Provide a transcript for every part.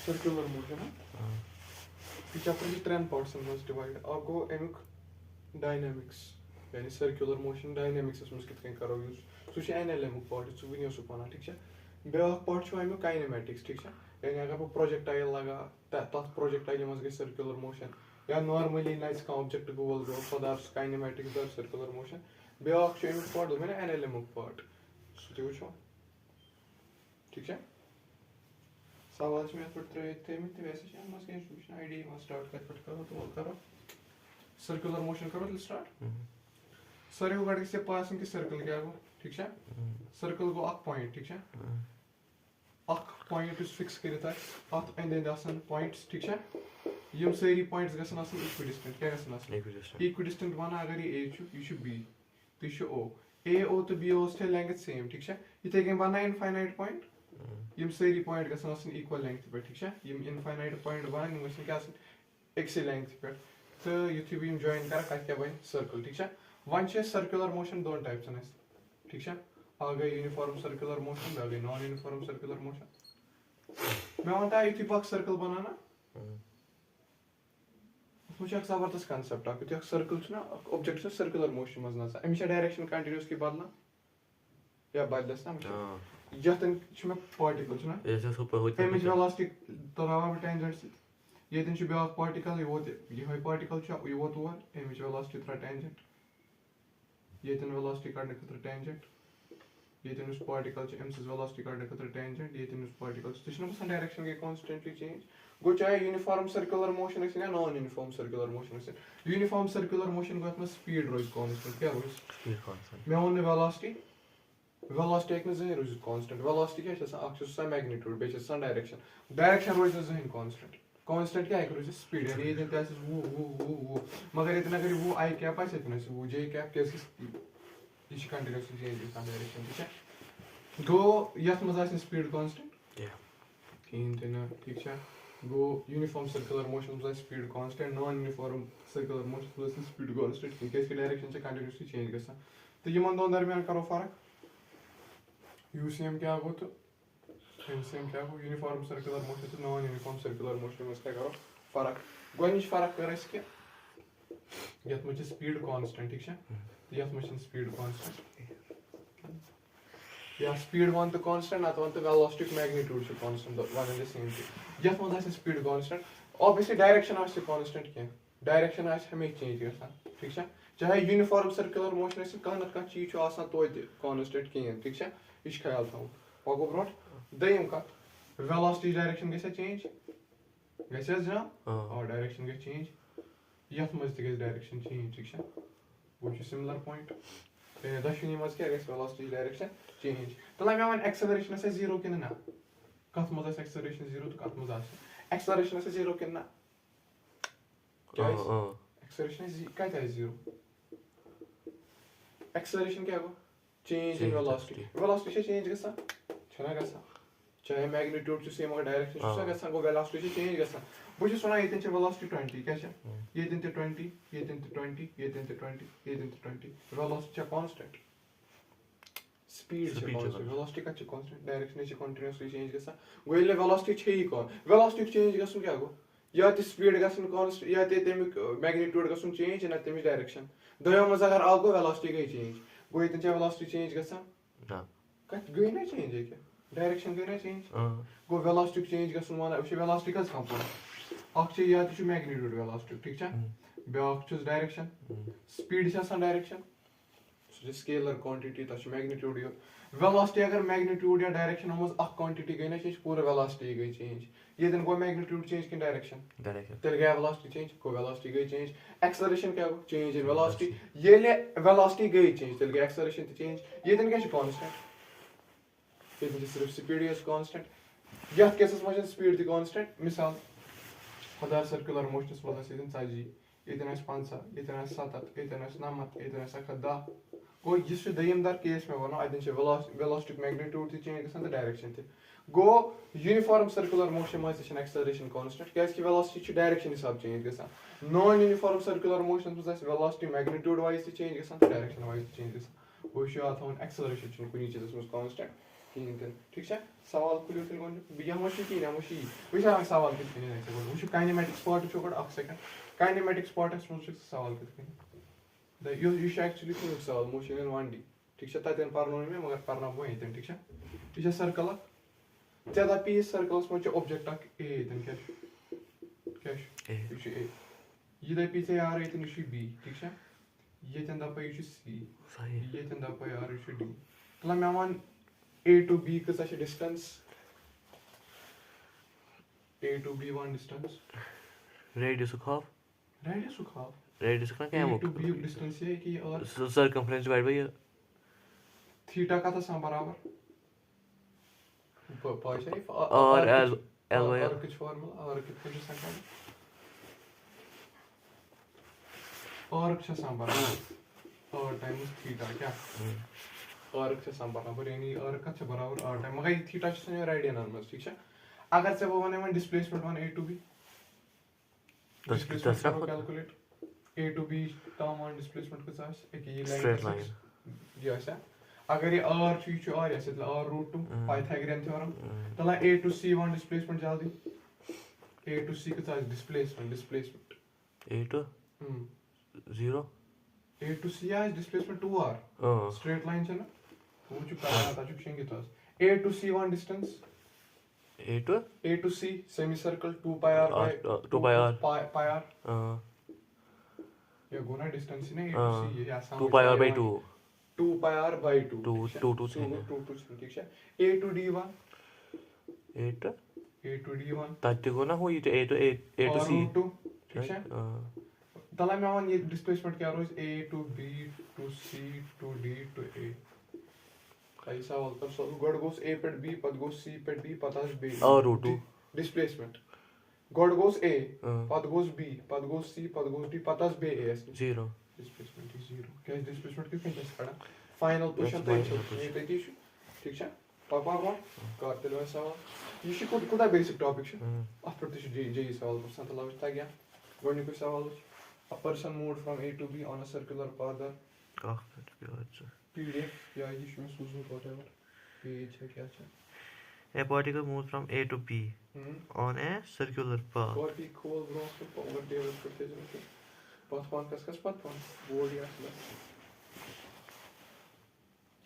Circular motion यह chapter train पार्ट्सन मज divide अब गो अमुक डायनामिक्स यानी सर्कुलर मोशन डायनामिक्स मज कित करो यूज सह एनएलएम पार्ट सह वो सह वन ठीक है ब्या पार्ट अमुक काइनेमेटिक्स ठीक है यानी अगर बह प्रोजेक्टाइल लगा तथ प्रोजेक्टाइल मज गई सर्कुलर मोशन या नॉर्मली नच कह object goal go so that's kinematics that circular motion ब्या अमुक पार्ट दोपन एनएलएम पार्ट सह वो ठीक है सवाल मे पे थमित वैसे आइडिया स्टार्ट कत पे करो तो करो सर्कुलर मोशन करो स्टार्ट सारे गो गए पास कि सर्कल क्या गो ठीक है सर्कल गो पॉइंट ठीक है पॉइंट फिक्स कर अंद पॉइंट्स ठीक है यम सारी पॉइंट्स गसन इक्विडिस्टेंट क्या गसन इक्विडिस्टेंट वन अगर यह बी तो यह ओ तो बी ओस लेंथ सेम ठीक है इथे कन वन इनफाइनाइट पॉइंट यम सारी पॉइंट गसन इक्वल लेंथ पे ठीक है यम इनफाइनाइट पॉइंट वन क्या एक्स लेंथ पे तो युथु बह जॉइन कर कत क्या बन सर्कल ठीक है वन सर्कुलर मोशन दोन टाइप्सन ठीक है गई यूनिफॉर्म सर्कुलर मोशन बे गई नॉन यूनिफॉर्म सर्कुलर मोशन मैं वन युथु बह सर्कल बनाना जबरदस्त कंसेप्ट यु सर्कल ऑब्जेक्ट सर्कुलर मोशन मज ना अमिस डायरेक्शन कंटिन्यूसली बदलान या बदलस ना यतन मे पार्टिकल अमिच वेलोसिटी तरावा बह टेंजेंट सत यतन ब्या पार्टिकल यह पार्टिकल यह वो और अमिच वेलोसिटी त्रा टेंजेंट यतन वेलोसिटी कड़ने खतर टेंजेंट यतन उस पार्टिकल अम्स वेलोसिटी कड़ने खतर टेंजेंट यतन उस पार्टिकल तो डायरेक्शन गई कॉन्स्टेंटली चेंज गो चाहे यूनिफॉर्म सर्कुलर मोशन या non uniform circular motion uniform circular motion गो स्पीड रोज कांस्टेंट क्या रोज मे वो वेलोसिटी हेक जहन रोज कांस्टेंट वेलोसिटी क्या मैग्नीट्यूड बे डायरेक्शन रोज जहन कांस्टेंट क्या रोज स्पीड यानी ये वो मगर ये अगर वो आई कैप वो जे कैप क्या यह कंटिन्यूसली चेंज डायरेक्शन ठीक है गो ये मज स्पीड कांस्टेंट कहें ठीक है गो यूनिफॉर्म सर्कुलर मोशन मज speed constant non uniform circular motion मज स्पीड कांस्टेंट क्या डायरेक्शन कंटिन्यूसली चेंज गसान तो इन दोन दरमियान करो फर्क यूसीएम क्या गो तो एमसीएम क्या गो यूनिफॉर्म सर्कुलर मोशन तो नॉन यूनिफॉर्म सर्कुलर मोशन मज क्या करो फर्क गोनिच फर्क कर ये मज स्पीड कांस्टेंट ठीक है तो ये मज स्पीड कांस्टेंट या स्पीड वन तो कांस्टेंट ना तो velocity magnitude constant one and the same thing ये मज speed constant obviously direction constant क्या डायरेक्शन हमेशा चेंज गसान ठीक है चाहे यूनिफॉर्म सर्कुलर मोशन कह ना कह चीज तो कांस्टेंट कहें ठीक है यह ख्याल थो वह गो ब्रो दम कत वेलोसिटी डायरेक्शन गई चेंज गई जनाब और डायरेक्शन गई चेंज ये मज डायरेक्शन चेंज ठीक है वो सिमिलर पॉइंट दशवनी मज क्या वेलोसिटी डायरेक्शन चेंज तो मे वन एक्सेलरेशन जीरो कि ना कत मज एक्सेलरेशन जीरो तो कत मज एक्सेलरेशन जीरो कि ना एक्सेलरेशन कत जीरो एक्सेलरेशन क्या गो चेंज इन वेलोसिटी चेंज गसान चाहे मैग्नीट्यूड सेम मगर डायरेक्शन गसान गो वेलोसिटी चेंज गसान बहुत वन ये वेलोसिटी 20 क्या ये 20 ये 20 ये 20 वेलोसिटी कांस्टेंट स्पीड वेलोसिटी कत कांस्टेंट डायरेक्शन कंटिन्यूसली चेंज गसान गो ये वेलोसिटी ही वेलोसिटी चेंज गसन क्या गो या तो स्पीड गसन कांस्टेंट या तो तमिक मैग्नीट्यूड गसन चेंज ना तमिच डायरेक्शन दोयो मज अगर आव गो वेलोसिटी गई चेंज गो ये वेलोसिटी चेंज गसान कत गई ना चेंज क्या डायरेक्शन गई ना चेंज गो वेलोसिटी चेंज गसन वन वेलोसिटी कस कंपोनेंट या तो मैग्नीट्यूड वेलोसिटी ठीक है ब्या direction speed direction scalar quantity तक मैग्नीट्यूड वेलोसिटी अगर मैग्नीट्यूड या डायरेक्शन मज क्वांटिटी गई ना चेंज पूरा वेलोसिटी गई चेंज ये गो मैग्नीट्यूड चेंज कि डायरेक्शन तेल गया वेलोसिटी चेंज गो वेलोसिटी गई चेंज एक्सेलरेशन क्या गो चेंज इन वेलोसिटी ये वेलोसिटी गई चेंज तेल गया एक्सेलरेशन चेंज ये क्या कांस्टेंट ये सिर्फ स्पीड कांस्टेंट यथ केसस मज स्पीड कांस्टेंट मिसाल खुदा सर्कुलर मोशन मज 40 ये 50 ये 70 ये 90 ये 10 गो यह दम दर केस में वो अतन वेलोसिटी मैग्नीट्यूड चेंज गसान तो डायरेक्शन गो यूनिफॉर्म सर्कुलर मोशन मज एक्सेलरेशन कांस्टेंट क्या वेलोसिटी डायरेक्शन हिसाब चेंज गसान नॉन यूनिफॉर्म सर्कुलर मोशन मज वेलोसिटी मैग्नीट्यूड वाइज चेंज गसान तो डायरेक्शन वाइज चेंज गसान वो थवन एक्सेलरेशन कुछ चीज मज कांस्टेंट कहीं ठीक है सवाल खुलो तेल गो यह मो कहीं मो वो सवाल कित वो काइनेमेटिक स्पॉट गो अख सेकंड काइनेमेटिक स्पॉटस मो सवाल कित यह एक्चुअली खुद सवाल मो 1D ठीक है तन पर्न मे मगर पर्न बो ये ठीक है यह सर्कल ऐ दपी सर्कलस मो ऑब्जेक्ट ए क्या ए यह दपी यार ये B ठीक है ये दप यह C ये दप यार यह D मतलब मे वन A to B कसा distance A to B one distance radius half radius ना क्या A to B डिस्टेंस है कि और सर्कमफ्रेंस डिवाइड बाय थीटा का था बराबर और L बाय और कुछ फार्मूला और कितना संख्या और कुछ बराबर और टाइम्स थीटा क्या और बराबर यानी और का बराबर और टाइम मगर थीटा रेडियन में ठीक है अगर से वो वन डिस्प्लेसमेंट वन A to B डिस्प्लेसमेंट करो calculate A to B term वन डिस्प्लेसमेंट कितना है एक ये स्ट्रेट लाइन ये ऐसा अगर ये R चीज R ऐसे तो R √2 पाइथागोरियन थ्योरम तला A to C one displacement जल्दी A to C कितना है displacement A to 0 A to C is displacement 2R straight line है ना वो जो कहा था जो शेंगे तो A to C one distance A to C semicircle 2 pi R by 2 pi R pi R ये गुना डिस्टेंस है ना A to C ये आसान 2 pi R by 2 2 pi R by 2 2 ठीक है A to D1 A to D1 ताकि को ना हो ये A to C ठीक है तला में वन ये डिस्प्लेसमेंट क्या रोज A to B to C to D to A ऐसा होता है गॉड गोस A पे B पद गोस C पे D पद आस B और √2 डिस्प्लेसमेंट गॉड गोस A पद गोस B पद गोस C पद गोस D पद आस B A 0 डिस्प्लेसमेंट इज 0 क्या डिस्प्लेसमेंट कितना है पड़ा फाइनल पोजीशन तो ये तक ठीक है पापा को करते लो सवाल ये कुछ बेसिक टॉपिक है आफ्टर दिस जे सवाल परसेंट लव तक गॉड को सवाल A person moved from A to B on a circular path PDF या इसमें सूजन whatever page है क्या है A particle moved from A to B on a circular path और भी खोल ब्रोंस को पावर टेबल करते जाओ पाथ वन कस पाथ वन बोर्ड या स्लैश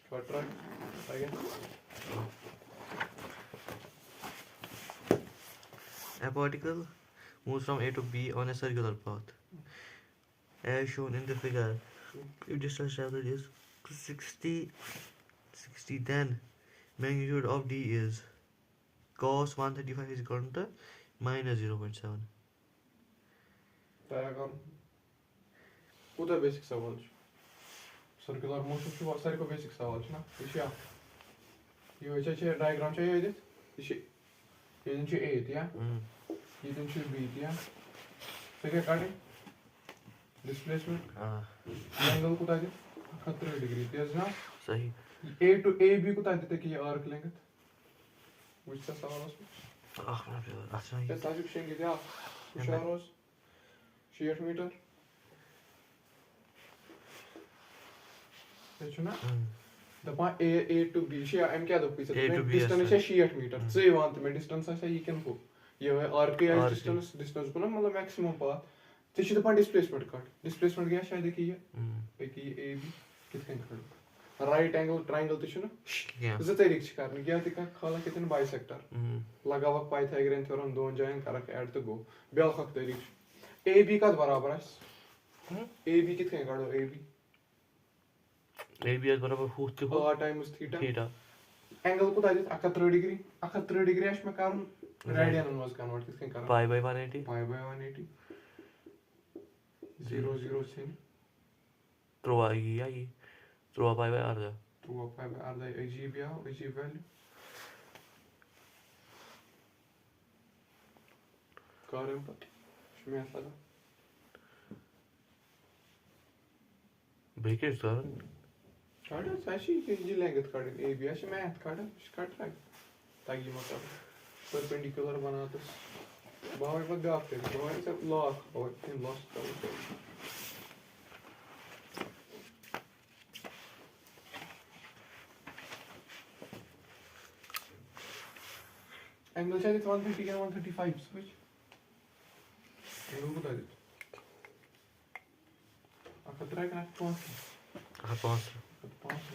कट्रा आगे A particle moves from A to B on a circular path as shown in the figure. If distance traveled is 60, then magnitude of D is cos 135 is equal to minus 0.7. Diagram पूरा basic सवाल है circular motion छो सारे को basic सवाल है ना ये डायग्राम चाहिए ये A दिया ये B दिया फिर क्या काटे डिस्प्लेसमेंट एंगल को ताजे 70 डिग्री तेज ना सही A to A B को ताजे तक ये आर्क लेंगे which सा सवाल है अच्छा ये ताजे शेंगे क्या कुछ 60 मीटर है ना दपा A to B शे एम क्या दो पीछे डिस्टेंस है 60 मीटर से वहां तो मैं डिस्टेंस है ये कैन को ये आर्क के डिस्टेंस को ना मतलब मैक्सिमम पाथ तो ये दपा डिस्प्लेसमेंट कट डिस्प्लेसमेंट क्या शायद कि ये A B कितने कट राइट एंगल ट्रायंगल तो छ ना ज तरीक छ करने क्या ती का खाला कितने बाइसेक्टर लगावक पाइथागोरियन थ्योरम दोन जायन करक ऐड तो गो बेल खक तरीक A B का बराबर है A B कितने काटो A B बराबर होते हो r टाइम्स थीटा एंगल को ताजे 71 डिग्री आश में काम रेडियन में कन्वर्ट कितने कर पाई बाय 180 0 0 से थ्रो आएगी या ये थ्रो पाई बाय आधा अजीब या अजीब वैल्यू कारण पर इसमें ऐसा था ब्रेकेज कारण काटा साशी ये लेंथ काट ए बी ऐसे मैथ काटा काट रहा ताकि मतलब परपेंडिकुलर बना तो बाहर पर गाप पे बाहर से लॉस और इन लॉस कर एंगल चाहिए 130 के 135 switch एंगल को दादी अकत्रा का 5 5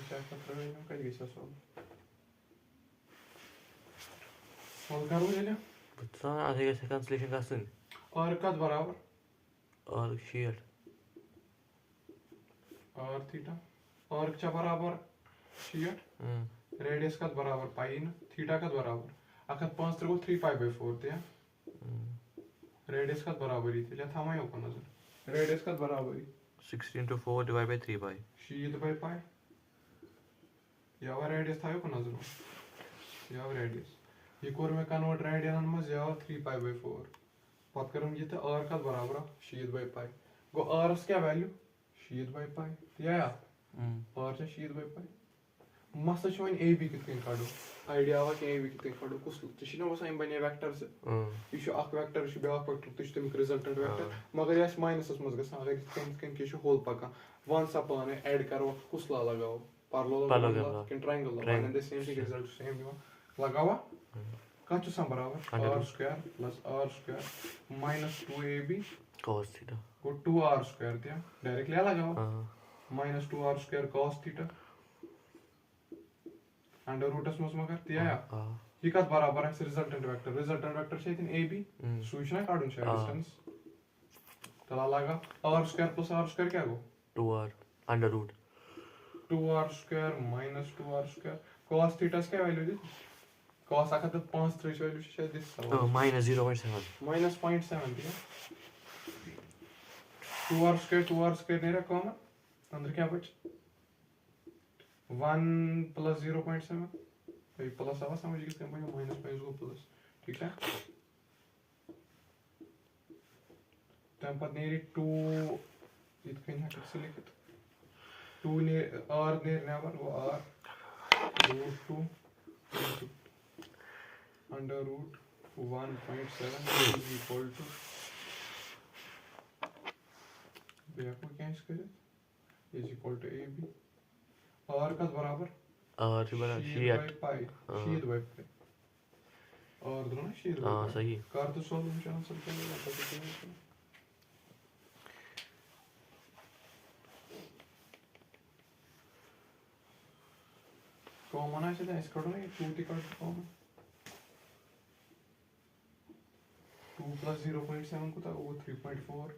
से अकत्रा में का दिशा सो और करो ले बता आधे कैसे कैंसिलेशन का सुन और कद बराबर और शेयर और थीटा और क्या बराबर शेयर रेडियस कद बराबर पाई ना थीटा कद बराबर अकत 5 को 3 पाई बाय 4 ते रेडियस कद बराबर ही थे थामा यो नजर रेडियस कद बराबर 16 to 4 divided by 3 by शीत बाय पाई यावा रेडियस था यो नजर यावा रेडियस ये कोर में कन्वर्ट रेडियन में यावा 3 पाई बाय 4 पत करूं ये तो r कद बराबर शीत बाय पाई गो r क्या वैल्यू शीत बाय पाई या r से शीत बाय पाई मस्त छ वन ab कित कन काडो आइडिया वा कि ab कित कन काडो कुछ छ न वसा बने वेक्टर से ये छ अक वेक्टर छ ब्याक वेक्टर तो छ तमिक रिजल्टेंट वेक्टर मगर यस माइनसस मज गसा अगर कन के छ होल पका वंस अपॉन ऐड करो कुछ ला लगाओ पैरेलल कि triangle one and the same thing result same दिवा लगावा का छ सम बराबर r square plus r square minus 2ab cos theta को 2r स्क्वायर दिया डायरेक्टली लगाओ minus 2r square cos theta under root मस मगर दिया ये कत बराबर है रिजल्टेंट वेक्टर छे इन ab सुइच ना काडुन छे डिस्टेंस तला लगा r square plus r square क्या गो 2r under root 2r square minus 2r square cos theta क्या वैल्यू दी cos आखत 5 3 वैल्यू छे दिस minus 0.7 माइनस 0.7 दिया 2r स्क्वायर नहीं रखा कॉमन अंदर क्या बच 1 प्लस 0.7 भाई प्लस आवा समझ गए थे भाई माइनस पाई को प्लस ठीक है तब पर नेरी 2 इतकन है कैसे लिखत 2 ने r ने नेवर वो r root 2 under root 1.7 is equal to देखो क्या इसके is equal to ab r का बराबर r बराबर शीट बाय पाई और दोनों शीट हां सही कर तो सॉल्यूशन सब चलेगा कॉमन है चला इसका ना 2 ती का कॉमन 2 प्लस 0.7 को था वो 3.4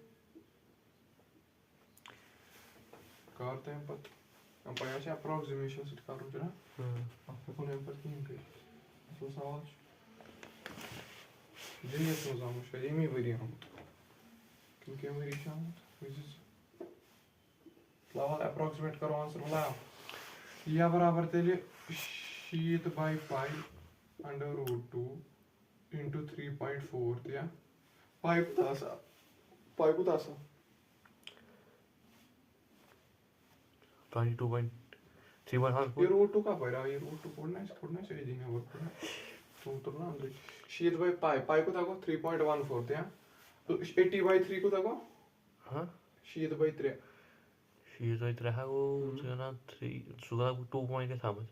करते हैं पर हम पाया से अप्रोक्सीमेशन से करूं जरा आपको कौन है पर तीन के तो सवाल जी ये तो जाम शायद मी वरी हम क्योंकि मेरी शाम विजिट लावा अप्रोक्सीमेट करो आंसर ला या बराबर तेले शीट by pi under root 2 into 3.4 दिया पाइप तासा 22.314 ये रूट 2 का पैरा ये रूट 2 पढ़ना चाहिए दिन है वर्क तो उतरना अंदर शीट बाय पाई को ताको 3.14 दिया तो 80 बाय 3 को ताको हां शीट बाय 3 शीट बाय 3 वो ना 3 सुगा 2 पॉइंट के थामत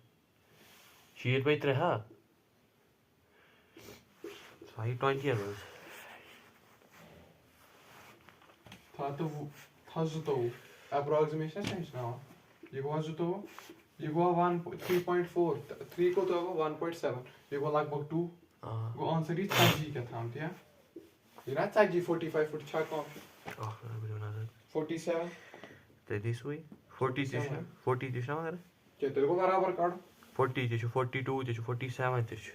शीट बाय 3 हां सही 20 है था तो अप्रोक्सीमेशन है ना ये गो 3.4 3 को तो 1.7 ये गो लगभग 2 गो आंसर ही 4G का था क्या ये ना 4G 45 फुट छा कौन 47 ते दिस वे 40 दिशा मगर क्या तेरे को बराबर काट 40 दिशा 42 दिशा 47 दिशा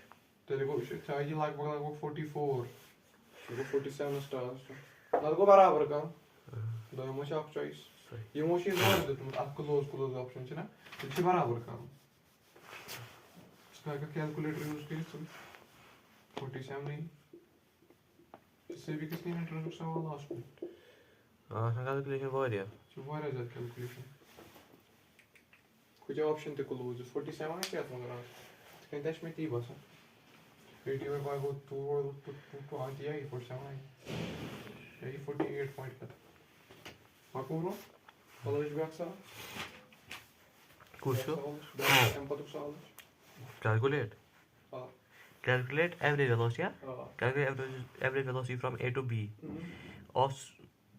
तेरे को 4G लगभग 44 ये 47 स्टार लगभग बराबर का दो मुझे आप चॉइस ये मोशी जोर दे तुम आप क्लोज ऑप्शन है ना इसे बराबर करो इसका कैलकुलेटर यूज करिए तुम 47 नहीं इससे भी किसने इंटरेस्ट सवाल लास्ट में हां कैलकुलेशन वारिया जो वारिया ज्यादा कैलकुलेशन कुछ ऑप्शन ते क्लोज 47 है क्या मगर आज कहीं देश में ती बस 80 में बाय गो तो आंटी है 47 है ये 48 पॉइंट का Makuro? Alış bir aksa? Curso? Empatik sağlamış. Calculate? Aa. Calculate average velocity, yeah? Calculate average velocity from A to B. Of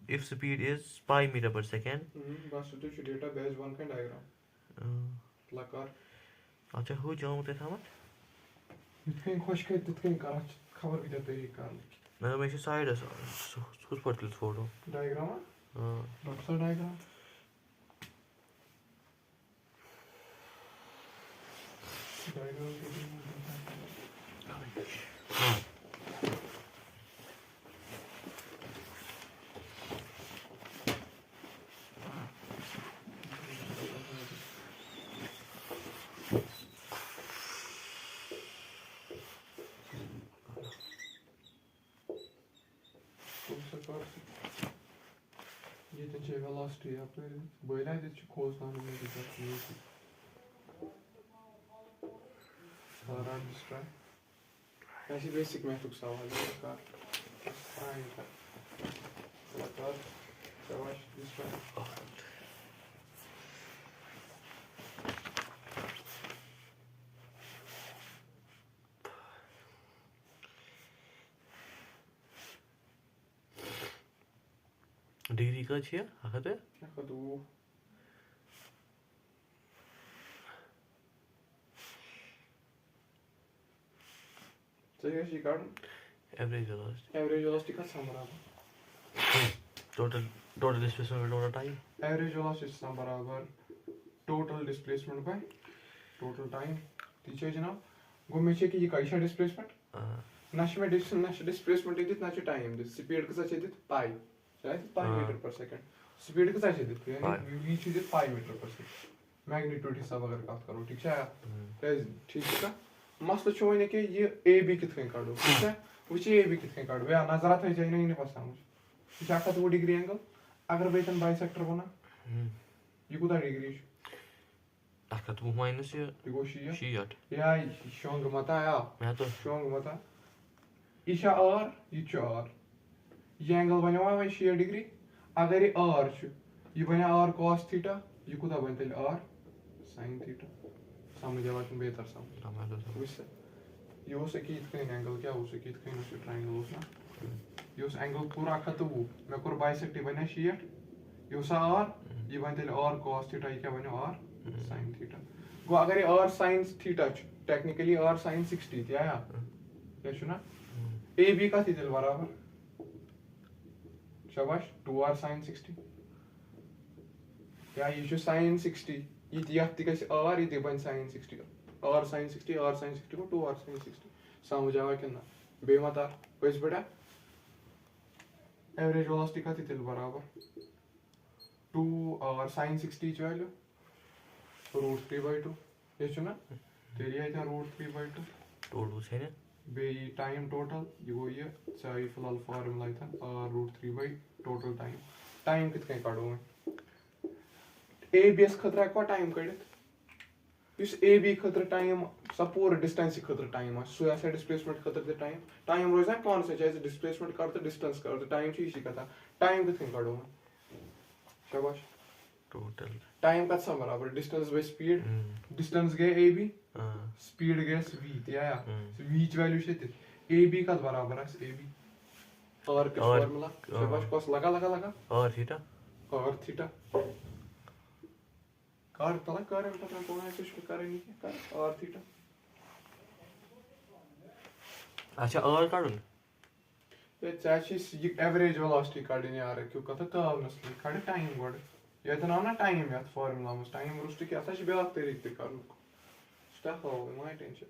if speed is pi meter per second. बस तो ये data base 1 का diagram लकार अच्छा हो जाऊँ ते थामत इतने खुश के इतने कर खबर भी देते ही कर मैं में साइड कुछ पड़ती फोटो डायग्राम हाँ डॉट सा डायग्राम ये तो चाहिए velocity आप बोला है जो कोस नाम में दिखता है सारा डिस्ट्राय ऐसी बेसिक मैथ्स सवाल है का फाइन का लकार शाबाश डिस्ट्राय डिग्री का छिया आखिर क्या करूँ चाहिए शिकार्ड एवरेज वेलोसिटी का बराबर total displacement total time average velocity बराबर total displacement by total time teacher जनाब गोमे छे कि ये कैसा डिस्प्लेसमेंट ना में डिस्प्लेसमेंट इदित ना टाइम दिस स्पीड कसा छे दित पाई शायद पाई मीटर पर सेकंड स्पीड कसा छे दित यानी v छे दित पाई मीटर पर सेकंड मैग्नीट्यूड हिसाब अगर बात करो ठीक है ठीक है मसला छो ने कि ये ए बी कितने काढो ठीक है वुची ए बी कितने काढो या नजर आता है नहीं पता समझ क्या का 2 डिग्री एंगल अगर बेतन बाइसेक्टर बना ये कुदा डिग्री अका तो माइनस ये गो शी शीट या शोंग मता या मैं तो शोंग मता ईशा और ये चार ये एंगल बने हुआ है 6 डिग्री अगर ये r छु ये बने r cos थीटा ये कुदा बनते r sin थीटा समझ आवा तुम बेहतर समझ मैं तो समझ वैसे ये हो सके इतने एंगल क्या हो सके इतने उस ट्रायंगल हो ना ये उस एंगल पूरा खत्म हो मैं कोर बाइसेक्ट बने शीट ये सा r ये बनते r cos थीटा ये क्या बने r sin थीटा गो अगर ये r sin theta technically r sin 60 क्या या छु ना ab का थी बराबर शाबाश 2r sin 60 या ये sin 60 ये दियाती कैसे r ये बन sin 60 r sin 60 को 2r sin 60 समझ आवा कि ना बेमता वैस बड़ा एवरेज वेलोसिटी का थी बराबर 2r sin 60 वैल्यू √3/2 ये छु ना तेरी आई था √3/2 टोटल से ने बे टाइम टोटल ये वो ये चाहिए फिलहाल फार्मूला था √3 टोटल टाइम कितने काढो मैं ए बी एस खतरा को टाइम कड़ित इस ए बी खतर टाइम सपूर डिस्टेंस खतर टाइम सो ऐसा डिस्प्लेसमेंट खतर टाइम रोज कौन सा चाहे डिस्प्लेसमेंट कर डिस्टेंस कर टाइम चीज कथा टाइम कितने काढो मैं शाबाश टोटल टाइम का सा बराबर डिस्टेंस बाय स्पीड डिस्टेंस गए ए बी स्पीड गए v त्या v ची वैल्यू छे ए बी का बराबर है ए बी और का फार्मूला शाबाश कोस लगा और थीटा कार तला कर पता कौन है कुछ करे नहीं कर और थीटा अच्छा और काढून ये चाची एवरेज वेलोसिटी काढने आ रहा क्यों कथा ताव नसली काढे टाइम गोड ये तो ना टाइम यात फार्मूला में टाइम रुस्टी क्या था बेला तरीके करू स्टफ हो माय टेंशन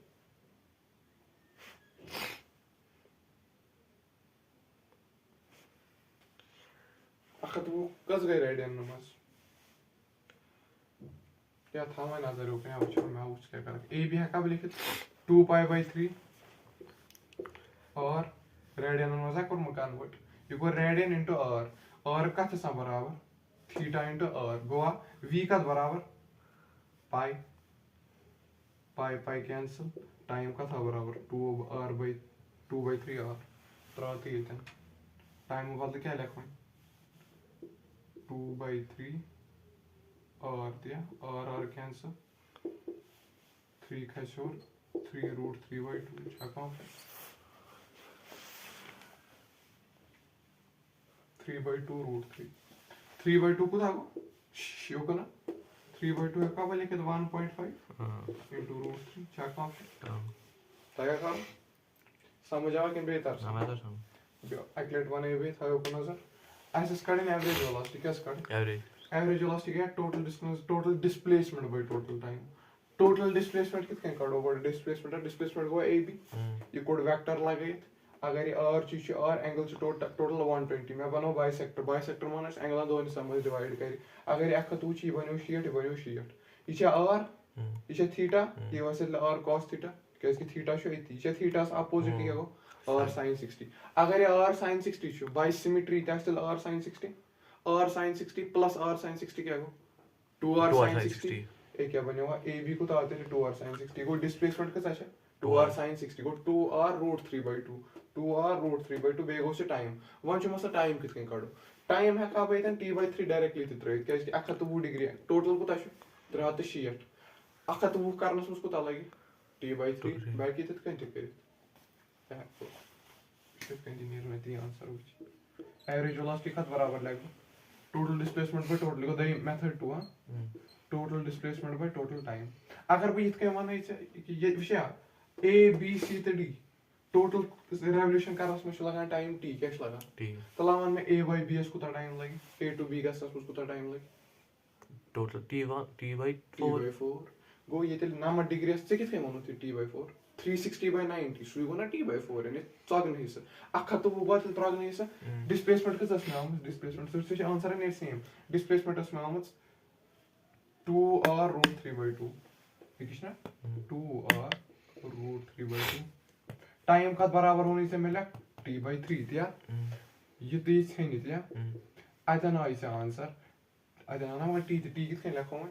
अखत वो कस गए रेडियन नमस क्या था मैं नजर हो गया उस मैं उस क्या कर ए बी है कब लिखित 2π/3 और रेडियन में मजा कर मकान वट ये को रेडियन इनटू r का था बराबर theta into r Goa v का बराबर पाई कैंसिल टाइम का था बराबर 2r/2/3r त्राती है टाइम बदल क्या लिखूं 2/3 r दिया r कैंसिल 3 का शोर 3 root 3/2 छा कहाँ पे 3/2 root 3 3/2 को था को यो को ना 3/2 का बोले कि 1.5 into root 3 छा कहाँ पे तय का समझ आवा कि बेहतर समझ तो समझ अगले वन भी था को नजर ऐसे स्कडिंग एवरेज वेलोसिटी क्या स्कड एवरेज वेलोसिटी क्या total distance total displacement by total time total displacement कितने कड़ो बड़ डिस्प्लेसमेंट गो ए बी ये कोड वेक्टर लगाइत अगर ये r चीज r एंगल से टोटल 120 मैं बनो बाइसेक्टर मानस एंगल दोन समझ डिवाइड करी अगर ये अख तू ची बनो शीट ये छ r ये छ थीटा ये वैसे r cos थीटा क्योंकि थीटा छ इति ये थीटा अपोजिट ये गो r sin 60 अगर ये r sin 60 छ बाय सिमेट्री ता still r sin 60 plus r sin 60 क्या गो 2r sin 60 एक क्या बनेगा ab को तो आते हैं 2r sin 60 को डिस्प्लेसमेंट कैसा है 2r sin 60 को 2r root 3/2 2r root 3/2 बेगो से टाइम वन छ मसा टाइम कितने काढो टाइम है का बैठन t/3 डायरेक्टली तित्र क्या कि 120 डिग्री टोटल को ताश 360 120 करनस मुस को ता लगी t/3 बाकी तित कंट कर इंजीनियर में ती आंसर हो एवरेज वेलोसिटी का बराबर लगे टोटल डिस्प्लेसमेंट बाय टोटल को दई मेथड 2 हां total displacement by total time अगर भी इतके माने ये विषय A B C to D total revolution करस में लगा टाइम t क्या लगा t तलावन में A by B को ता टाइम लगी A to B गसस उसको ता टाइम लगी टोटल t/4 गो ये तेल 9 डिग्री से कितने मानो थी t/4 360/90 सुई गो ना t/4 ने चगन हिस अखा तो वो बात त्रगन हिस डिस्प्लेसमेंट के दस नाम डिस्प्लेसमेंट से आंसर है सेम डिस्प्लेसमेंट इज नाम 2r root 3/2 ठीक है ना 2r root 3/2 टाइम का बराबर होने से मिला t/3 दिया ये तेज है नहीं दिया आधा ना ऐसा आंसर आधा ना मैं t कितने लिखा हूं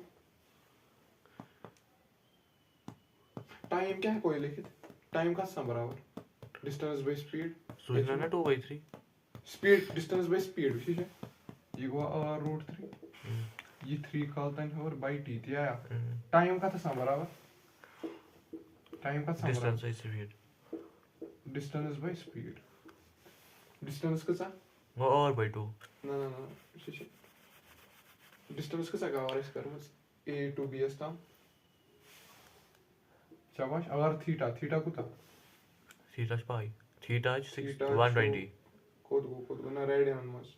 टाइम क्या है कोई लिखित टाइम का सम बराबर डिस्टेंस बाय स्पीड सुनना ना 2/3 स्पीड डिस्टेंस बाय स्पीड ठीक है ये हुआ r root 3 ये 3 कालता है और बाय t दिया टाइम का था सम बराबर टाइम का सम distance by speed distance by speed distance का सा वो और बाय 2 ना डिस्टेंस का सा का और इस करमस a to b अस्ताम शाबाश अगर थीटा को था थीटा पाई थीटा 120 कोड ना रेडियन मस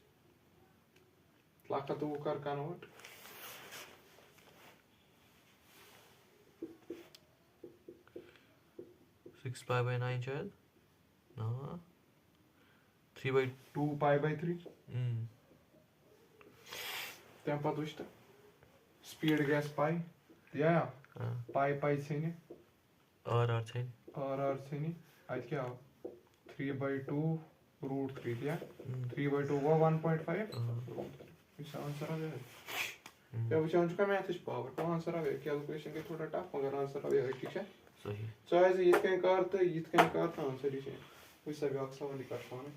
लाका तो कर कन्वर्ट 6π/9 शायद ना 3/2 2π/3 tempo dusta speed gas pi या पाई छेने और छेने और छेने आज क्या 3/2 root 3 दिया 3/2 वो 1.5 इस आंसर आ गया क्या विचार का मैथ इस पावर का आंसर आ गया कैलकुलेशन के थोड़ा टफ मगर आंसर आ गया ठीक है सही सो ऐसे ये क्या करते आंसर ही है वही सब अक्सर वाली कर पाने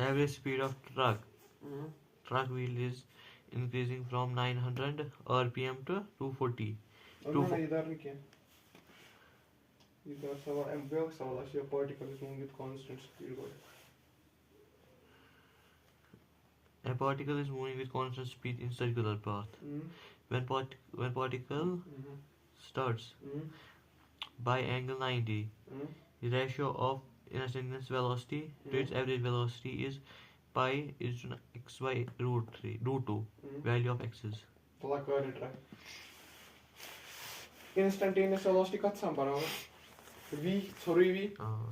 average speed of truck wheel is increasing from 900 rpm to 240 इधर नहीं किया इधर सवाल अशा particle is moving with constant speed a particle is moving with constant speed in circular path when particle starts by angle 90 the ratio of instantaneous velocity to its average velocity is pi is to x by root 2 value of x is instantaneous velocity का सम बराबर v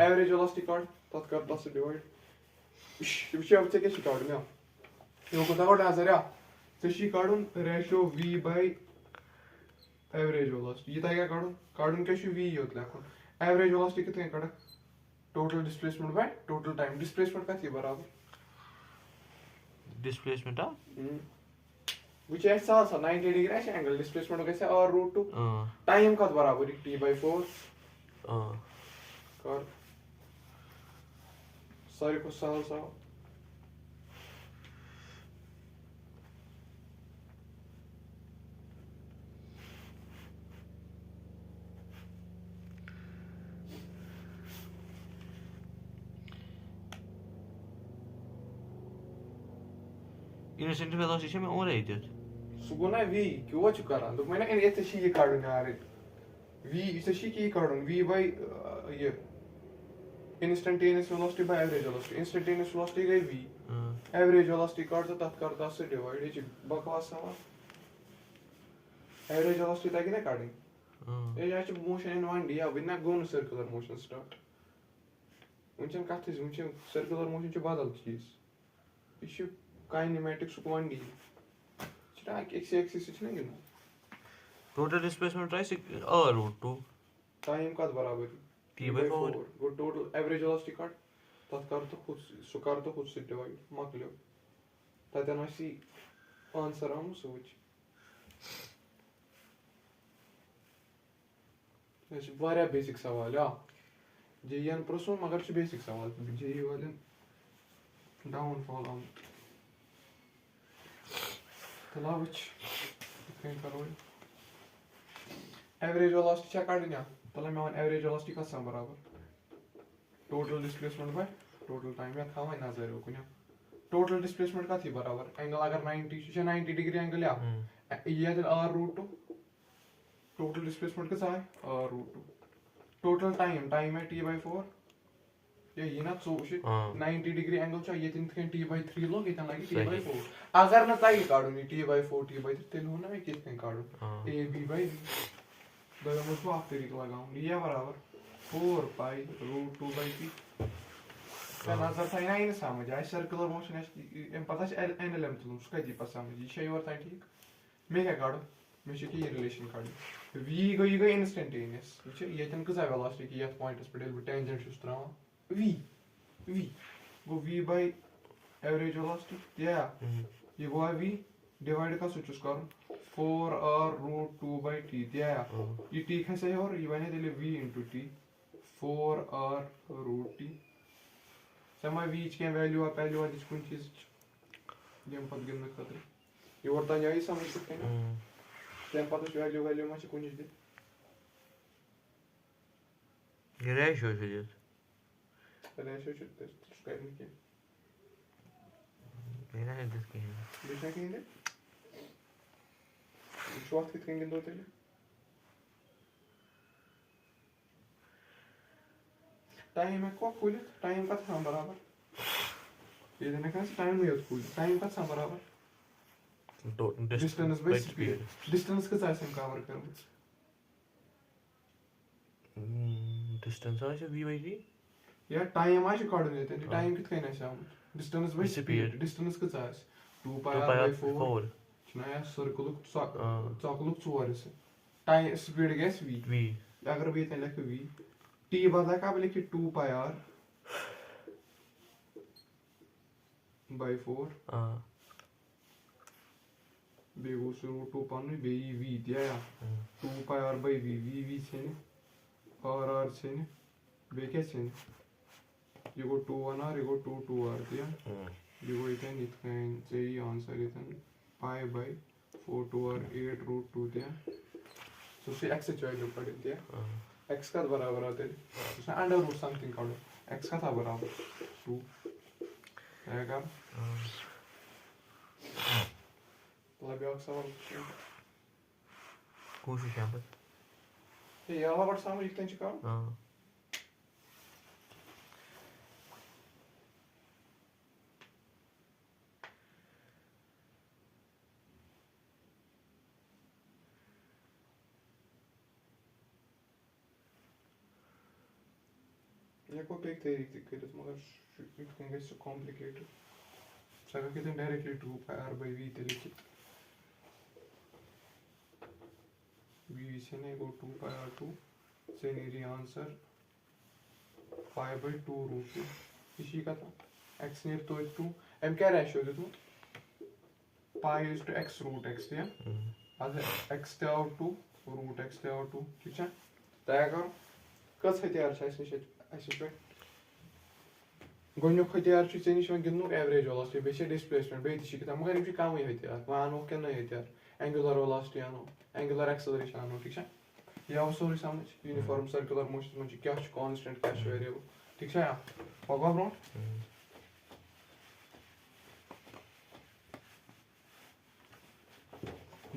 average velocity card तत्कर 10 से divide विषय अब से कैसे काढून या यो को दाखवलं आन्सर या तशी काढून ratio v by average velocity ये काय काढून कैसे v होत लाखो average velocity कितने काढा total displacement by total time displacement का थी बराबर displacement which is also 90 degree angle displacement कैसे और root 2 time का बराबर t/4 कर सारे को साल Instantaneous velocity چھِ مےٚ اورَے دِتھ. سُہ گوٚو نا V کیٛوت چھُ کران دوٚپمَے نا ییٚتہِ چھِ یہِ کَڑُن یارٕ V ژےٚ چھُے یہِ کَڑُن V by یہِ instantaneous velocity by average velocity. Instantaneous velocity گٔے V. Average velocity کَڑ تہٕ تَتھ کر تَتھ سۭتۍ ڈِوایڈ یہِ چھِ بکواس سوال. Average velocity تَگہِ نا کَڑٕنۍ. یہِ چھِ motion in 1D وٕنہِ نا گوٚو نہٕ circular motion start. وٕنہِ چھَنہٕ کَتھٕے وٕنہِ چھِ circular motion چھُ بدل چیٖز. یہِ چھُ kinematics 1D. یہِ چھُنہ أکسٕے سۭتۍ چھُنہ گِنٛدُن. Total displacement آسہِ R√2. Time کَتھ برابر T/4. گوٚو total average velocity کَڑ تَتھ کر تہٕ ہُتھ سُہ کر تہٕ ہُتھ سۭتۍ ڈِوایڈ مۄکلیو. تَتٮ۪ن آسی آنسر آمُت سُہ وٕچھ. یہِ چھُ واریاہ بیسِک سوال آ JEE یَن پرٛژھُن مگر چھُ بیسِک سوال JEE والٮ۪ن ڈاوُن فال آمُت. تُلا وٕچھ یِتھ کٔنۍ کرو یہِ. ایوریج velocity چھا کَڑٕنۍ اَتھ تُلا مےٚ وَن ایوریج velocity کَتھ آسان برابر ٹوٹل ڈِسپلیسمنٹ باے ٹوٹل ٹایم یا تھاوَے نظر اوکُن ٹوٹل ڈِسپلیسمنٹ کَتھ یی برابر اینگل اگر 90 چھُ 90 ڈگری اینگل یا یہِ یی تیٚلہِ R√2 ٹوٹل ڈِسپلیسمنٹ کۭژاہ آے R√2 ٹوٹل ٹایم آے T/4 یہِ نا ژوٚوُہ چھِ 90 ڈگری اینگل چھا ییٚتٮ۪ن یِتھ کٔنۍ T/3 لوٚگ ییٚتٮ۪ن لگہِ T/4 اگر نہٕ تَگہِ کَڑُن یہِ T/4 T/3 تیٚلہِ ووٚن نا مےٚ کِتھ کٔنۍ کَڑُن AB/V دوٚیِم اوس اکھ طریٖقہٕ لگاوُن یہِ یا برابر 4π√2/T. نظر تھاوِ نا یی نہٕ سمجھ آسہِ سٔرکُلر موشن آسہِ اَمہِ پتہٕ آسہِ NLM تُلُن سُہ کَتہِ یی پتہٕ سمجھ یہِ چھا یور تام ٹھیٖک مےٚ کیٛاہ کَڑُن مےٚ چھِ کہِ یہِ رِلیشن کَڑٕنۍ V گوٚو یہِ گٔے اِنسٹنٹینیس یہِ چھِ ییٚتٮ۪ن کۭژاہ ویلاسٹی کہِ یَتھ پویِنٹس پٮ۪ٹھ ییٚلہِ بہٕ ٹینجنٹ چھُس تراوان V گوٚو V by average velocity یا یہِ گوٚوا V ڈِوایڈ کَتھ سۭتۍ چھُس کَرُن 4R√2/T یا یہِ T کھسہِ ہیوٚر یہِ بَنہِ تیٚلہِ V into T 4R√T. ژےٚ ما V یِچ کیٚنٛہہ ویلیوٗا پیلیوٗا دِژ کُنہِ چیٖزٕچ ییٚمہِ پتہٕ گِنٛدنہٕ خٲطرٕ یور تام آیی سمجھ کِتھ کٔنۍ تَمہِ پتہٕ ویلیوٗ ویلیوٗ ما چھِ کُنِچ دِتھ ریشیو چھُ دِتھ ریشیو چھُ سُہ کَرِ نہٕ کیٚنٛہہ بیٚیہِ چھُنہ دِتھ کِہیٖنۍ کِہیٖنۍ دِتھ وٕچھو اَتھ کِتھ کٔنۍ گِنٛدو تیٚلہِ ٹایم ہٮ۪کوا کھوٗلِتھ ٹایم کَتھ آسان برابر ییٚتٮ۪ن ہٮ۪کان ژٕ ٹایمٕے یوت کھوٗلِتھ ٹایم کَتھ آسان برابر ڈِسٹنس باے سپیٖڈ ڈِسٹنس کۭژاہ آسہِ أمۍ کَور کٔرمٕژ ڈِسٹنس آسہِ V/T یا ٹایم ما چھُ کَڑُن ییٚتٮ۪ن یہِ ٹایم کِتھ کٔنۍ آسہِ آمُت ڈِسٹنس باے سپیٖڈ ڈِسٹنس کۭژاہ آسہِ 2πr/4 چھُنہ یا سٔرکٕلُک ژۄکلُک 4 حِصہٕ ٹایم سپیٖڈ گژھِ V اگر بہٕ ییٚتٮ۪ن لیکھٕ V T بدل ہٮ۪کا بہٕ لیکھِتھ 2πr/4 بیٚیہِ گوٚو سُہ √2 پَننُے بیٚیہِ یی V تہِ یا 2πr/V V ژھیٚنہِ R ژھیٚنہِ بیٚیہِ کیٛاہ ژھیٚنہِ یہِ گوٚو 2 1R یہِ گوٚو 2 2R تہِ یا یہِ گوٚو ییٚتٮ۪ن یِتھ کٔنۍ ژےٚ یی آنسر ییٚتٮ۪ن π/4 2R 8√2 تہِ یا سُہ چھُ ایٚکسٕچ ویلیوٗ کَڑٕنۍ تہِ یا ایٚکٕس کَتھ برابر آو تیٚلہِ سُہ چھُنہ انڈر روٗٹ سمتھِنٛگ کَڑُن ایٚکٕس کَتھ آو برابر 2 کَر تُلا بیٛاکھ سوال کوٗشِش چھےٚ پَتہٕ ہے یہِ آوا گۄڈٕ سمجھ یِتھ کٔنۍ چھُ کَرُن یہِ ہٮ۪کو بیٚکہِ طریٖقہٕ تہِ کٔرِتھ مگر یِتھ کٔنۍ گژھِ سُہ کامپلِکیٹِڈ ژٕ ہٮ۪ککھ ییٚتٮ۪ن ڈایریکٹلی 2πr/V تہِ لیکھِتھ V ژھیٚنے گوٚو 2πr2 ژےٚ نیری آنسر π/2√2 یہِ چھی کَتھا ایٚکٕس نیرِ توتہِ 2 أمۍ کیٛاہ ریشیو دیُتمُت π/x√x تہِ اَدٕ ایٚکٕس تہِ آو 2 √x تہِ آو 2 ٹھیٖک چھا تیار کَرُن کٔژ ہتھیار چھِ اَسہِ نِش اَسہِ پٮ۪ٹھ گۄڈٕنیُک ہتھیار چھُ ژےٚ نِش وۄنۍ گِنٛدنُک ایوریج ویلاسٹی بیٚیہِ چھِ ڈِسپلیسمنٹ بیٚیہِ تہِ چھِ کِتاب مگر یِم چھِ کَمٕے ہتھیار وۄنۍ اَنوکھ کیٚنٛہہ نٔے ہتھیار اینگیوٗلر ویلاسٹی اَنو اینگیوٗلر ایکسلریشن اَنو ٹھیٖک چھا یہِ آو سورُے سمجھ یوٗنِفارم سٔرکیوٗلر موشنَس منٛز چھِ کیٛاہ چھُ کانسٹنٹ کیٛاہ چھُ ویریبل ٹھیٖک چھا پَکوا برونٛٹھ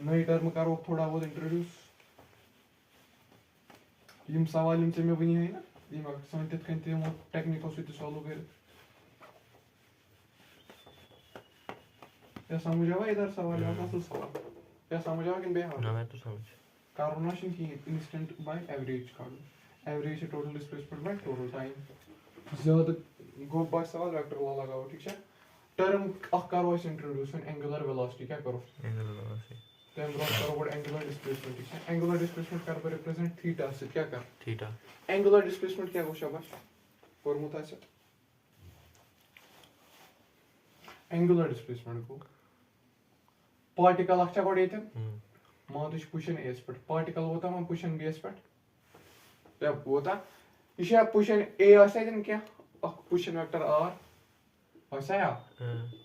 नई टर्म करो थोड़ा बहुत इंट्रोड्यूस यम सवाल यम मे वन है ना यम सन तिथ कन तमो टेक्निको सह सॉल्व कर क्या समझ आवा इधर सवाल है असल सवाल क्या समझ आवा कि बेहाल ना मैं तो समझ करो इंस्टेंट बाय एवरेज करो average total displacement by total time ज्यादा गो बाय सवाल वेक्टर लॉ लगाओ ठीक है टर्म अख करो इंट्रोड्यूस एंगुलर वेलोसिटी क्या करो एंगुलर वेलोसिटी तम ब्रोह करो गोड एंगुलर डिस्प्लेसमेंट ठीक है एंगुलर डिस्प्लेसमेंट कर रिप्रेजेंट थीटा से क्या कर थीटा एंगुलर डिस्प्लेसमेंट क्या गो शाबाश कोरमुत आसे एंगुलर डिस्प्लेसमेंट को पार्टिकल अच्छा गोड ये मान तुझ पुशन एस पे पार्टिकल वोता मान पुशन बी एस पे या वोता यह पुशन ए आसन क्या पुशन वेक्टर आर आसा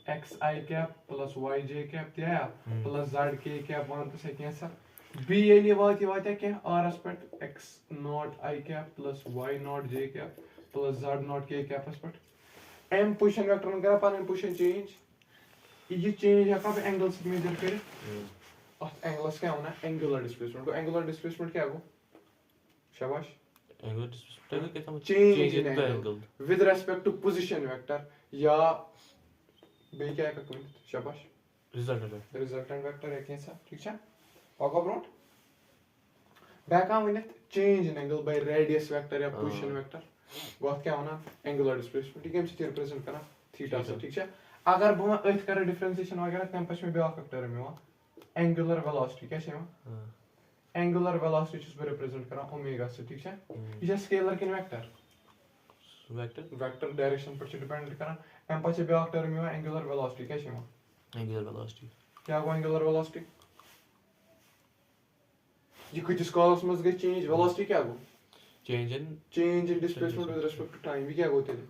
x i cap plus y j cap त्या प्लस जेड के कैप वन तो से कैसा बी ये वात क्या आर एस पे x naught i cap plus y naught j cap plus z naught k cap पे एम पुशन वेक्टर करा पन पुशन चेंज ये चेंज हका एंगल से मेजर कर एंगल्स क्या होना एंगुलर डिस्प्लेसमेंट को एंगुलर डिस्प्लेसमेंट क्या गो शाबाश एंगुलर डिस्प्लेसमेंट क्या समझ change in angle with respect to position vector या बे क्या है शाबाश रिजल्टेंट वेक्टर है कैसा ठीक है पको ब्रोट बैका वनित change in angle by radius vector या पोजीशन वेक्टर गोत क्या होना एंगुलर डिस्प्लेसमेंट ठीक है हम रिप्रेजेंट करना थीटा से ठीक है अगर बम अथ कर डिफरेंशिएशन वगैरह तम पछ में ब्याक टर्म यवा एंगुलर वेलोसिटी क्या है एंगुलर वेलोसिटी छुस रिप्रेजेंट करा ओमेगा से ठीक है ये स्केलर किन वेक्टर वेक्टर डायरेक्शन पर डिपेंड करा एम पछ ब्याक टर्म यवा एंगुलर वेलोसिटी क्या है एंगुलर वेलोसिटी क्या गो एंगुलर वेलोसिटी ये किस कॉलस मज गई चेंज वेलोसिटी क्या गो change in displacement with respect to time ये क्या गो तेरे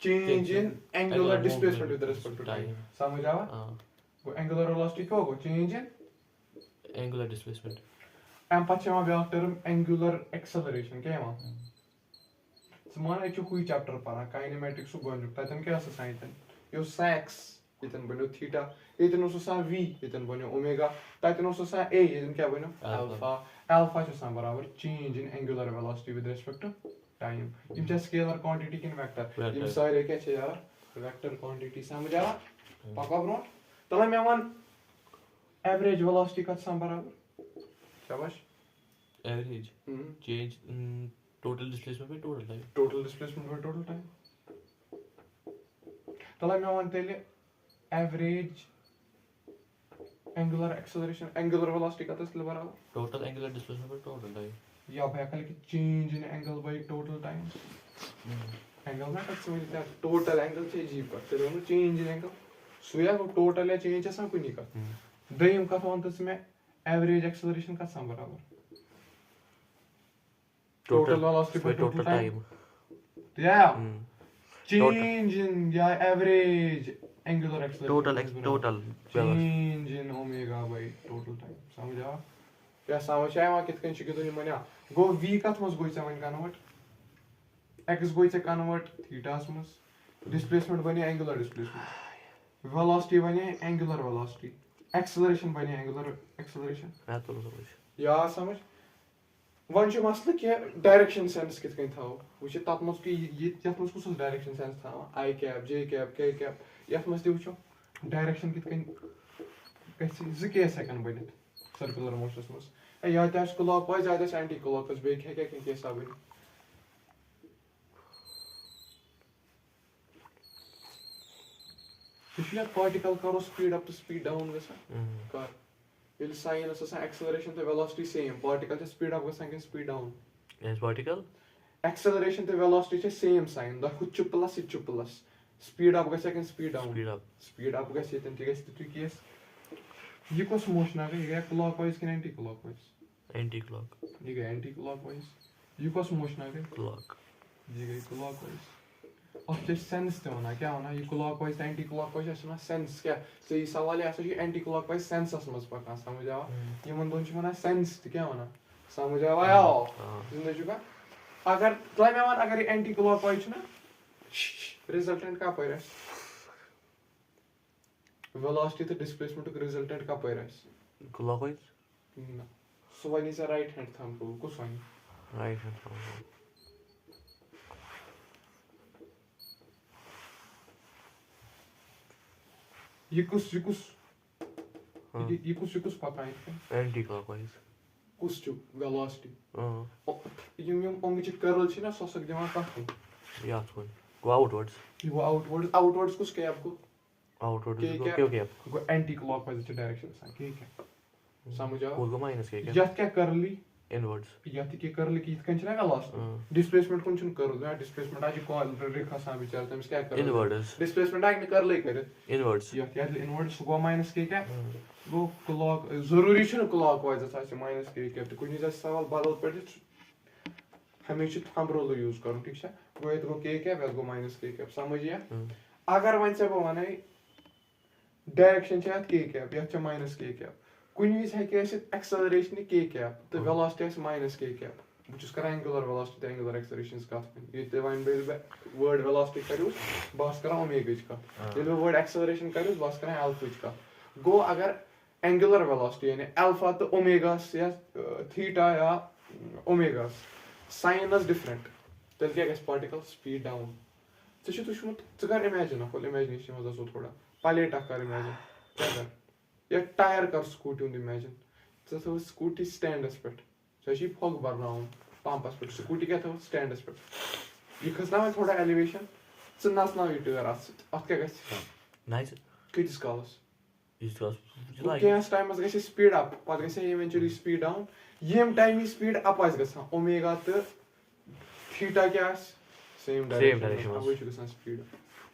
change in angular displacement with respect to time समझ आवा गो एंगुलर वेलोसिटी क्या गो चेंज इन एंगुलर डिस्प्लेसमेंट एम पछ यवा ब्याक टर्म एंगुलर एक्सेलरेशन क्या यवा समान एक हुई चैप्टर पढ़ा काइनेमेटिक्स गोनुक ततन क्या साइन तन यो सेक्स इतन बनो थीटा इतन सा v इतन बनो ओमेगा ततन सा a इतन क्या बनो अल्फा अल्फा छ बराबर change in angular velocity with respect to time इम छ स्केलर क्वांटिटी किन वेक्टर इम सारे क्या छ यार वेक्टर क्वांटिटी समझ आवा पक्का ब्रो तले मैं वन एवरेज वेलोसिटी का बराबर शाबाश एवरेज चेंज टोटल डिस्प्लेसमेंट पे टोटल टाइम तले मैं वन तेले average angular acceleration angular velocity का तस्ल बराबर टोटल एंगुलर डिस्प्लेसमेंट पे टोटल टाइम या भैकल की change in angle bye total time angle ना कत समझ त्या टोटल एंगल छे जी पर ते दोनों चेंज इन एंगल सुया को टोटल या चेंज असा कुनी का दयम का वन तस में एवरेज एक्सेलरेशन का सम बराबर टोटल वेलोसिटी पे टोटल टाइम या चेंज इन या average angular acceleration total change in omega by total time समझ आ या समझ आया कित कन छ गिदो मने गो v कत मस गोय वन कन्वर्ट x गोय कन्वर्ट थीटास मस डिस्प्लेसमेंट बने एंगुलर डिस्प्लेसमेंट वेलोसिटी बने एंगुलर वेलोसिटी एक्सेलरेशन बने एंगुलर एक्सेलरेशन या समझ वन छ मसला कि डायरेक्शन सेंस कित कन थाओ वछ तत मस कि ये यत मस कुछ डायरेक्शन सेंस थाओ आई कैप जे कैप के कैप यत मस दिवचो डायरेक्शन कित कन कसी ज केस हेकन बनित सर्कुलर मोशनस मस या त्यास क्लॉकवाइज या त्यास एंटी क्लॉकवाइज बे के केस आ बनि पिछले पार्टिकल करो speed up to speed down गसा कर यदि साइन एक्सेलरेशन तो वेलोसिटी सेम पार्टिकल छ स्पीड अप गसा कि स्पीड डाउन एज पार्टिकल एक्सेलरेशन तो वेलोसिटी छ सेम साइन द हुच प्लस इच प्लस स्पीड अप गसा कि स्पीड डाउन स्पीड अप गसा तन ति गस तु केस ये कस मोशन आ गया क्लॉकवाइज कि एंटी क्लॉकवाइज ये गया एंटी क्लॉकवाइज ये कस मोशन आ गया क्लॉक ये गई क्लॉकवाइज अब जो सेंस तो होना क्या होना ये क्लॉकवाइज एंटी क्लॉकवाइज है ना सेंस क्या सही सवाल है ऐसा कि एंटी क्लॉकवाइज सेंस असमस पका समझ आवा ये मन दोन चीज सेंस क्या होना समझ आवा यार जिंदगी जुगा अगर क्लाइम अगर ये एंटी क्लॉकवाइज ना रिजल्टेंट का पैरस वेलोसिटी तो डिस्प्लेसमेंट का रिजल्टेंट का पैरस Clockwise? No. So when is a right hand thumb rule? Kus wani? Right hand thumb rule. ये कुछ हाँ. ये कुछ पता है Anti-clockwise. कुछ जो velocity हाँ. यम ओंगे च curl छी ना ससक दिवान कथन Yeah, it's good. Go outwards. ये वो outwards कुछ क्या आपको Outwards. के Go क्या okay. वो anti clockwise च direction सा के क्या समझ आओ Go minus के क्या? यत क्या curly Inwards. यत के curly की इतकन छ ना velocity displacement कुन छन curl ना displacement आज को रेखा सा विचार तमस क्या curl Inwards. displacement आगे curl करे Inwards. यत inwards गो minus के क्या गो clock जरूरी छ clockwise सा minus के क्या तो कुछ जैसा सवाल बदल पड़े हमेशा थंब रूल यूज करूं ठीक है गो ये गो के क्या गो माइनस के क्या समझिए अगर वन से बने डायरेक्शन छ के क्या यत छ माइनस के क्या कुन विज है के एक्सेलरेशन के क्या तो वेलोसिटी है माइनस के क्या which is angular velocity angular acceleration कथ ये वन वर्ड वेलोसिटी करू बस कर ओमेगा कथ ये वर्ड एक्सेलरेशन करू बस कर अल्फा कथ गो अगर एंगुलर वेलोसिटी यानी अल्फा तो ओमेगा या थीटा या ओमेगा साइन इज डिफरेंट तेल क्या गस पार्टिकल स्पीड डाउन तो तुझमुत कर इमेजिन अकोल इमेजिनेशन मजा सो थोड़ा प्लेट कर इमेजिन क्या कर या टायर कर स्कूटी उन इमेजिन तो स्कूटी स्टैंडस पे सो फग बरनाउन पंपस पे स्कूटी क्या था स्टैंडस पे ये खसना है थोड़ा एलिवेशन च नसना ये टायर अत क्या गस Nice. किस कालस It's just like. क्या टाइमस गस स्पीड अप पत गस इवेंचुअली स्पीड डाउन येम टाइम स्पीड अप आस गसा ओमेगा तो थीटा क्या सेम डायरेक्शन अवे छु गसा स्पीड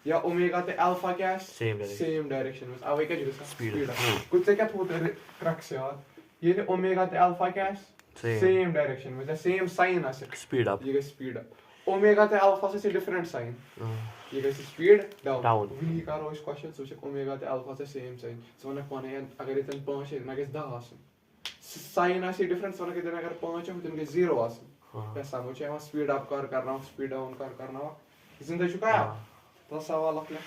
या ओमेगा तो अल्फा क्या Same direction. सेम डायरेक्शन में अवे क्या छु गसा Speed. स्पीड कुछ क्या थोत क्रक्स यार ये ओमेगा तो अल्फा क्या Same. सेम डायरेक्शन में सेम साइन आसे Speed up. ये गस स्पीड अप ओमेगा तो अल्फा से डिफरेंट साइन Uh, ये गस स्पीड डाउन Down. वी करो इस क्वेश्चन सो ओमेगा तो अल्फा से सेम साइन सो ना कोने अगर इतन 5 है ना गस 10 आसन साइन आसे डिफरेंट सो ना अगर 5 है तो गस 0 आसन पैसा मुझे वहाँ स्पीड अप कर करना हो स्पीड डाउन कर करना हो जिंदा चुका है तो सवाल अपने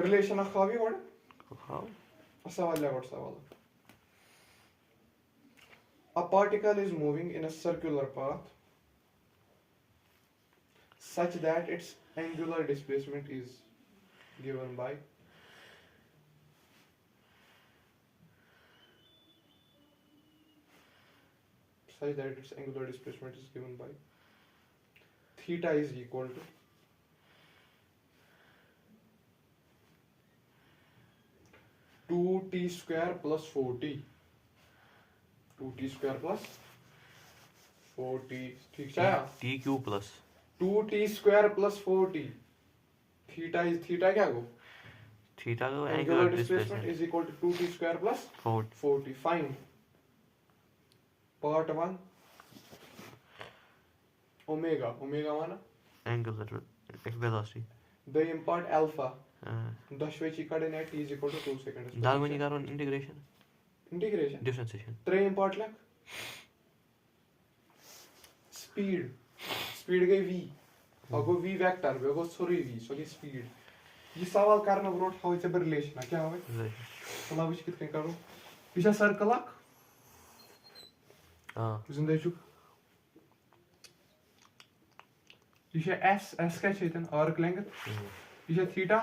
रिलेशन ऑफ खावी वर्ड How? सवाल है वर्ड सवाल a particle is moving in a circular path such that its angular displacement is given by such that its angular displacement is given by theta is equal to two t square plus 4t 2t square plus 4t ठीक है TQ plus. 2t square plus 4t theta is theta क्या गो Theta को angular angular displacement displacement. is equal to 2t square plus 4t fine part 1 omega माना Angular velocity. the part alpha Uh, दशवेची कड़े t is equal to 2 seconds Dalmani करो integration. integration Differentiation. 3 part लग speed गई v अगो v vector बेगो sorry v sorry speed ये सवाल करना ब्रोट हाउ इज अ रिलेशन क्या होवे Relation. चला विच कितने करो पिछा सर्कल अक जिंदा छु ये s क्या चाहिए आर्क लेंथ ये थीटा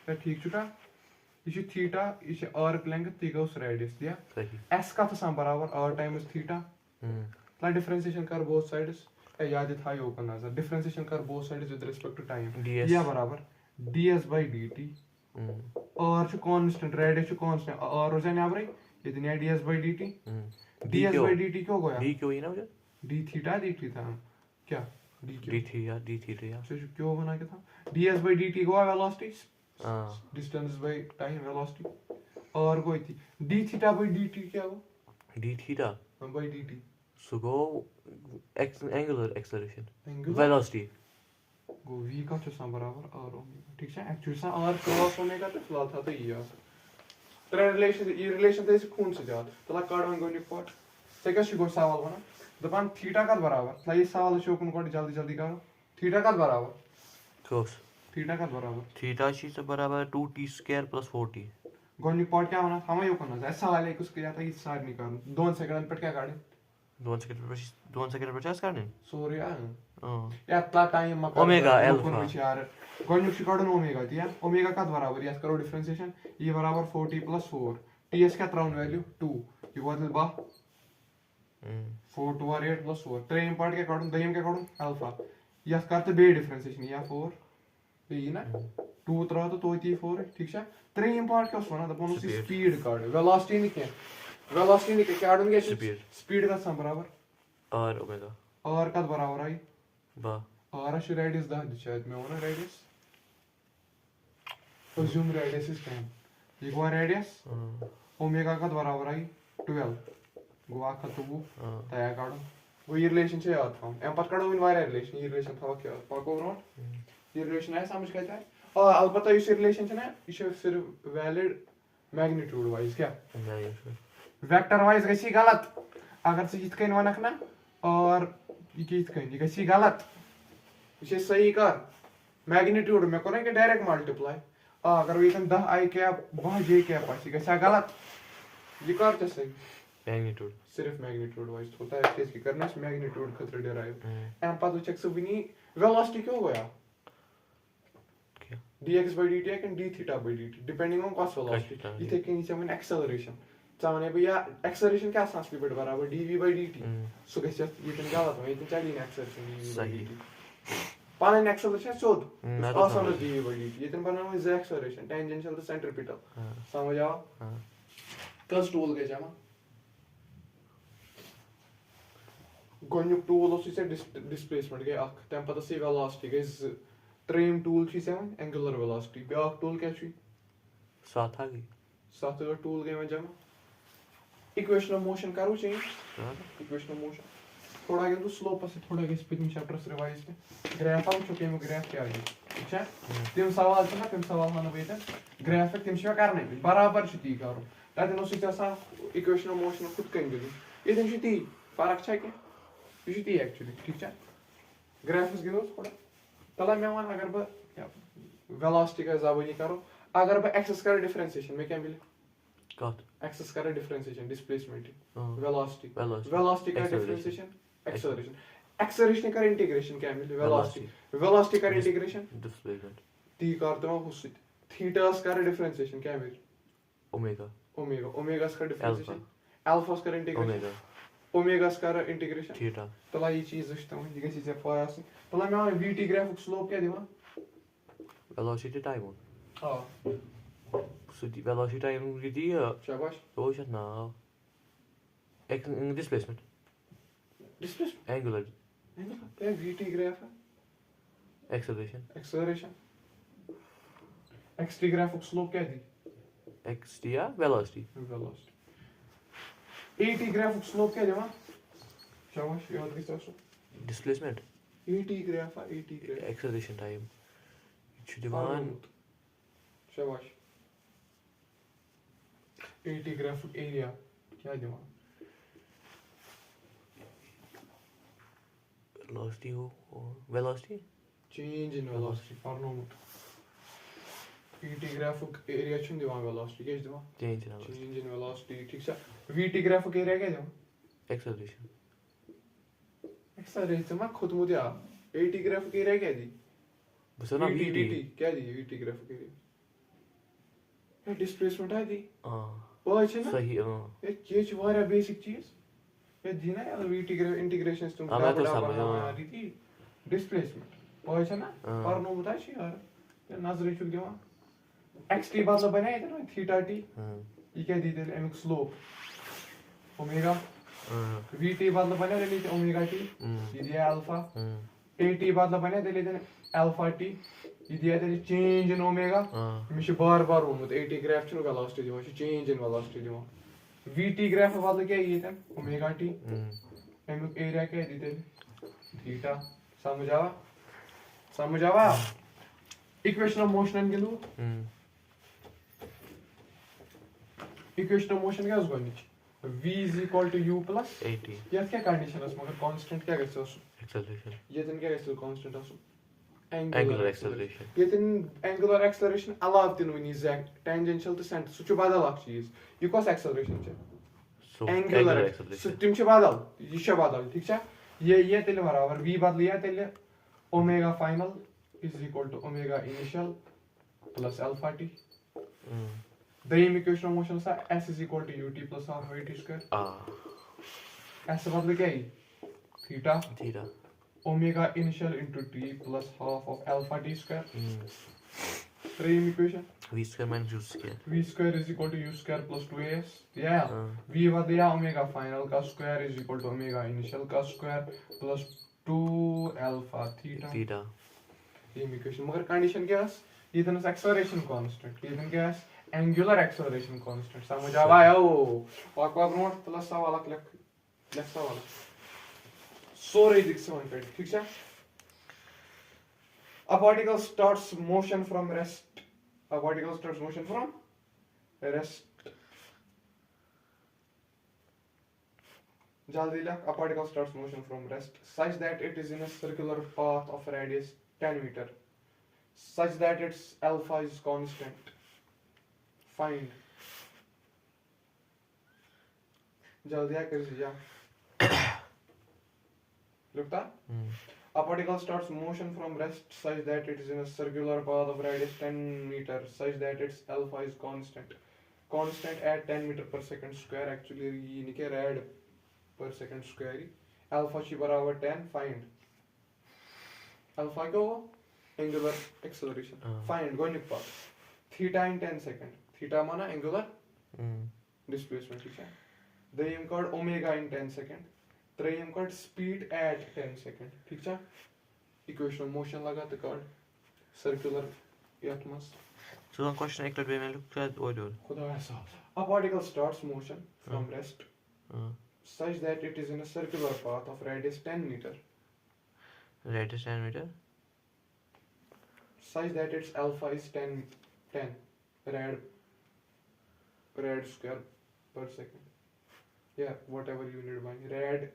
या ठीक छुटा ये थीटा ये आर्क लेंथ ती गोस रेडियस दिया सही. s का तो बराबर r टाइम्स थीटा ला डिफरेंशिएशन कर बोथ साइड्स ए याद था यो को नजर डिफरेंशिएशन कर both sides with respect to time DS. या बराबर ds/dt r छु कांस्टेंट रेडियस छु कांस्टेंट r हो जाए नेबरे ये दुनिया ds/dt ds/dt क्यों गया D क्यों ही ना मुझे? d थीटा dt था क्या d क्यों D थी यार. so क्यों बना के था ds/dt को वेलोसिटी हाँ. डिस्टेंस बाय टाइम वेलोसिटी और कोई थी d थीटा/dt क्या हो D theta. by dt So go angular acceleration. Angular Velocity. Go v का छु बराबर r ओमेगा ठीक है एक्चुअली सा r क्रॉस ओमेगा तो फिलहाल था तो ये यार तेरा रिलेशन ये रिलेशन तो इस खून से जात तला कार्ड में गोनी पार्ट से क्या शिगो सवाल बना दपान थीटा का बराबर ला ये सवाल शो कुन कोड जल्दी जल्दी करो थीटा का बराबर Close. थीटा कत बराबर थीटा छी से बराबर 2t square plus 4t गोनिक part क्या होना था योकन ऐसा सवाल एक उसके आता है इस सार निकाल 2 सेकंड पर क्या काटे 2 सेकंड पर चेस करने सॉरी यार हां या इतना टाइम मत ओमेगा अल्फा यार गोनिक शिकाडन ओमेगा दिया ओमेगा कत बराबर यस करो डिफरेंशिएशन ये बराबर 4t + 4 ts क्या त्राउन वैल्यू 2 ये वादल बा 4 2 are 8 + 4 ट्रेन पार्ट क्या काडूं दयम क्या काडूं अल्फा यस करते बे डिफरेंशिएशन या 4 बे ना 2 त्रा तो 4 ठीक है ट्रेन पार्ट क्या वना दपन उस स्पीड काड वेलोसिटी नहीं क्या काडूं क्या स्पीड का सम बराबर r ओमेगा r कत बराबर आई बा r छ रेडियस 10 शायद मैं वना रेडियस assume रेडियस इज 10 ये गो रेडियस ओमेगा कत बराबर आई 12 गोवा खतबू तया काडो वो ये रिलेशन से याद था एम पत काडो इन वायर रिलेशन ये रिलेशन था क्या पाको रोड ये रिलेशन है समझ कहता है और अलबत्ता ये रिलेशन है ना ये सिर्फ वैलिड मैग्नीट्यूड वाइज क्या वेक्टर वाइज गसी गलत अगर से इथ कन वनक ना और ये किथ कन ये गसी गलत ये सही कर मैग्नीट्यूड में को ना कि डायरेक्ट मल्टीप्लाई अगर ये 10 आई कैप 12 जे कैप आसी गसा गलत ये कर तो सही मैग्नीट्यूड सिर्फ मैग्नीट्यूड वाइज होता है केस की करना है मैग्नीट्यूड खतरे डिराइव एम पता चेक सब नहीं वेलोसिटी क्यों गया क्या dx/dt and dθ/dt depending on cos velocity इथे के नीचे में एक्सेलरेशन चाहने भैया एक्सेलरेशन क्या सांस स्पीड बराबर dv/dt सो कैसे ये तुम क्या बात है ये चली ना एक्सेलरेशन सही पालन एक्सेलरेशन शोध आसान dv/dt ये तुम बनाओ is acceleration tangential to centripetal समझ आओ हां कस टूल के जामा गोनिक टूल उसी से डिस्प्लेसमेंट गए अख तम पता से वेलोसिटी गए ट्रेन टूल छी seven angular velocity back tool क्या छी साथ आ गई साथ का टूल गए में जमा इक्वेशन ऑफ मोशन करो चेंज इक्वेशन ऑफ मोशन थोड़ा के तो स्लोप से थोड़ा के स्पीडिंग चैप्टर्स रिवाइज के ग्राफ हम चुके हैं ग्राफ क्या है ठीक है तुम सवाल छ ना तुम सवाल हां बेटा ग्राफ तुम छ करने बराबर छ ती करो ततन उसी सा इक्वेशन ऑफ मोशन खुद कन दिली ये तुम छ ती फर्क छ के ये ती एक्चुअली ठीक है ग्राफ्स गिरो थोड़ा तला मैं वन अगर ब वेलोसिटी का जबानी करो अगर ब एक्सेस कर डिफरेंशिएशन में क्या मिले कट एक्सेस कर differentiation displacement velocity velocity velocity का डिफरेंशिएशन एक्सेलरेशन एक्सेलरेशन का इंटीग्रेशन क्या मिले वेलोसिटी वेलोसिटी का इंटीग्रेशन डिस्प्लेसमेंट टी करते हो उस थीटास का डिफरेंशिएशन क्या मिले ओमेगा ओमेगा ओमेगास का डिफरेंशिएशन अल्फास का इंटीग्रेशन ओमेगा ओमेगास का इंटीग्रेशन थीटा तला ये चीज इष्ट हूं ये कैसे पास तला मैं vt ग्राफ स्लोप क्या दिवा वेलोसिटी टाइम हां so die velocity टाइम की दी शाबाश वो छ ना एक डिस्प्लेसमेंट डिस्प्लेसमेंट एंगुलर ये vt ग्राफ है एक्सेलरेशन xt ग्राफ स्लोप क्या दी xt या वेलोसिटी at ग्राफ स्लोप क्या दिवा शाबाश याद किस displacement at graph acceleration time छ दिवान शाबाश at ग्राफ एरिया क्या दिवा वेलोसिटी हो वेलोसिटी चेंज इन वेलोसिटी फॉर्नोमट at ग्राफ एरिया छ दिवा वेलोसिटी क्या दिवा चेंज इन वेलोसिटी ठीक है vt ग्राफ एरिया क्या दिवा एक्सेलरेशन एक्सेलरेशन में खुद मुझे at ग्राफ एरिया क्या दी बस ना vt क्या दी vt ग्राफ एरिया ये डिस्प्लेसमेंट है दी हां वो है ना सही हां ये छ वाला बेसिक चीज ये दी ना यार vt ग्राफ इंटीग्रेशंस तुम मैं तो समझ रही थी डिस्प्लेसमेंट वो है ना और नो बता छी यार ये नजर चुक दिवा xt बदला बनाए थे ना थीटा t ये क्या दी थे एम स्लोप ओमेगा vt बदला बनाए थे ओमेगा t ये दिया अल्फा at बदला बनाए थे अल्फा t ये दिया थे चेंज इन ओमेगा मिश बार बार होमुत at ग्राफ छ वेलोसिटी दिवा चेंज इन वेलोसिटी दिवा vt ग्राफ बदला क्या ये थे ओमेगा t एम एरिया क्या दी थे थीटा समझ आवा इक्वेशन ऑफ मोशन के लो इक्वेशन ऑफ मोशन क्या होगा नीचे v = u + 80 ये क्या कंडीशन है मगर कांस्टेंट क्या गैस एक्सेलरेशन ये दिन क्या गैस कांस्टेंट है Angular acceleration. Yetin angular acceleration alav tin wani z tangential to center su chu badal ak cheez. Ye kos acceleration cha? So Angular acceleration. So tim chu badal. Ye cha badal, theek cha? Ye tele barabar v badliya tele omega final is equal to omega initial plus alpha t. Dayim equation of motion sa s is equal to ut plus half v t square. S badal kya hai? Theta. Omega initial into t plus half of alpha t square. Dayim equation. V square minus u square. V square is equal to u square plus 2as. Yeah. V badliya omega final ka square is equal to omega initial ka square plus 2 alpha theta. Dayim equation. Magar condition kya है? ये तो acceleration constant. ये तो क्या है? Angular acceleration constant. समझ आया वो? वाकवा ब्रोट प्लस सवाल लग सवाल. Sorry दिक्स वन पे. ठीक है? A particle starts motion from rest. A particle starts motion from rest. Jaldi lak. A particle starts motion from rest such that it is in a circular path of radius 10 meter. Such that its alpha is constant. Find. Jaldi कर दिया. Lukta? A particle starts motion from rest such that it is in a circular path of radius 10 meter such that its alpha is constant. Constant at 10 meter per second square actually ये निके rad per second square. Alpha ची बराबर 10. Find. Alpha क्या होगा? Angular acceleration. Find. Gonic part. Theta in 10 second. Theta माना angular displacement. ठीक है? Dayim called omega in 10 second. Trayim called speed at 10 second. ठीक है? Equation of motion लगा तो called circular atmosphere. So one question एक लड़के में लोग क्या order? खुदा ऐसा. A particle starts motion from rest such that it is in a circular path of radius 10 meter. Radius 10 meter. Such that its alpha is 10 rad square per second. Yeah, whatever you need by rad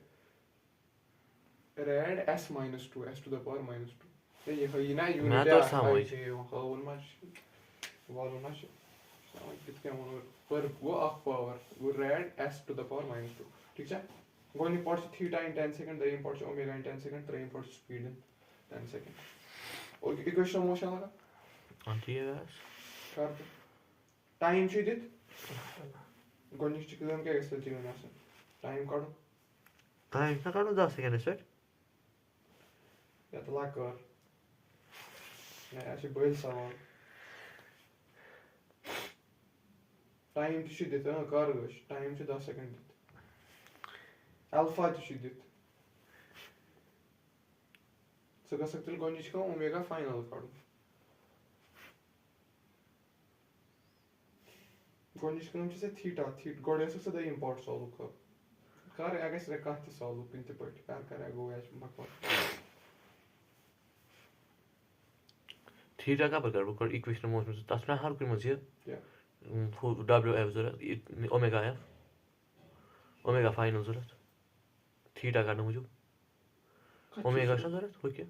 s minus 2 s to the power minus 2. ये है ना unit मैं तो समझ कितने पर वो of power वो rad s to the power minus 2. ठीक है? One imports theta in 10 second, the imports omega in 10 second, the imports speed in 10 second. और equation of motion लगा? कर दो. Time ची दित? गोनिक ची किधर क्या कैसे चीज़ ना सर? Time काढो. Time ना काढो 10 सेकंड सर. या तो लाग कर. नहीं ऐसे बोल सवाल. Time ची दित ना कर दो. Time ची 10 सेकंड दित. Alpha ची दित. सगळं सकतील गोनिक का omega final काढो. गोनिक का नमचे से theta गोड़े से सदा import solve कर. कर आगे से रखते solve पिंते पट कर आगे वो ऐसे मकवा. Theta का पर वो कर equation of motion तो असला हर कोई मज़े. Yeah. W f ज़रा omega f. Omega final ज़रा. Theta का ना मुझे. Omega शा ज़रा हो क्या?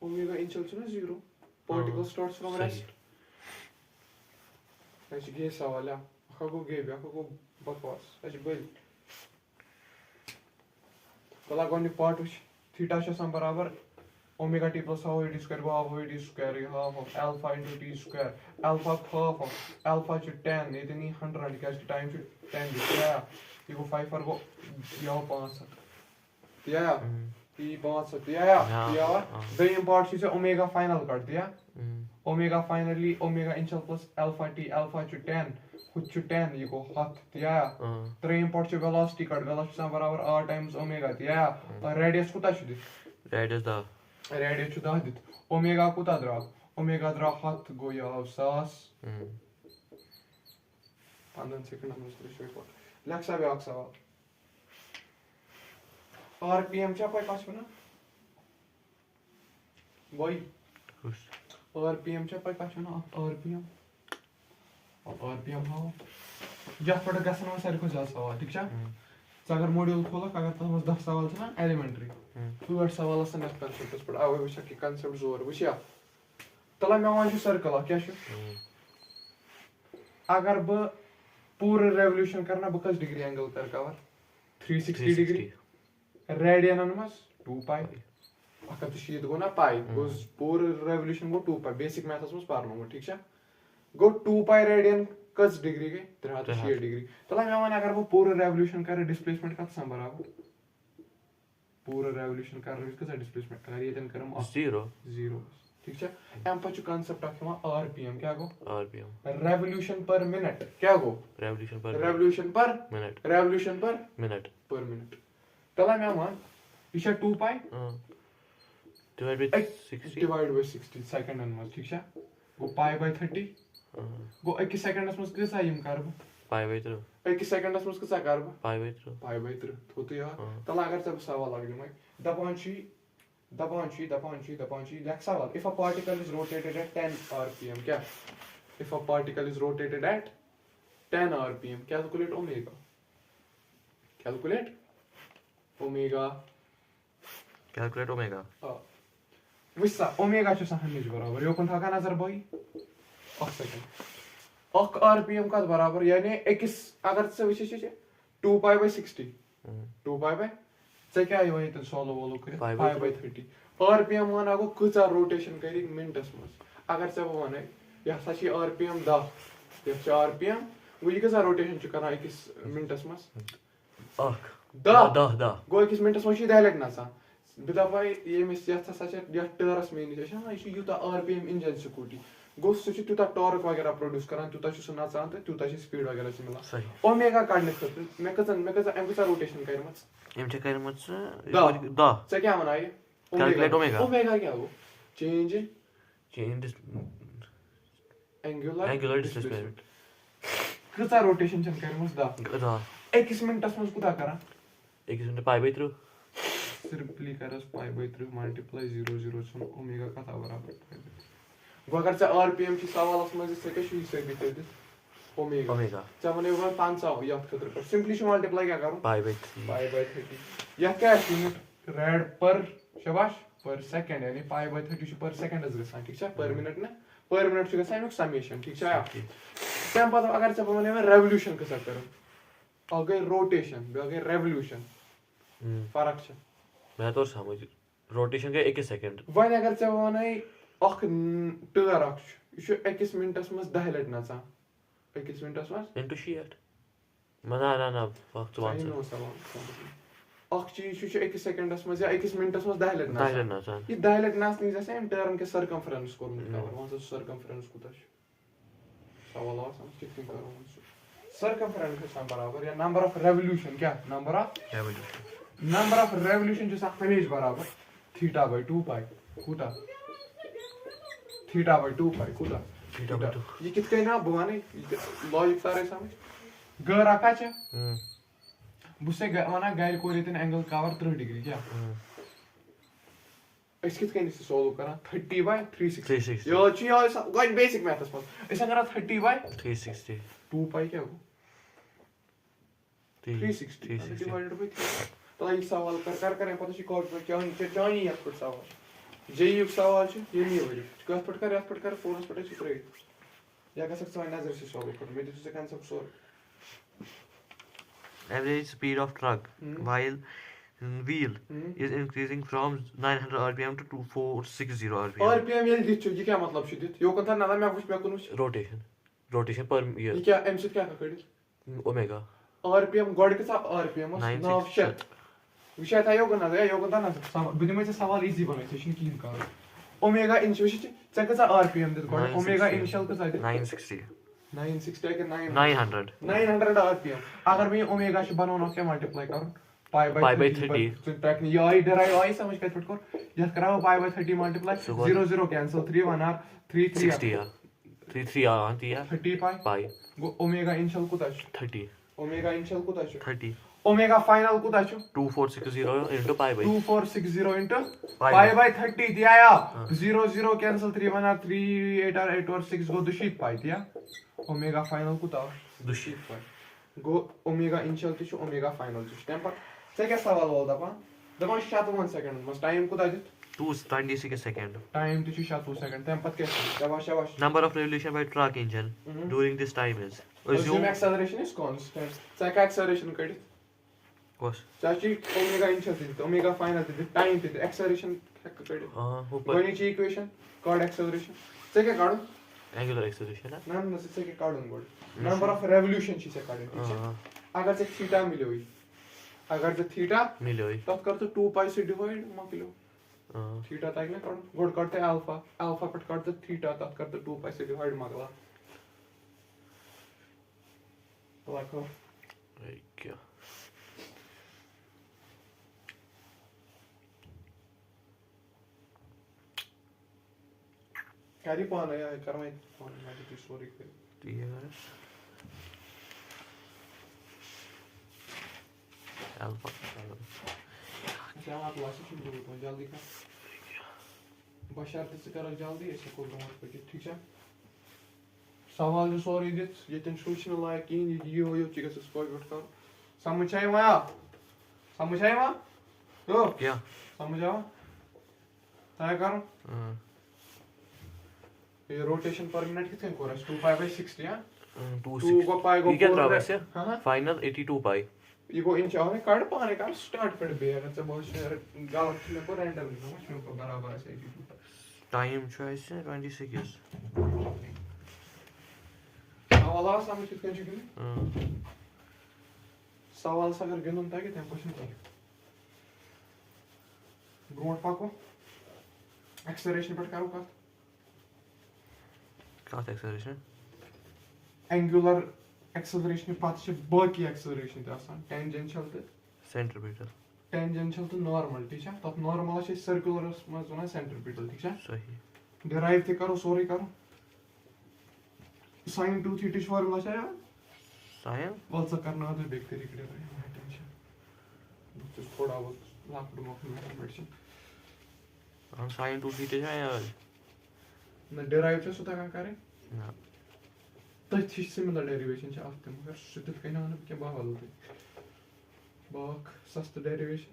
Omega initial to 0. Particle starts from rest. ऐसे ये सवाल है. आखो गे भी आखो बकवास. ऐसे बोल. कला कौन पार्ट उस थीटा शा बराबर omega t plus half v t square half v t square half of alpha into t square alpha half of alpha to 10 ये तो नहीं 100 क्या इसकी टाइम to 10 दिया. ये को 5 पर को यहाँ 5 दिया. ये 5 दिया. The import से omega final कर दिया. Omega finally omega initial plus alpha t alpha to 10 कुछ to 10 ये को हाथ दिया. The import से velocity कर velocity से बराबर r times omega दिया. और radius कुता शुद्ध. Radius दा. Radius शुद्ध दित. Omega कुता द्रा. Omega द्रा हाथ गोया सास. 15 सेकंड हम उसको शो कर. लक्ष्य भी आक्सा. RPM चा पाई काश बना. Boy. RPM चा पाई काश बना. RPM how. जब पढ़ गया सना सारे को जा सवा ठीक है. अगर मॉड्यूल खोलक अगर तथ मज 10 सवाल ना एलिमेंट्री 8 सवाल कंसेप्ट पे अवे वह कंसेप्ट जोर वह तला मे वन सर्कल क्या अगर बह पूरे रेवल्यूशन करना बह कस डिग्री एंगल कर कवर 360 डिग्री रेडियन मज 2 पाई 1 गो ना पाई गो पूरे रेवल्यूशन गो 2 पाई बेसिक मैथस मज पार्नो ठीक गो 2 पाई रेडियन कस डिग्री गई 360 डिग्री तला मे वन अगर बह पूरे रेवल्यूशन कर डिस्प्लेसमेंट कत बराबर पूरे रेवल्यूशन कर कस डिस्प्लेसमेंट अगर ये करम 0 ठीक है एम पे कांसेप्ट आरपीएम क्या गो आरपीएम रेवल्यूशन पर मिनट क्या गो रेवल्यूशन पर मिनट तला मे वन यह 2 पाई डिवाइड बाय 60 सेकंडन मज ठीक है गो पाई बाय 30 गो 1 सेकंडस मज कसा यम कर पाई बाय 3 1 सेकंडस मज कसा कर पाई बाय 3 तो यार तला अगर सब सवाल लग दिमाग दपान लेख सवाल if a particle is rotated at 10 rpm क्या if a particle is rotated at 10 rpm calculate omega visa omega छ हमेश बराबर योकन था नजर भाई 1 सेकंड 1 आरपीएम का बराबर यानी अगर से विशेष 2 पाई बाय 60 2 पाई बाय से क्या यो ये सोलो वोलो कर 5 बाय 30 आरपीएम वन अगो कचा रोटेशन कर मिनटस मज अगर से वो वन यह सा छी आरपीएम 10 यह छ आरपीएम वो ये कचा रोटेशन छ करना 1 मिनटस मज 10 गो 1 मिनटस मज 10 लग ना बता भाई ये मिस यह सा टर्स में ये यूता आरपीएम इंजन स्कूटी गो सह तूता टॉर्क वगैरह प्रोड्यूस करान तूता नचान तो तूता स्पीड वगैरह मिलान ओमेगा कड़ने खुद मे कचा रोटेशन कर क्या वना ये ओमेगा क्या हो चेंज एंगुलर डिस्प्लेसमेंट कचा रोटेशन कर 1 मिनटस मज कुता करा 1 मिनट पाई बाय 3 सिंपली करस pi by 3 multiply 0 soon omega कथा बराबर गो अगर से आरपीएम की सवाल मज से कशु से भी दे ओमेगा चमने वो 500 याद खतर पर सिंपली मल्टीप्लाई क्या करूं पाई बाय 30 यह क्या यूनिट रेड पर शाबाश पर सेकंड यानी पाई बाय 30 पर सेकंड गसान ठीक है पर मिनट ना पर मिनट छ गसान समेशन ठीक है तम पता अगर से बने रेवोल्यूशन कसा करो अगर रोटेशन अगर रेवोल्यूशन फर्क छ मैं तो समझ रोटेशन के 1 सेकंड वन अगर से वने अख टर्र अख यह 1 मिनटस मज 10 लट नचा 1 मिनटस मज इनटू शीट ना वक्त अख चीज 1 सेकंडस मज या 1 मिनटस मज 10 लट नचा ये 10 लट नचनी जैसे हम टर्न के सर्कमफरेंस कोरमुत कवर वहां से सर्कमफरेंस कुता सवाल आसान कितनी करो सर्कमफरेंस के साथ बराबर या नंबर ऑफ रेवोल्यूशन क्या नंबर ऑफ रेवोल्यूशन जो हमेशा बराबर थीटा बाय 2 पाई कूटा थीटा बाय 2 पाई कूटा थीटा बाय 2 ये कितने ना बुआने लॉजिक सारे समझ गर आका छ बुसे वना गाइल को रेतन एंगल कवर 30 डिग्री क्या इस कितने से सोल्व करा 30 बाय 360 यो छी यो गाइड बेसिक मैथ्स पर ऐसा करा 30 बाय 360 2 पाई क्या हो 360 डिवाइडेड बाय 3 तो ये सवाल कर पता छी कोड पर क्या नहीं याद पर सवाल जेयू सवाल छ ये नहीं हो कस पट कर फोनस पट छ प्रे या का सकते नजर से सॉल्व कर मैं दूसरे concept solve average speed of truck while wheel is increasing from 900 rpm to 2460 rpm rpm ये दित ये क्या मतलब छ दित यो कथा ना मैं कुछ मैं कुन रोटेशन पर ये क्या एम से क्या कड़ी ओमेगा rpm गॉड के साथ rpm नाउ शिट विषय था यो गना यो गना ना बिदिमे से सवाल इजी बनाय छ की का ओमेगा इन विषय छ कसा rpm दित गॉड ओमेगा इनिशियल कसा दित 960 के 900 rpm अगर मैं ओमेगा से बनाना क्या मल्टीप्लाई करूं पाई बाय 30 तो ट्रैक ये आई डराइव आई समझ के फट कर यस कराओ pi by 30 multiply 0 cancel 3 1 r 3 3 60 आती है 30 पाई ओमेगा इनिशियल कुता 30 ओमेगा इनिशियल कुता 30 ओमेगा फाइनल कुता 2460 into pi by 2460 into pi by 30 दिया या 0 कैंसिल 3 1 r 3 8 r 8 और 6 गो दुशीत पाई दिया ओमेगा फाइनल कुता दुशीत पाई गो ओमेगा इनिशियल ते छु ओमेगा फाइनल छु टेम पर से क्या सवाल वोल दपा दपा 7 सेकंड मस टाइम कोता दित 226 seconds. टाइम ते छु 7 सेकंड टेम पर क्या शाबाश शाबाश Number of revolution by truck engine during this time is. assume acceleration is constant से क्या acceleration कड़ी What? चाची ओमेगा इनिशियल ते ओमेगा फाइनल ते टाइम ते acceleration कड़ी ऊपर गणितीय इक्वेशन कॉर्ड एक्सेलरेशन से क्या काढू angular acceleration है. नाम नसे से क्या काढून गोड नंबर ऑफ रेवोल्यूशन छी से काढे ठीक है अगर से थीटा मिलो ही अगर से थीटा मिलो ही. तब कर तो 2 पाई से डिवाइड म किलो थीटा तक ना काढू गोड करते अल्फा अल्फा पट करते थीटा तब कर तो 2 पाई से डिवाइड मगला लाखो क्या? कैरी पान है यार कर मैं पान मैं तो सॉरी कर ठीक है. Alpha. क्या आप लास्ट शुरू करो जल्दी कर बशर्ते से करो जल्दी ऐसे को ब्रोट पे ठीक है सवाल जो सॉरी दित यतन सोचने लायक कहीं यो चिकन से स्कोर आउट कर समझ आया तो क्या? समझ आओ तय करो ये रोटेशन पर मिनट कितने कोरस 2 पाई बाय 60 हां 2 को पाई को ये क्या था वैसे? हां Final 82 pi. ये को इन चाहे कार्ड पाने का स्टार्ट पर बेयर से बहुत शेयर गलत में को रैंडम में को बराबर है 82 Time choice 26. सवाल समझ कितने चाहिए सवाल अगर गिनून था कि तम क्वेश्चन की ब्रोड पाको एक्सेलरेशन पर करो का Class acceleration. Angular acceleration path से बाकी एक्सेलरेशन ते आसान टेंजेंशियल ते Centripetal. टेंजेंशियल तो नॉर्मल ठीक है तब नॉर्मल से सर्कुलर में जोना सेंट्रीपिटल ठीक है सही. डिराइव ते करो सॉरी करो sin 2 थीटा फार्मूला है यार Sin? वल्सा करना है बेक तरीके से टेंशन तो थोड़ा बहुत लाख डुमो मैथमेटिक्स हम sin 2 theta है यार. न डिराइव से सुता का करे ना. तथि सिमिलर डेरिवेशन छ आते मगर सुतित कहीं ना क्या बावल होते बाक सस्त डेरिवेशन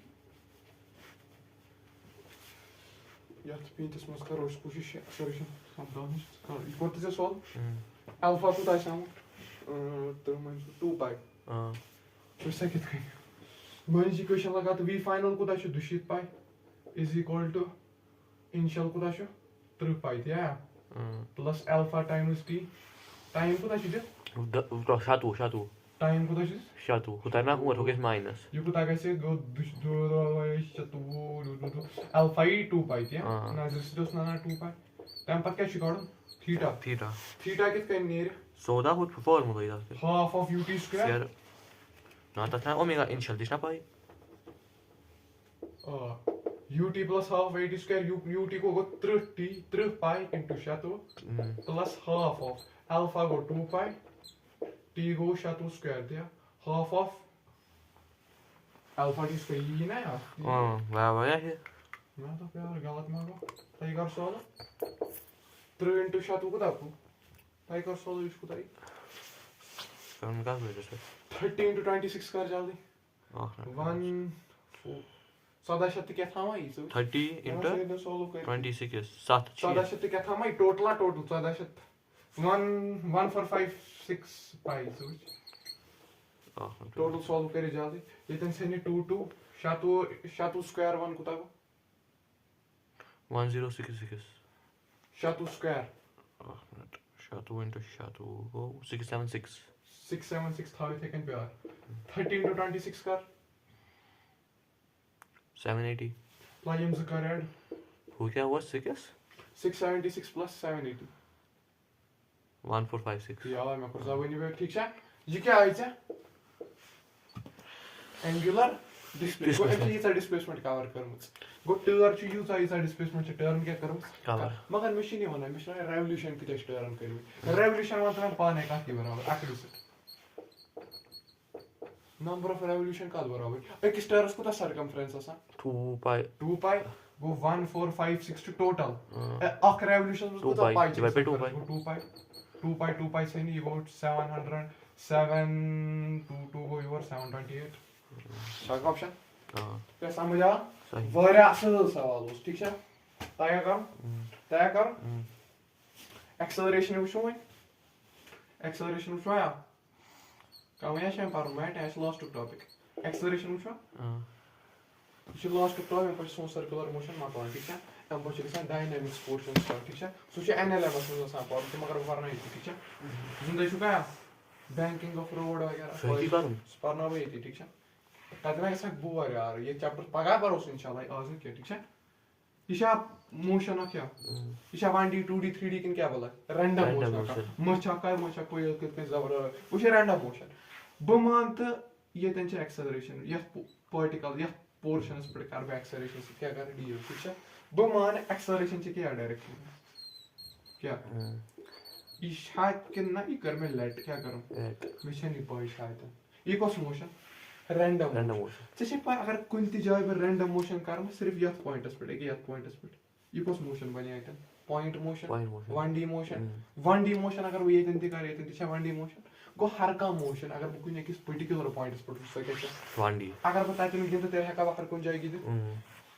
यात पिंटस मस करो कोशिश सॉल्यूशन समझाने कर इकोते से सॉल्व अल्फा को ताई साम तो मैं 2 पाई हां. तो सेकंड कहीं गणित इक्वेशन लगा तो v फाइनल को ताई 2 pi is equal to initial को ताई 3 पाई या plus alpha times t time को ताई Udah satu. टाइम को ताई Satu. Kutana aku nggak minus. ये कुछ आगे से दो अल्फा ही 2 पाई थी ना जैसे दोस्त ना 2 पाई टाइम पर क्या शिकारो थीटा Theta. थीटा कितना near So dat goed formule dat. half of ut square Nou, dat zijn omega initial, die snap je? ut plus half ut square ut को गो 3 पाई into shadow plus half of alpha go 2 pi t go shadow square दिया half of alpha t square ये ना यार Waar ben je? मैं तो यार गलत मांगो टाइगर सोलो 3 into shadow को दापू टाइगर सोलो इसको ताई Kan ik dat weer dus. 30 into 26 कर जल्दी Ach, 1 14 शत क्या था भाई 30 into 26 is 7. 14 शत क्या था भाई टोटल 14 शत 1456 पाई टोटल सॉल्व करे जल्दी ये तन से ने 2 शातु स्क्वायर 1 को ताको 1066. शातु square Ach, net. Shadow into shadow. Go 676. 676 था सेकंड पे यार 30 into 26 कर 780. लाइम से कर ऐड Hoe क्या हुआ 6? 676 plus 780 1456. यार मैं कुछ जावे नहीं बे ठीक है ये क्या है इसे एंगुलर डिस्प्लेसमेंट को ये डिस्प्लेसमेंट कवर करमुच गो टर्न छु यूज आई डिस्प्लेसमेंट टर्न क्या करूं Cover. मगर मशीन नहीं होना मशीन रेवोल्यूशन की टर्न करू रेवोल्यूशन मतलब पाने का की बराबर आखिर से नंबर ऑफ रेवोल्यूशन का बराबर एक स्टार्स को तो सर्कमफ्रेंस आसा 2 pi. 2 पाई गो 1456 टू टोटल अक रेवोल्यूशन को 2 तो pi pi divided by 2 pi. 2 पाई से नहीं about 722 go your 728 short option हाँ क्या समझ आ सही वारिया असल सवाल उस ठीक है तय कर एक्सेलरेशन वुचो वन एक्सेलरेशन वुचो या कम या शे पर मैं टेंस लास्ट टॉपिक एक्सेलरेशन वुचो हाँ ये लास्ट टॉपिक पर सो सर्कुलर मोशन मकवान ठीक है हम पर गसान डायनामिक्स पोर्शन स्टार्ट ठीक है सो छ एनएलएम में आसान पर तुम अगर वरना ठीक है जिंदा छु का बैंकिंग ऑफ रोड वगैरह सही करूं परना वे ठीक है तदना ऐसा बुआ यार ये चैप्टर पगा पर उस इंशाल्लाह आज क्या ठीक है ये मोशन क्या ये 1D 2D 3D किन क्या बोला रैंडम मोशन मचा कोई कितने जबर वो रैंडम मोशन ब मान तो ये तेंच एक्सेलरेशन या पार्टिकल या पोर्शंस पर कर बे एक्सेलरेशन से क्या कर डील ठीक है ब मान एक्सेलरेशन से क्या डायरेक्शन क्या ये शायद कि ना ये कर मैं लेट क्या करूं मिशन नहीं पाई शायद ये कौन मोशन रैंडम मोशन जैसे पर अगर कोई ती जाए पर रैंडम मोशन कर सिर्फ यथ पॉइंटस पे एक यथ पॉइंटस पे ये कौन मोशन बने item point motion 1D motion 1D motion अगर वो ये तंती कर ये तंती 1D मोशन गो हर का मोशन अगर वो कोई किस पर्टिकुलर पॉइंटस पे उस सके 1D अगर बता तुम गिनते तेरे है का हर कोई जाएगी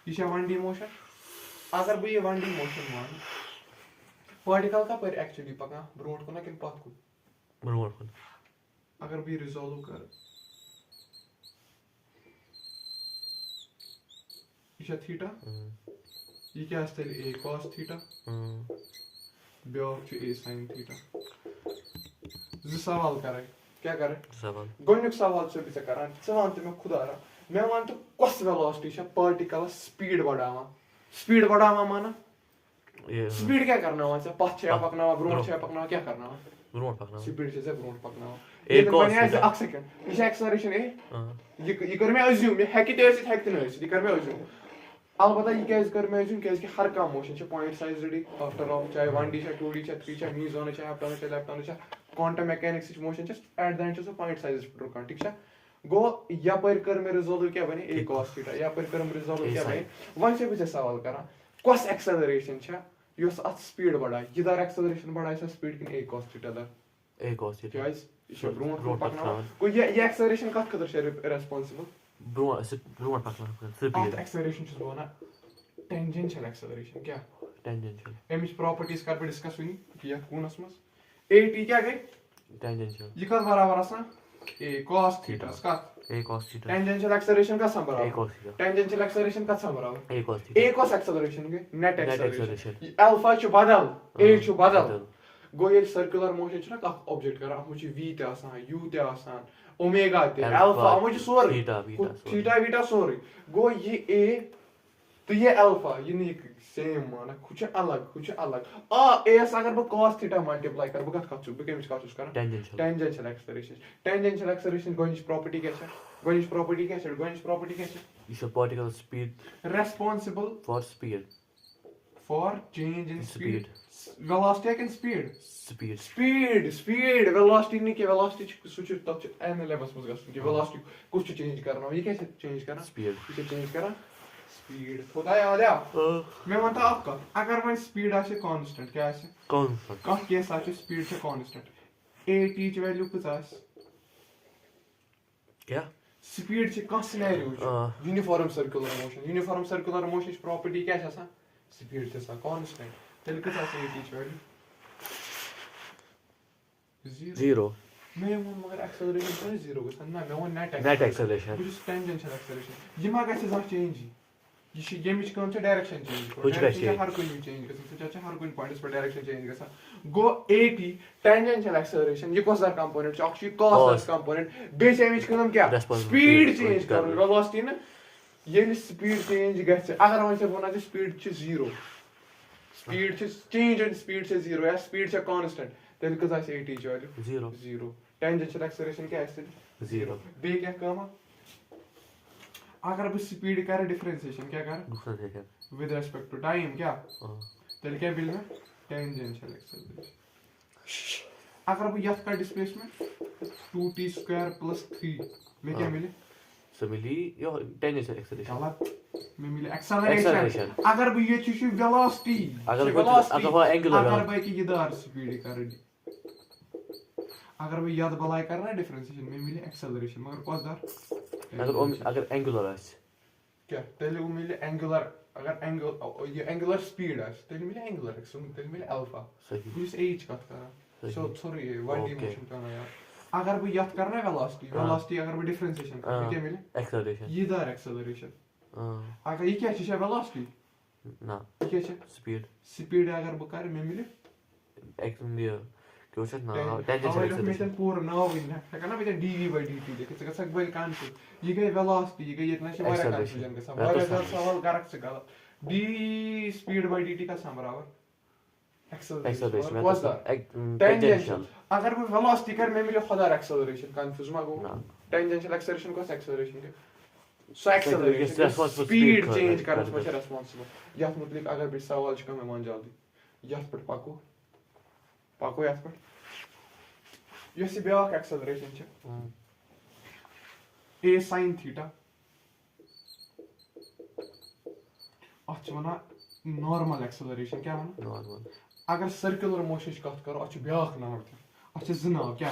ये 1D मोशन अगर वो ये 1D मोशन मान पार्टिकल का पर एक्चुअली पका ब्रोड को ना किन पाथ को ब्रोड को अगर भी रिजॉल्व कर ये थीटा ये क्या है ए cos थीटा ब्योक ए sin थीटा जो सवाल करे क्या करे सवाल गोनिक सवाल से भी से करान सवाल तो मैं खुद आ रहा मैं मान तो कस वेलोसिटी है पार्टिकल स्पीड बढ़ावा माना ये स्पीड क्या करना वहां से पछ पकना ब्रोड पकना क्या करना ब्रोड पकना स्पीड से ब्रोड पकना एक और एक सेकंड ये एक्सेलरेशन है ये कर मैं अज्यूम ये है कि तेज है कि नहीं ये कर मैं अज्यूम अलबत्ता ये क्या कर मैं अज्यूम क्या कि हर का मोशन है point size ready after all चाहे 1D चाहे 2D चाहे 3D चाहे मीजोन चाहे अपटन चाहे लेफ्टन चाहे क्वांटम मैकेनिक्स मोशन है एट द एंड जो पॉइंट साइज पर रुकन ठीक है गो या पर कर मैं रिजॉल्व क्या बने a cos थीटा या पर कर मैं रिजॉल्व क्या बने वन से भी सवाल करा कस एक्सेलरेशन है योस अत स्पीड बढ़ा ये दर एक्सेलरेशन बढ़ा है स्पीड किन a cos थीटा दर a cos थीटा क्या ये ब्रोड पकना को ये एक्सेलरेशन का खतर है रिस्पांसिबल ब्रोड पकना स्पीड एक्सेलरेशन छ वना टेंजेंशियल एक्सेलरेशन क्या टेंजेंशियल एमिच प्रॉपर्टीज कर पे डिस्कस हुई कि या कूनस मस at क्या गई टेंजेंशियल ये कस बराबर आसा a cos थीटा का a cos theta tangential acceleration का सम बराबर a cos theta tangential acceleration का सम बराबर a cos theta a cos acceleration के नेट एक्सेलरेशन एक्सेलरेशन अल्फा छ बदल a छ बदल गो ये सर्कुलर मोशन छ ना का ऑब्जेक्ट कर हम छ v ते आसान u ते आसान ओमेगा ते अल्फा हम छ सोर थीटा बीटा सोर गो ये a तो ये अल्फा ये नहीं सेम माना कुछ अलग एस अगर बो cos थीटा मल्टीप्लाई कर बो कत छु बो केमिस कत छु कर टेंजेंशियल एक्सेलरेशन गोनिश प्रॉपर्टी क्या है गोनिश प्रॉपर्टी क्या है इस particle speed responsible for speed for change in speed velocity and speed velocity नहीं कि velocity सुच तक एनालिसिस मस गसन कि velocity कुछ चेंज करना ये कैसे चेंज करना speed इसे चेंज करना स्पीड होता याद है मैं मानता आपका अगर मैं स्पीड आसे कांस्टेंट क्या आसे कांस्टेंट का केस आसे स्पीड से कांस्टेंट at ची वैल्यू कुछ आस क्या स्पीड से का scenario uniform circular motion property क्या है आसा स्पीड से सा कांस्टेंट तेल कुछ आसे at ची वैल्यू 0 मैं वो मगर एक्सेलरेशन 0 गसन ना मैं वो net acceleration which is tangential acceleration ये मा गसे जा चेंज ये गेमिच कौन सा डायरेक्शन चेंज कुछ डायरेक्शन हर कोई चेंज कर सकता है हर कोई पॉइंट्स पर डायरेक्शन चेंज कर सकता गो at tangential acceleration ये कौन सा कंपोनेंट है एक्चुअली cos कंपोनेंट बेस एमिच कलम क्या स्पीड चेंज कर वेलोसिटी ना ये स्पीड चेंज गसे अगर हम से बोलना स्पीड छ 0 स्पीड छ चेंज इन स्पीड से 0 या स्पीड छ कांस्टेंट तेल कस आसे at ची वैल्यू 0 tangential acceleration क्या है 0 बे क्या काम अगर अब स्पीड का डिफरेंशिएशन क्या कर विद रिस्पेक्ट टू टाइम क्या तेल क्या बिल में टेंजेंशियल एक्सेलरेशन अगर अब यथ का डिस्प्लेसमेंट 2t² + 3 में क्या मिले सो मिली यो टेंजेंशियल एक्सेलरेशन गलत में मिले एक्सेलरेशन अगर अब ये चीज वेलोसिटी अगर वो एंगुलर अगर भाई की इधर स्पीड कर अगर बह यद बलाय कर ना डिफरेंशिएशन मे मिले एक्सेलरेशन मगर कस दर अगर एंगुलर आसे क्या तेल मिले एंगुलर अगर ये एंगुलर स्पीड आसे तेल मिले एंगुलर तेल मिले अल्फा सही इस एज कत कर so sorry 1D Okay. Motion करना यार अगर बह यत कर ना वेलोसिटी अगर बह डिफरेंशिएशन कर क्या मिले एक्सेलरेशन ये दर एक्सेलरेशन अगर ये क्या है वेलोसिटी ना ये क्या है स्पीड स्पीड अगर बह कर मे मिले ये क्या छ ना टेंजेंशियल एक्सेलरेशन पूरा नाव हेकना बह dv/dt लिखित ग सक बल कंफ्यूज ये गई वेलोसिटी ये गई इतना से वारा कंफ्यूजन गसा वारा ज्यादा सवाल करक से गलत d speed/dt का सम बराबर एक्सेलरेशन एक्सेलरेशन टेंजेंशियल अगर बह वेलोसिटी कर मे मिले खुदा एक्सेलरेशन कंफ्यूज मा गो टेंजेंशियल एक्सेलरेशन को एक्सेलरेशन के सो एक्सेलरेशन स्पीड चेंज करस में रेस्पॉन्सिबल यत मुतलिक अगर बह सवाल छ मैं मान जल्दी यत पर पाको यत पर यस ब्याक एक्सेलरेशन छ a sin theta अच वना नॉर्मल एक्सेलरेशन क्या वना नॉर्मल अगर सर्कुलर मोशन कत करो अच ब्याक नाव अच ज नाव क्या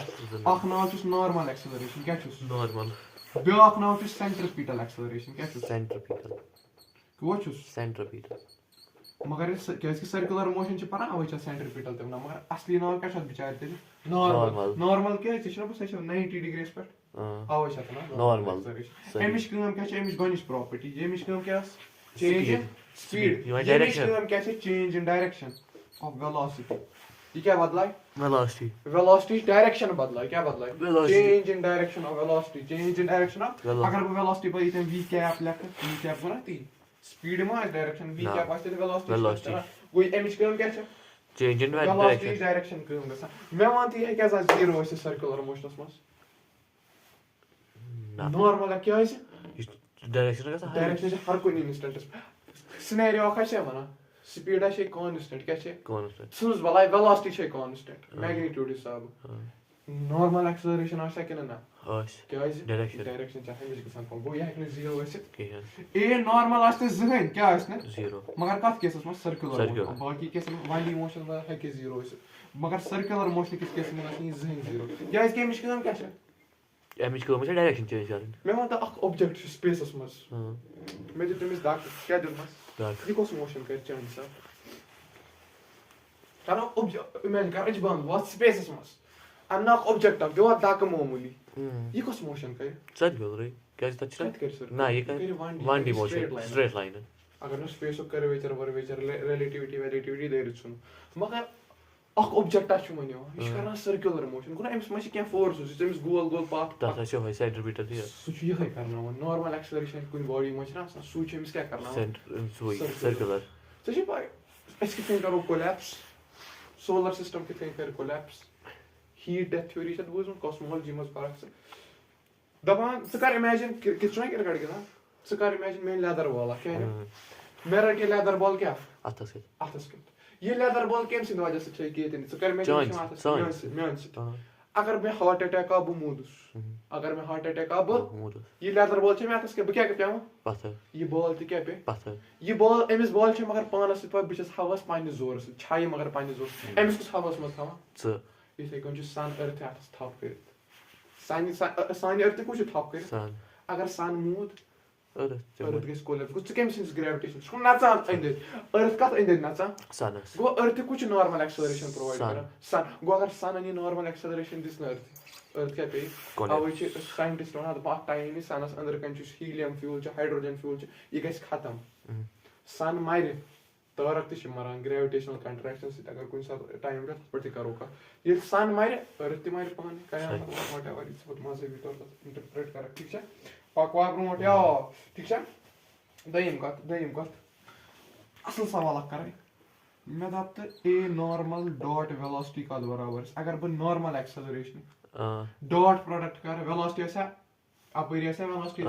अख नाव छ नॉर्मल एक्सेलरेशन क्या छ नॉर्मल ब्याक नाव छ सेंट्रीपिटल एक्सेलरेशन क्या छ सेंट्रीपिटल वो छ सेंट्रीपिटल मगर क्या सर्कुलर मोशन छ परा अवे छ सेंट्रीपिटल ते मगर असली नाव क्या छ बिचार ते नॉर्मल क्या छ बस 90 डिग्रीज पर अवे छ ना नॉर्मल एमिश काम क्या छ एमिश गनिश प्रॉपर्टी एमिश काम क्या change in speed direction Amish काम क्या छ change in direction of velocity ये क्या बदलाय वेलोसिटी डायरेक्शन बदलाय क्या बदलाय Velocity. Change in direction of velocity change in direction of अगर वो वेलोसिटी पर इतने v कैप लेख v कैप बना ती स्पीड में डायरेक्शन v कैप आस्ते वेलोसिटी कोई एमिश काम क्या छ change in velocity direction direction काम गसा मैं मानती है क्या जीरो है सर्कुलर मोशनस मस नॉर्मल क्या है डायरेक्शन का डायरेक्शन हर कोई इंस्टेंट सिनेरियो का छ वना स्पीड है कांस्टेंट क्या छ कांस्टेंट सुस बलाय वेलोसिटी छ कांस्टेंट मैग्नीट्यूड हिसाब नॉर्मल एक्सेलरेशन आशा कि ना आस क्या डायरेक्शन डायरेक्शन चाहे मुझे गसन पन गो यह जीरो है किहन ए नॉर्मल आस्ते जहन क्या आस्ते जीरो मगर कत केसस में सर्कुलर Circular. बाकी केस में 1D मोशन में है कि जीरो है मगर सर्कुलर मोशन किस केस में नहीं जहन जीरो क्या इसके मिशन क्या छ एमिश को मुझे डायरेक्शन चेंज करन मैं मानता अख ऑब्जेक्ट स्पेसस में मैं जो तुमिस दाक क्या दिल मस दाक ये कोस मोशन कर चेंज सा करो ऑब्जेक्ट इमेजिन कर इजबान व्हाट स्पेसस में अन्ना ऑब्जेक्ट अब जो दाक मामूली ये कोस मोशन कर सर्कुलर रे क्या तच ना ये का 1D मोशन स्ट्रेट लाइन अगर no space of curvature relativity दे रछन मगर अख ऑब्जेक्ट आछ मनियो इस करना सर्कुलर मोशन गुना एम्स मछ क्या फोर्स छ एम्स गोल गोल पाथ तथा से होय सेंट्रीपिटल दिया सुच ये करना नॉर्मल एक्सेलरेशन कोई बॉडी मछ ना सुच एम्स क्या करना सर्कुलर तो ये पाए एस कितने करो कोलैप्स सोलर सिस्टम कितने कर कोलैप्स हीट डेथ थ्योरी से बुझन कॉस्मोलॉजी में फर्क से दबान सकार इमेजिन कितना कर कर गया सकार इमेजिन में लेदर वाला क्या है मेरा के लेदर बॉल क्या अतस के ये लेदर बॉल केम सिंध वजह से छै के दिन सकार इमेजिन में अगर मैं हार्ट अटैक अब मूदुस अगर मैं हार्ट अटैक अब ये लेदर बॉल छै मैं अतस के क्या पे पत्थर ये बॉल ते क्या पे पत्थर ये बॉल एमिस बॉल छै मगर पानस पे बिचस हवस पानी जोर से छाई मगर पानी जोर एमिस कुछ हवस मत था च इसे कौन जो सन अर्थ अतस थप कर सानी अर्थ कुछ थप कर सन अगर सन मूद अर्थ अर्थ गस कोलैप्स कुछ केम सिंस ग्रेविटेशन सो नचा इंदे अर्थ कत इंदे नचा सनस गो अर्थ कुछ नॉर्मल एक्सेलरेशन प्रोवाइड कर सन गो अगर सन अनि नॉर्मल एक्सेलरेशन दिस अर्थ क्या पे अवे छ साइंटिस्ट वन बात टाइम नि सनस अंदर कन छ हीलियम फ्यूल छ हाइड्रोजन फ्यूल छ ये गस खत्म सन मारे तारक ते मरान ग्रेविटेशनल कंट्रैक्शन से अगर कोई साथ टाइम का पर करो का ये सन मारे अर्थ मारे पाने क्या व्हाटएवर इट्स बहुत मजे भी तो इंटरप्रेट कर ठीक है पाकवा ब्रोट या ठीक है दयम कत असल सवाल करे मैं दापते ए नॉर्मल डॉट वेलोसिटी का बराबर अगर ब नॉर्मल एक्सेलरेशन डॉट प्रोडक्ट कर वेलोसिटी ऐसा अपरी ऐसा वेलोसिटी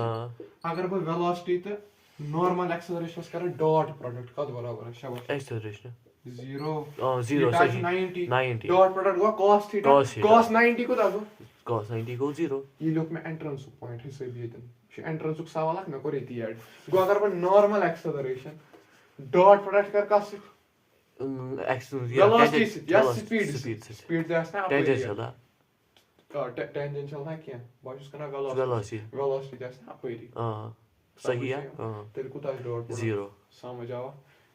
अगर ब वेलोसिटी तो नॉर्मल एक्सेलरेशन कर डॉट प्रोडक्ट का बराबर है शाबाश एक्सेलरेशन 0 सही 90 डॉट प्रोडक्ट हुआ cos थीटा cos 90 को दागो cos 90 को 0 ये लोग में एंट्रेंस पॉइंट हिस्से भी देन एंट्रेंस को सवाल मैं को रेती ऐड गो अगर ब नॉर्मल एक्सेलरेशन डॉट प्रोडक्ट कर का वेलोसिटी वेलोसिटी या स्पीड स्पीड जैसा tangential tangential na kya bhai us kana velocity velocity that's na apari सही है tel kuta dot zero samajh aava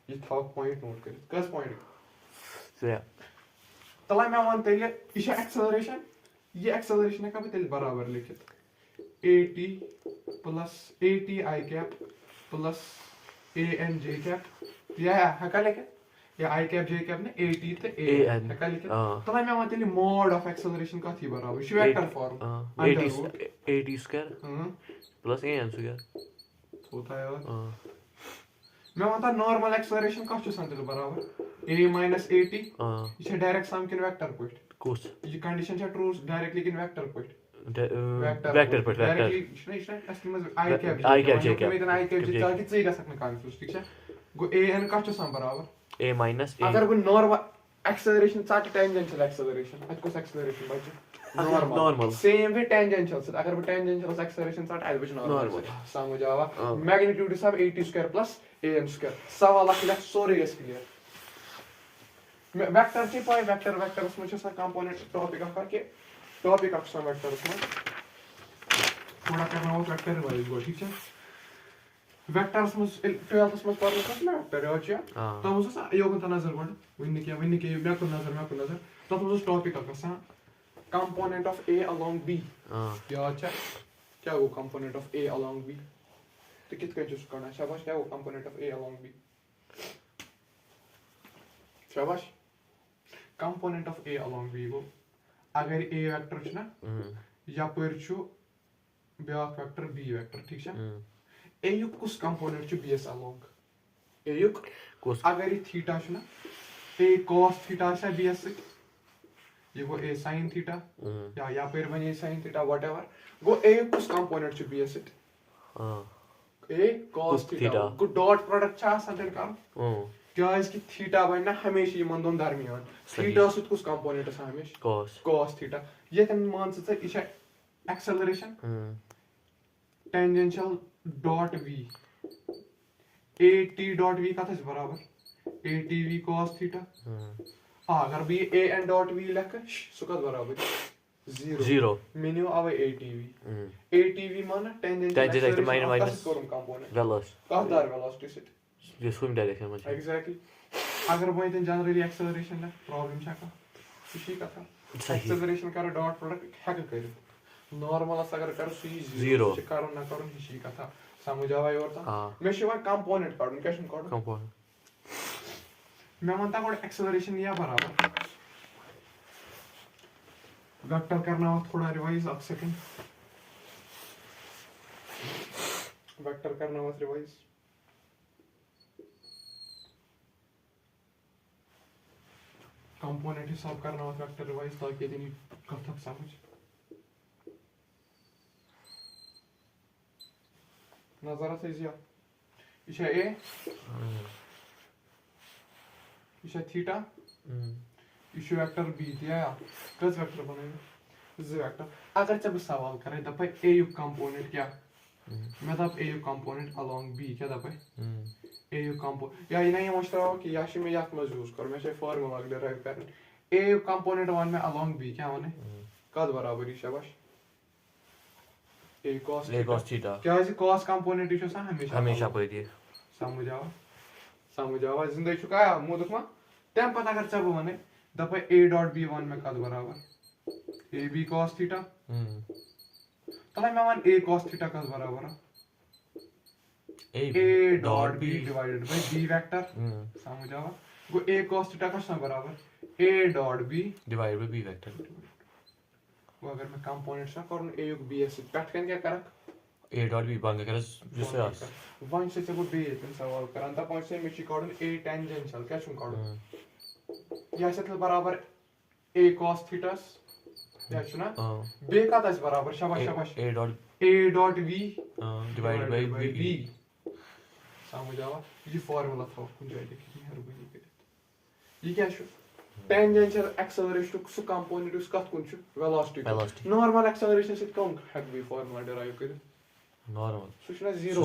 ye thaw point note karit kas point yeah तला मैं one तेल ये acceleration ये acceleration है कभी तेल बराबर लिखित at plus at I cap plus an j cap या है क्या लिखित या I cap j cap ने at ते an है क्या लिखित तला मैं वन तेल mode of acceleration का थी बराबर ये vector form at square plus an square होता है और मैं वहाँ normal acceleration का चुस अंदर बराबर a minus at ये direct sum किन vector point कुछ ये condition है true directly किन vector point vector point directly इसने असली में I cap j cap मैं इतना I cap j क्या कितने का सकने confuse ठीक है गो a n का चुस हम बराबर a minus a अगर वो normal acceleration चाट tangential acceleration आज को acceleration बच्चे normal same way tangential से अगर वो tangential acceleration चाट आज बच्चे normal समझ आवा magnitude सब 80 square plus an square सवाल अखिल sorry is clear वेक्टर की पाई वेक्टर उसमें जो कंपोनेंट टॉपिक का के टॉपिक ऑफ सम वेक्टर उसमें थोड़ा करना हो वेक्टर वाइज गो ठीक है वेक्टर उसमें 12th उसमें पढ़ने का ना वेक्टर है अच्छा तो मुझे सा योग का नजर गो विन के मैं को नजर तो मुझे टॉपिक का सा component of a along b या अच्छा क्या वो component of a along b तो कितना चूज करना शाबाश क्या वो component of a along b शाबाश component of a along b go अगर a वेक्टर छ ना यापर छु ब्याक वेक्टर b वेक्टर ठीक छ a युक कुस कंपोनेंट छु b s along a युक कुस अगर ये थीटा छ ना a cos थीटा छ b s ये गो a sin थीटा या यापर बने sin theta whatever go a युक कुस कंपोनेंट छु b s a cos theta go dot product छ आसान तेल काम क्या इसकी थीटा बनना हमेशा ये मंदों दरमियान थीटा सुत कुछ कंपोनेंट है हमेशा cos थीटा ये तन मान सकते हैं इसे acceleration tangential dot v at dot v का था बराबर at v cos थीटा अगर भी a and dot v लेकर सुकत बराबर zero minimum आवे at v माना tangential minus component velocity काहदार velocity ये swim direction में exactly अगर वो इतने जनरली acceleration है प्रॉब्लम क्या का इसी का था acceleration का डॉट प्रोडक्ट हैक करो नॉर्मल अगर करो सी जीरो करो ना करो इसी का था समझ आवा और था मैं शिवा कंपोनेंट काढून कैसे काढून कंपोनेंट मैं मानता हूँ acceleration या बराबर वेक्टर करना हो थोड़ा रिवाइज अब सेकंड वेक्टर करना हो रिवाइज कंपोनेंट हिसाब करना होता वेक्टर रिवाइज ताकि इतनी कब तक समझ नजर से जिया इसे a इसे थीटा इसे वेक्टर b दिया कस वेक्टर बनेगा z वेक्टर अगर जब सवाल करें तब a युक्त कंपोनेंट क्या मैं तब a युक्त कंपोनेंट along b क्या तब a component या ये नहीं मुश्किल हो कि याशी में याक मज यूज करो मैं से फार्मूला डिराइव करने a कंपोनेंट वन में along b क्या होने कद बराबर ही शाबाश a cos थीटा क्या है cos कंपोनेंट इशू सा हमेशा पर दिए समझ आवा जिंदगी चुका है मुंह दुखमा तम पता कर चब वने दप a डॉट b वन में कद बराबर a b cos थीटा तले में वन a cos थीटा कद बराबर a dot b divided by b vector समझ आवा गो a cos थीटा का बराबर a dot b divided by b vector वो अगर मैं कंपोनेंट सा करूं a युग b s पैट करके क्या करा a dot b बंग कर जिससे आस वन से वो b इन सवाल करन ता पॉइंट से मिची करूं a tangential क्या छुं करूं या से बराबर a cos थीटा या छुना b का था बराबर शाबाश a dot v divided by b समझ आवा ये फार्मूला था कुछ जाए देखिए मेहरबानी करके ये क्या है tangential acceleration सु कंपोनेंट उसका कौन छु velocity normal acceleration से कौन हैक भी फार्मूला डिराइव कर normal सुना जीरो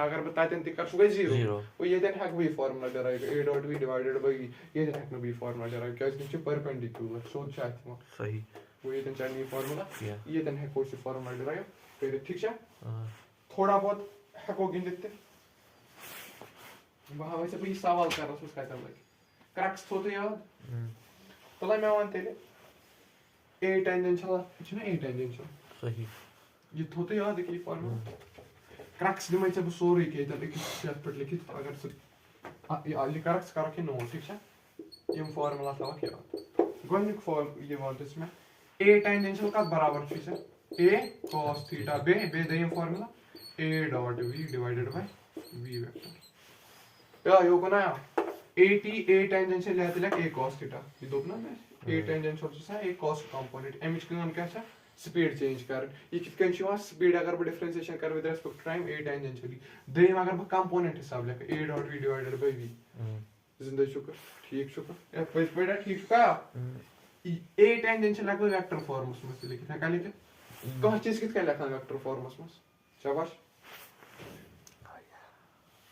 अगर बताते हैं तिकर सुगे जीरो वो ये देन हैक भी formula derive a dot v divided by ये देन हैक भी फार्मूला डिराइव क्या इसके परपेंडिकुलर सोच चाहते हो सही वो ये चढ़नी फार्मूला Yeah. ये हेको फार्मूला डिराइव कर ठीक है Uh, थोड़ा बहुत हेको गिंदित बह वैसे बह सवाल कर कत लगे क्रक्स थो तो याद तला मे वन तेल ए टेंजेंशियल ए टेंजेंशियल सही. ये थो तो याद कि फार्मूला क्रक्स दिमे चे सोरे के पे लिखित अगर ये क्रक्स कर कि नोट ठीक है यम फार्मूला थवक याद गोनिक फॉर्म ये वांटस में ए टेंजेंशियल का बराबर छ ए cos थीटा बे दयम formula a dot v divided by v vector या यो कोना at a टेंजेंशियल लेते लक a cos थीटा ये दोपना में a टेंजेंशियल छ a cos कंपोनेंट एमिच काम क्या छ स्पीड चेंज कर ये कित कन छ स्पीड अगर ब डिफरेंशिएशन कर with respect to time a tangentially दयम अगर ब कंपोनेंट हिसाब लेक a dot v divided by v जिंदा शुक्र ठीक शुक्र ए पड़ा ठीक का ए टेंजेंशियल लग वेक्टर फॉर्मस में लिखित है लिखित कह चीज कित का लिखना वेक्टर फॉर्मस में शाबाश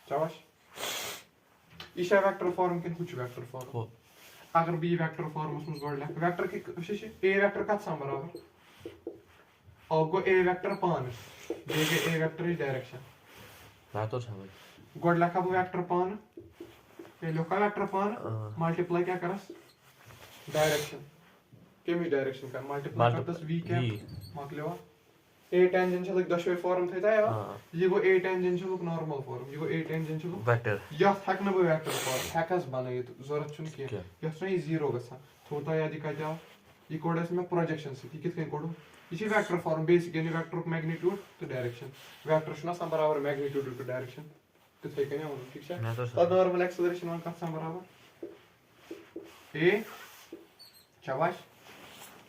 शाबाश इशा वेक्टर फॉर्म के कुछ वेक्टर फॉर्म अगर बी वेक्टर फॉर्मस में गोड लिख वेक्टर के विशेष ए वेक्टर का सम बराबर और गो ए वेक्टर पान बे ए वेक्टर इज डायरेक्शन ना तो समझ. गोड लिखा वो वेक्टर पान ये लोका वेक्टर पान मल्टीप्लाई क्या करस डायरेक्शन केमी डायरेक्शन का मल्टीप्लाई करतस v क्या मकलेवा a टेंजेंशियल एक दशवे फॉर्म थे था यार ये गो a टेंजेंशियल एक नॉर्मल फॉर्म ये गो a टेंजेंशियल वेक्टर. या थक न वेक्टर फॉर्म हैकस बनाए तो जरूरत छुन के या सुन जीरो गसा थोता या दिखा जाओ ये कोड इसमें प्रोजेक्शन से कित के कोड इसी वेक्टर फॉर्म बेसिक यानी वेक्टर ऑफ मैग्नीट्यूड तो डायरेक्शन वेक्टर शुना सम बराबर मैग्नीट्यूड टू डायरेक्शन तो थे कने हम ठीक है तो नॉर्मल एक्सेलरेशन वन का सम बराबर a शाबाश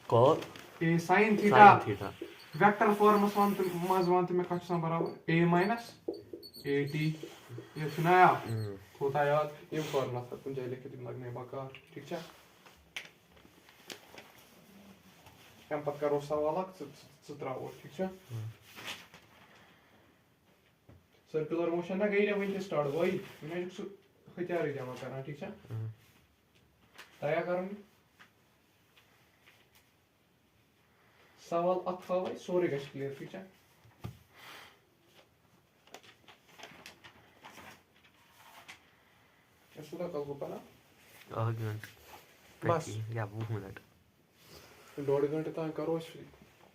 cos a sin theta theta. Vector forms one में कछ सम बराबर a माइनस at ये सुनाया होता याद ये फॉर्मूला था कुछ लिख के लगने बका ठीक है हम पक्का करो सवाल सत्राओ ठीक है सर्कुलर मोशन ना गई वहीं स्टार्ट वही मैं जो तैयारी जमा करना ठीक है तैयार करूंगी सवाल अथवा सोरे गश क्लियर ठीक है ऐसा तो कल को पता Argument. बस या 2 मिनट. 1.5 घंटे तक करो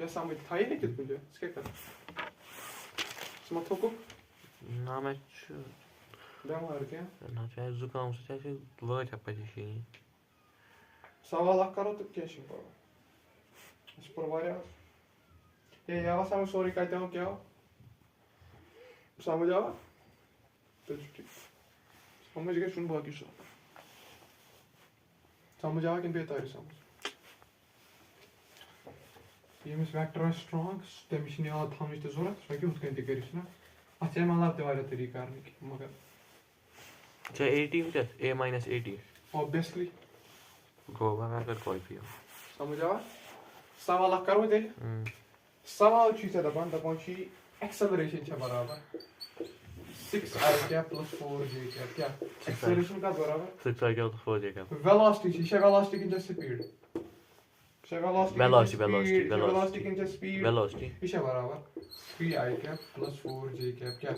या समझ था ही नहीं कित मुझे इसके कर समझो को ना मैं बेमार क्या ना चाहे जुकाम से चाहे वर्ड अपॉजिशन. सवाल करो तो क्या शुरू करो इस पर वाया ये यावा समझ सॉरी कहते हो क्या समझ आवा तो ठीक समझ गए सुन बाकी सो समझ आवा कि बेहतर समझ ये मिस वेक्टर स्ट्रांग तमिश ने याद थमच तो जरूरत सो कि उतकन त करिस ना अच्छा मतलब ते वाला तरीका करने की मगर अच्छा 18 क्या a minus 80 ऑब्वियसली गोवा में कर कोई भी समझ आवा सवाल करो दे सवाल चीज दपान छी एक्सेलरेशन छ बराबर 6i cap plus 4j cap क्या एक्सेलरेशन का बराबर 6i cap 4j cap velocity छ वेलोसिटी की स्पीड छ वेलोसिटी की स्पीड वेलोसिटी इस बराबर 3i cap plus 4j cap क्या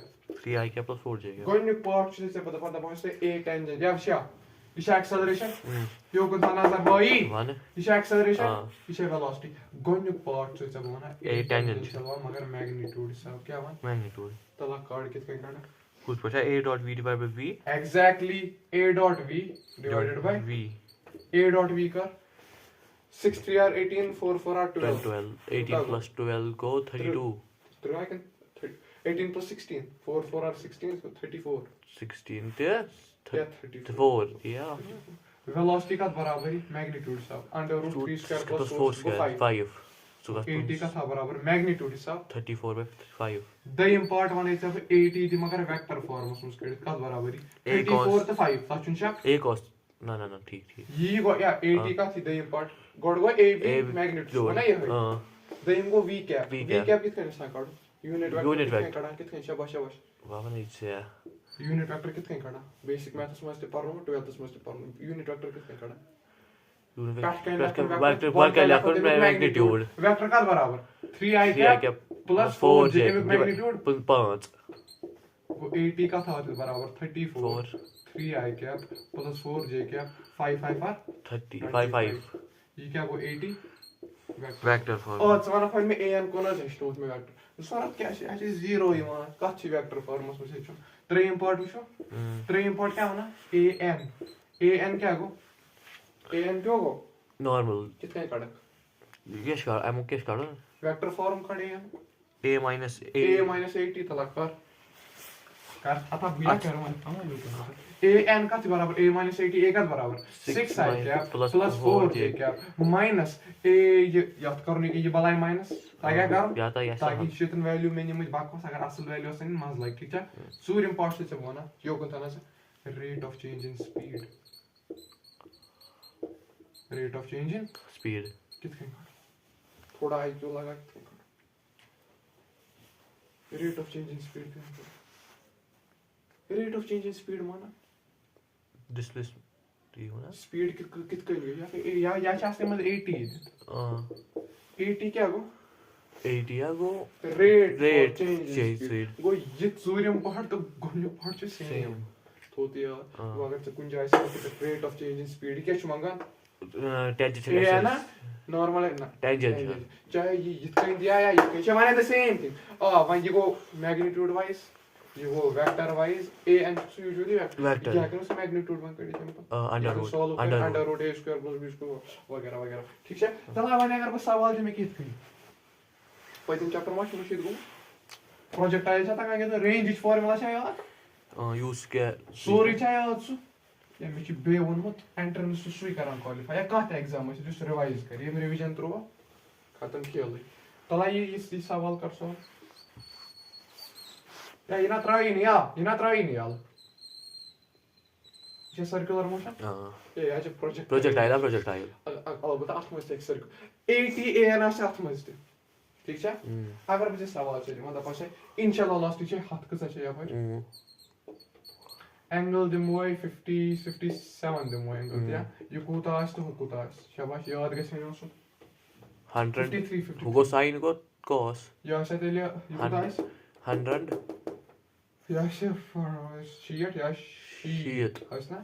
3i cap plus 4j cap going part से पता से a टेंजेंट या विषय इस एक्सेलरेशन यो को था नजर भाई वन इस एक्सेलरेशन इस वेलोसिटी गोइंग पार्ट से बना a टेंजेंट मगर मैग्नीट्यूड सब क्या वन मैग्नीट्यूड तला कार्ड कित कहीं करना कुछ पूछा a dot v divide by v exactly a dot v divided by v a dot v का 6 3 are 18 4 4 are 12 12 18 plus 12 go 32 तो I can 18 plus 16 4 4 are 16 so 34 16 there yeah 34 4 yeah velocity का बराबर ही मैग्नीट्यूड सब under root 3 square plus 4 square 5 so that's 80 का था बराबर magnitude सब 34 by 5 the import one is 80 दी मगर वेक्टर फॉर्म में उसके का बराबर ही 84 तो 5 सचुन शक a cos ना ठीक ये गो या 80 का थी the import God go a magnitude ना ये the in go v cap कितने निशान काढो यूनिट वेक्टर काढा कितने शाबाश वाह नहीं से यूनिट वेक्टर कितने काढा बेसिक मैथ्स में से पढ़ो 12th में से पढ़ो यूनिट वेक्टर कितने काढा मैग्नीट्यूड वेक्टर का बराबर 3i cap plus 4j magnitude 5 गो 80 का था बराबर 34 3i cap plus 4j cap 5 ये क्या गो 80 वेक्टर फॉर्म ओ च वन फॉर्म में an कोन हेचो में वेक्टर सर क्या है 0 यवान कत छ वेक्टर फॉर्मस में हेचो त्रेम पार्ट वुचो त्रेम पार्ट क्या होना an क्या गो an क्यों गो नॉर्मल कितने कड़क कैश कर एमो कैश कर वेक्टर फॉर्म खड़े हैं a minus a 80 तलक कर आता बिया कर मन an का बराबर a 80 a का बराबर 6i cap plus 4j cap minus a ये याद करने की ये बलाई माइनस ताकि कर ताकि शितन वैल्यू में निम बाकस अगर असल वैल्यू असन मज लग ठीक है सूर्य इंपॉर्टेंट से बोना यो कोन से rate of change in speed rate of change in speed कितने थोड़ा आई क्यों लगा rate of change in speed rate of change in speed माना डिस्प्लेसमेंट होना स्पीड कित कल या चाहते मत 80 80 क्या गो 80 या गो रेट चेंज स्पीड गो ये सूर्यम पहाड़ तो गोन्यो पहाड़ छ सेम थोती यार वो अगर कुछ जाए से rate of change in speed क्या छ मंगा टेंजेंट है ना नॉर्मल है ना टेंजेंट चाहे ये इतना दिया या ये क्या माने द सेम थिंग वन ये गो मैग्नीट्यूड वाइज ये वो vector wise a and usually vector क्या करो से मैग्नीट्यूड वन कर दीजिए under root a square plus b square वगैरह वगैरह ठीक है चला वन अगर बस सवाल में कित करी पहले चैप्टर में शुरू से गो प्रोजेक्टाइल से तक आगे तो रेंज इच फार्मूला छ यार यूज के सोरी छ यार सु या मे बे वोनमुत एंट्रेंस सुई करन क्वालिफाई या कत एग्जाम से जो रिवाइज कर ये रिवीजन थ्रो खत्म खेल तला ये सवाल कर सो या ये ना ट्राई नहीं यार ये सर्कुलर मोशन ये आज प्रोजेक्टाइल अलबत्ता अथ मज एक सर्कुलर 80 an से अथ मज ठीक है अगर बजे सवाल छ मतलब पछे इनिशियल वेलोसिटी छ हत कसा छ यहाँ पर एंगल दिमोय 50 57 दिमोय एंगल या ये कोता आस तो कोता आस शाबाश याद गसे न सो 100 53 वो sin को cos या से तेले ये कोता आस 100 या से शीट या शीट आस ना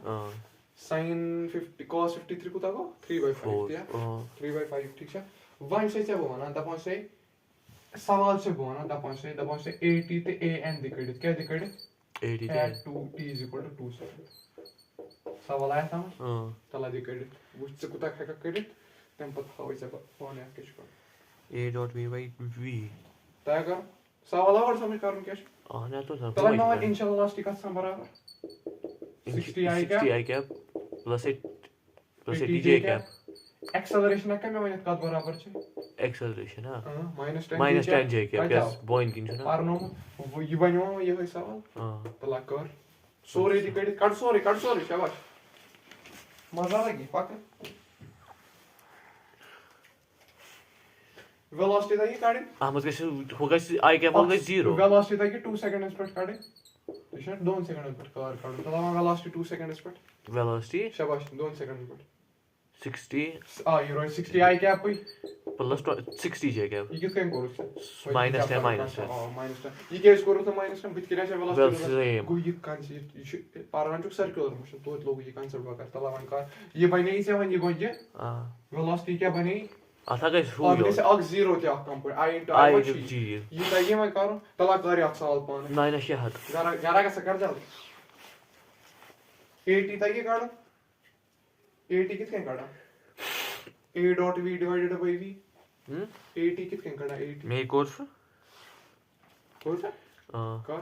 sin 50 cos 53 कोता को 3/5 या 3/5 ठीक है वन से क्या बोना दपन से सवाल से बोना दपन से 80 ते an दिकड़ित क्या दिकड़ित 80 add 2t is equal to 2 second सवाल आया था तला दिकड़ित वो से कोता खा कड़ित तम पत हाउ से फोन या किस को a dot v by v तय कर सवाल और समझ करूं क्या ना तो सर तला नॉन इंशाल्लाह लास्ट का सम बराबर 60i cap plus 80j cap acceleration का मैं वही का बराबर छे एक्सेलरेशन हां -10j कैप यस पॉइंट किन ना आरनो वो ये बनो ये है सवाल तला कर सोरे दिकड़ित कट सोरे शाबाश मजा लगी पाक वेलोसिटी दा ये काढे आमस गस होगा आई कैप होगा 0 वेलोसिटी दा ये 2 सेकंड्स पर काढे दिशा 2 सेकंड पर कार काढो तला वेलोसिटी 2 सेकंड्स पर वेलोसिटी शाबाश 2 सेकंड पर 60 you write 60 I cap plus 60j cap ये कितना करो minus 10 minus 10 ये क्या करो तो minus 10 बिट किरा वेलोसिटी गो ये कांसेप्ट ये पारांचुक सर्कुलर मोशन तो लोग ये कांसेप्ट बका तला वन का ये बने इसे वन ये गोजे वेलोसिटी क्या बने आता गैस हो और जैसे अग 0 क्या कम पर I into I जी ये तो ये मैं करो तला कर या सवाल पान नहीं ना शहद गारा का सकर जा 80 तक ये काढो 80 कितने काढा a dot v divided by v 80 कितने काढा 80 मे कोर्स कर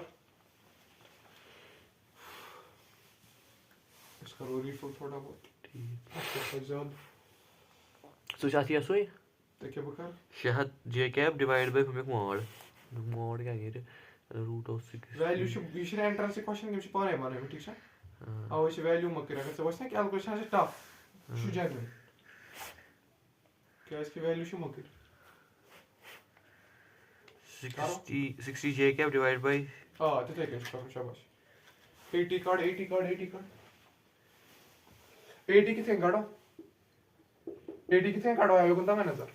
इसका रोरी फुल थोड़ा बहुत ठीक है जब सो चाहती है सोई देखिए बकर शहद j cap divide by mod क्या ये root of 6 value you should entrance question के पाने बने ठीक है और इस वैल्यू मत करा तो वैसे कैलकुलेशन है टफ शू जाने क्या इसकी वैल्यू शू मत 60 j कैप डिवाइड बाय हां तो ठीक है शाबाश 80 कार्ड 80 कितने काढो 80 कितने काढो आयो गुंता में नजर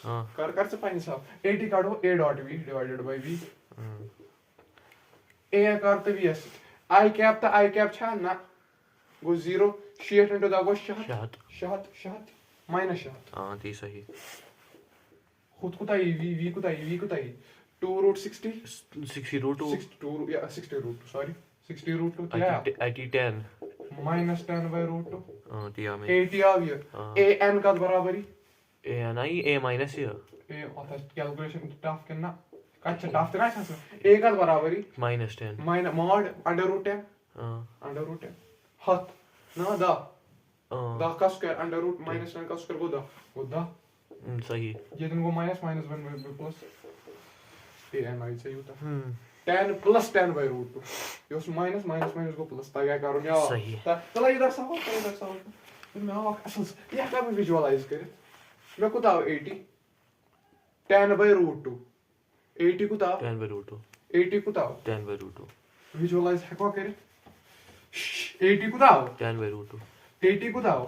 हाँ कर कर से पानी साहब 80 काढो a dot v divided by v a कर तो v s I कैप तो I कैप छा ना गो 0 शीट इनटू द गो शहत शहत माइनस शहत हाँ ती सही खुद कुता v कुता 2 root 60 60 root 2 62 yeah 60 root 2 sorry 60 root 2 क्या 80 10 माइनस 10 बाय रूट 2 हाँ ती हमें 80 आ गया a n का बराबरी ए नहीं ए माइनस ये a आता कैलकुलेशन टफ करना कच्चा टफ तो कैसा a का बराबरी minus 10 minus mod under root 10 हाँ अंडर रूट 10 हत ना दा का स्क्वायर अंडर रूट माइनस 9 का स्क्वायर गो दा सही ये दिन को minus minus 1 plus a n आई चाहिए होता 10 plus 10 by root 2 ये उस माइनस माइनस माइनस को प्लस ताकि करो या सही चला इधर सवाल फिर मैं आवाक असल ये क्या भी विजुअलाइज करे मैं कुछ आओ 80 10 by root 2 80 कुछ आओ 10 by root 2 80 कुछ आओ 10 by root 2 विजुअलाइज है क्या करे 80 कुछ आओ 10 by root 2 80 कुछ आओ